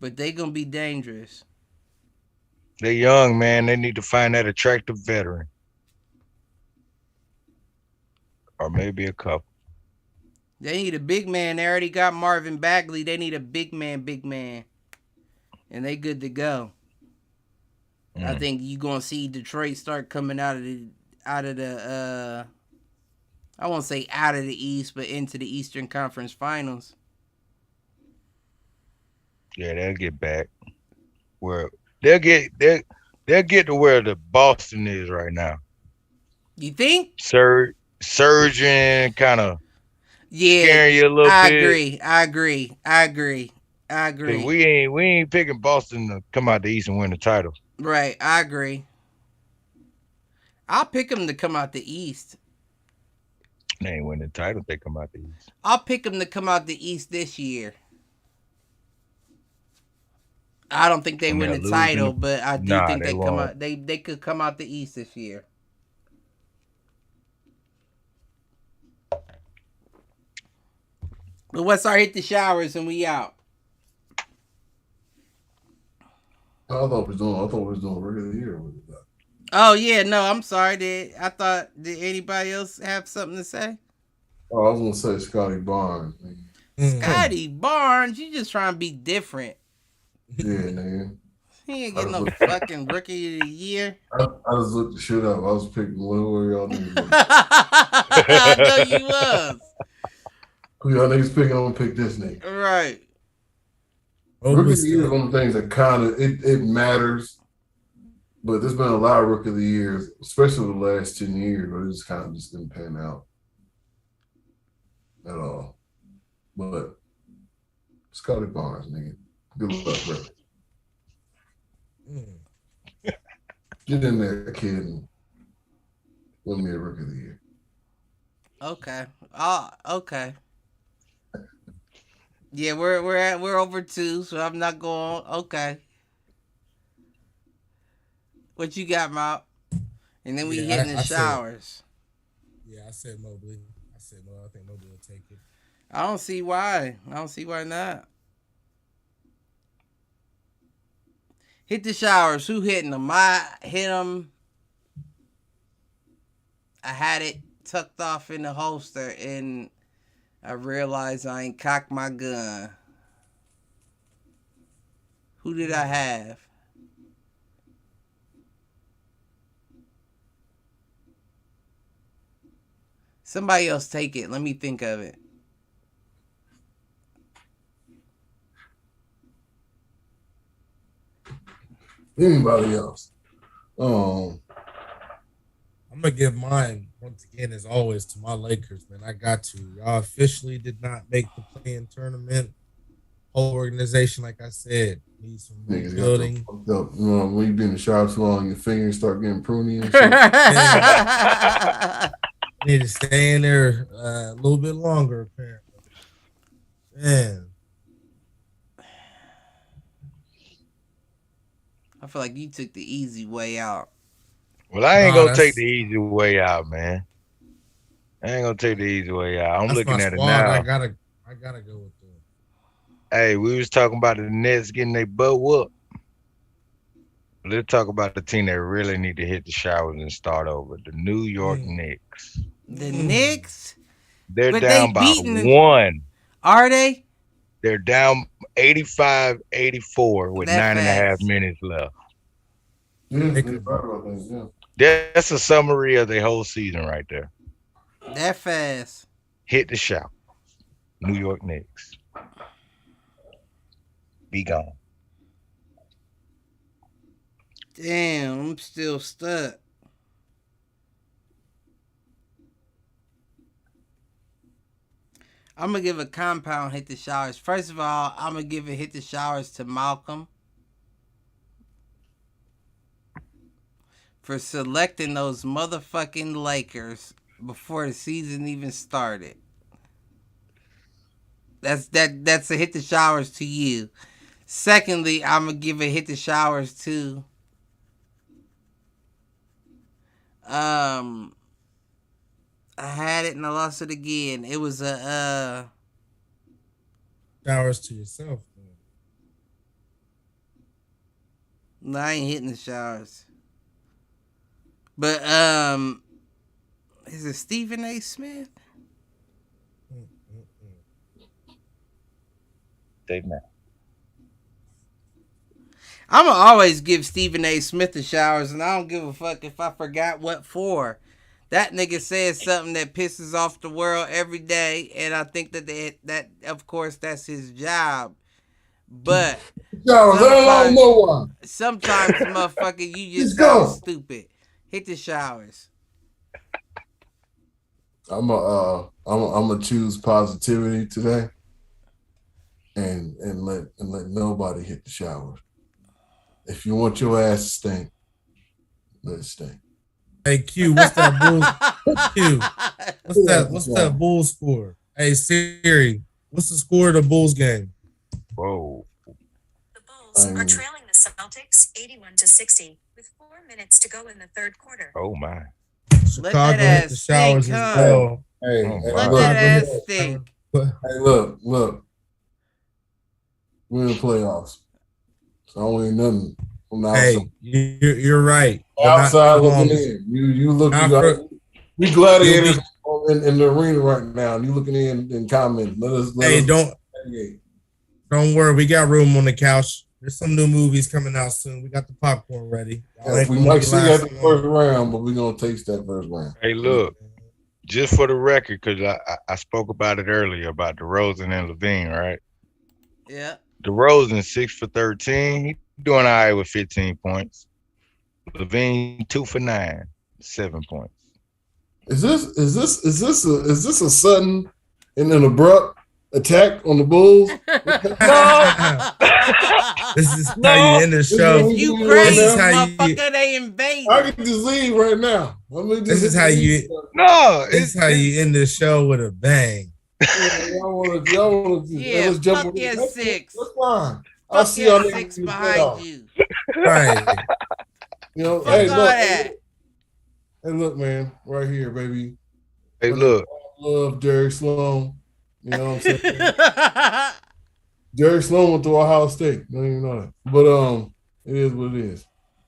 But they gonna be dangerous. They're young, man. They need to find that attractive veteran. Or maybe a couple. They need a big man. They already got Marvin Bagley. They need a big man. And they good to go. I think you're gonna see Detroit start coming out of the I won't say out of the East, but into the Eastern Conference Finals. Yeah, they'll get back. Where they'll get to where the Boston is right now. You think? Surging kind of. Yeah, scaring you a little I bit. agree. I agree. I agree. I Cause agree. we ain't picking Boston to come out the East and win the title. Right. I agree. I'll pick them to come out the East. They ain't win the title. They come out the East. I'll pick them to come out the East this year. I don't think they And win they're the losing. title, but I do Nah, think they they come won't. out. They could come out the East this year. But once I hit the showers and we out. I thought we was doing regular year with that. Oh yeah, no, I'm sorry. Did anybody else have something to say? Oh, I was gonna say Scotty Barnes. Scotty Barnes, you just trying to be different. Yeah, man. He ain't getting no fucking rookie of the year. I just looked the shit up. I was picking whatever y'all niggas. I know you was. Who y'all niggas picking? I'm gonna pick this nigga. Right. Rookie of the year is one of the things that kind of it matters, but there's been a lot of rookie of the years, especially the last 10 years, where it just kind of just didn't pan out at all. But Scotty Barnes, nigga, good luck, bro. Get in there, kid, and win me a rookie of the year. Okay. Okay. Yeah, we're over 2, so I'm not going. Okay. What you got, Mop? And then we hitting the showers. I said Mobley. I think Mobley will take it. I don't see why. Not. Hit the showers. Who hitting them? I hit them. I had it tucked off in the holster, and I realized I ain't cocked my gun. Who did I have? Somebody else take it. Let me think of it. Anybody else? I'm gonna give mine once again, as always, to my Lakers, man. I got to. Y'all officially did not make the play-in tournament. Whole organization, like I said, needs some rebuilding. When you be in the shower too long, your fingers start getting pruny and shit. Need to stay in there a little bit longer, apparently. Man. I feel like you took the easy way out. Well, I ain't gonna take the easy way out, man. I ain't gonna take the easy way out. I'm looking at it now. I gotta go with them. Hey, we was talking about the Nets getting their butt whooped. Let's talk about the team that really need to hit the showers and start over. The New York Knicks. The Knicks? They're down by 1. Are they? They're down 85-84 with 9.5 minutes left. That's a summary of the whole season right there. That fast. Hit the shower. New York Knicks. Be gone. Damn, I'm still stuck. I'm going to give a compound hit the showers. First of all, I'm going to give a hit the showers to Malcolm for selecting those motherfucking Lakers before the season even started. That's a hit the showers to you. Secondly, I'm going to give a hit the showers to I had it and I lost it again. It was a showers to yourself, man. No, I ain't hitting the showers. But is it Stephen A. Smith? Dave Matt. I'm gonna always give Stephen A. Smith the showers, and I don't give a fuck if I forgot what for. That nigga says something that pisses off the world every day, and I think that of course that's his job. But sometimes motherfucker, you just sound stupid. Hit the showers. I'm gonna choose positivity today, and let nobody hit the shower. If you want your ass to stink, let it stink. Hey Q, what's that Bulls? Q, what's that Bulls score? Hey Siri, what's the score of the Bulls game? Whoa. The Bulls are trailing the Celtics 81-60 with 4 minutes to go in the third quarter. Oh my. Chicago hit the showers as well. Hey, let that ass stink. Hey, look. We're in the playoffs. So I don't ain't nothing from the outside. Hey, you're right. Outside looking in. You look. We gladiators in the arena right now. And you looking in and commenting. Don't worry. We got room on the couch. There's some new movies coming out soon. We got the popcorn ready. We might see you at the first round, but we're gonna taste that first round. Hey, look. Just for the record, because I spoke about it earlier about DeRozan and Levine, right? Yeah. DeRozan 6 for 13. He doing all right with 15 points. Levine 2 for 9, 7 points. Is this a sudden and an abrupt attack on the Bulls? No. This is how you end the show. You crazy motherfucker, they invade. I can just leave right now. This is how you end the show with a bang. Y'all wanna let's jump fuck your six. That's fine. I'll see y'all six behind you. Right. You know, hey, look, man, right here, baby. Hey, look. Love Jerry Sloan. You know what I'm saying? Jerry Sloan went to Ohio State. Don't even know that. But it is what it is.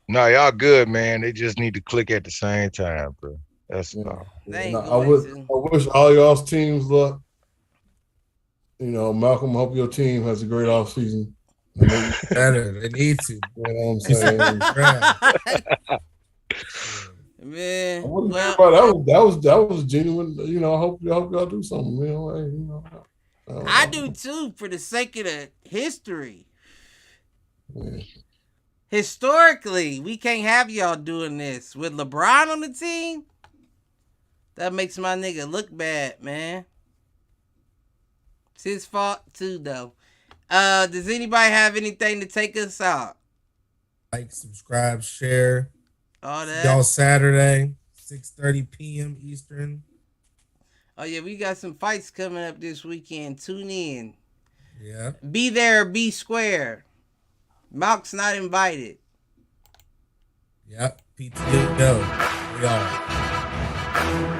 No, y'all good, man. They just need to click at the same time, bro. That's all. I wish all y'all's teams luck. You know, Malcolm, I hope your team has a great offseason. They need to. You know what I'm saying? Man, that was genuine. You know, I hope y'all do something. You know, I do too, for the sake of the history. Yeah. Historically, we can't have y'all doing this with LeBron on the team. That makes my nigga look bad, man. It's his fault too, though. Does anybody have anything to take us out? Like, subscribe, share. All that. Y'all Saturday, 6:30 p.m. Eastern. Oh yeah, we got some fights coming up this weekend. Tune in. Yeah. Be there, be square. Malk's not invited. Yep. PTO. We are.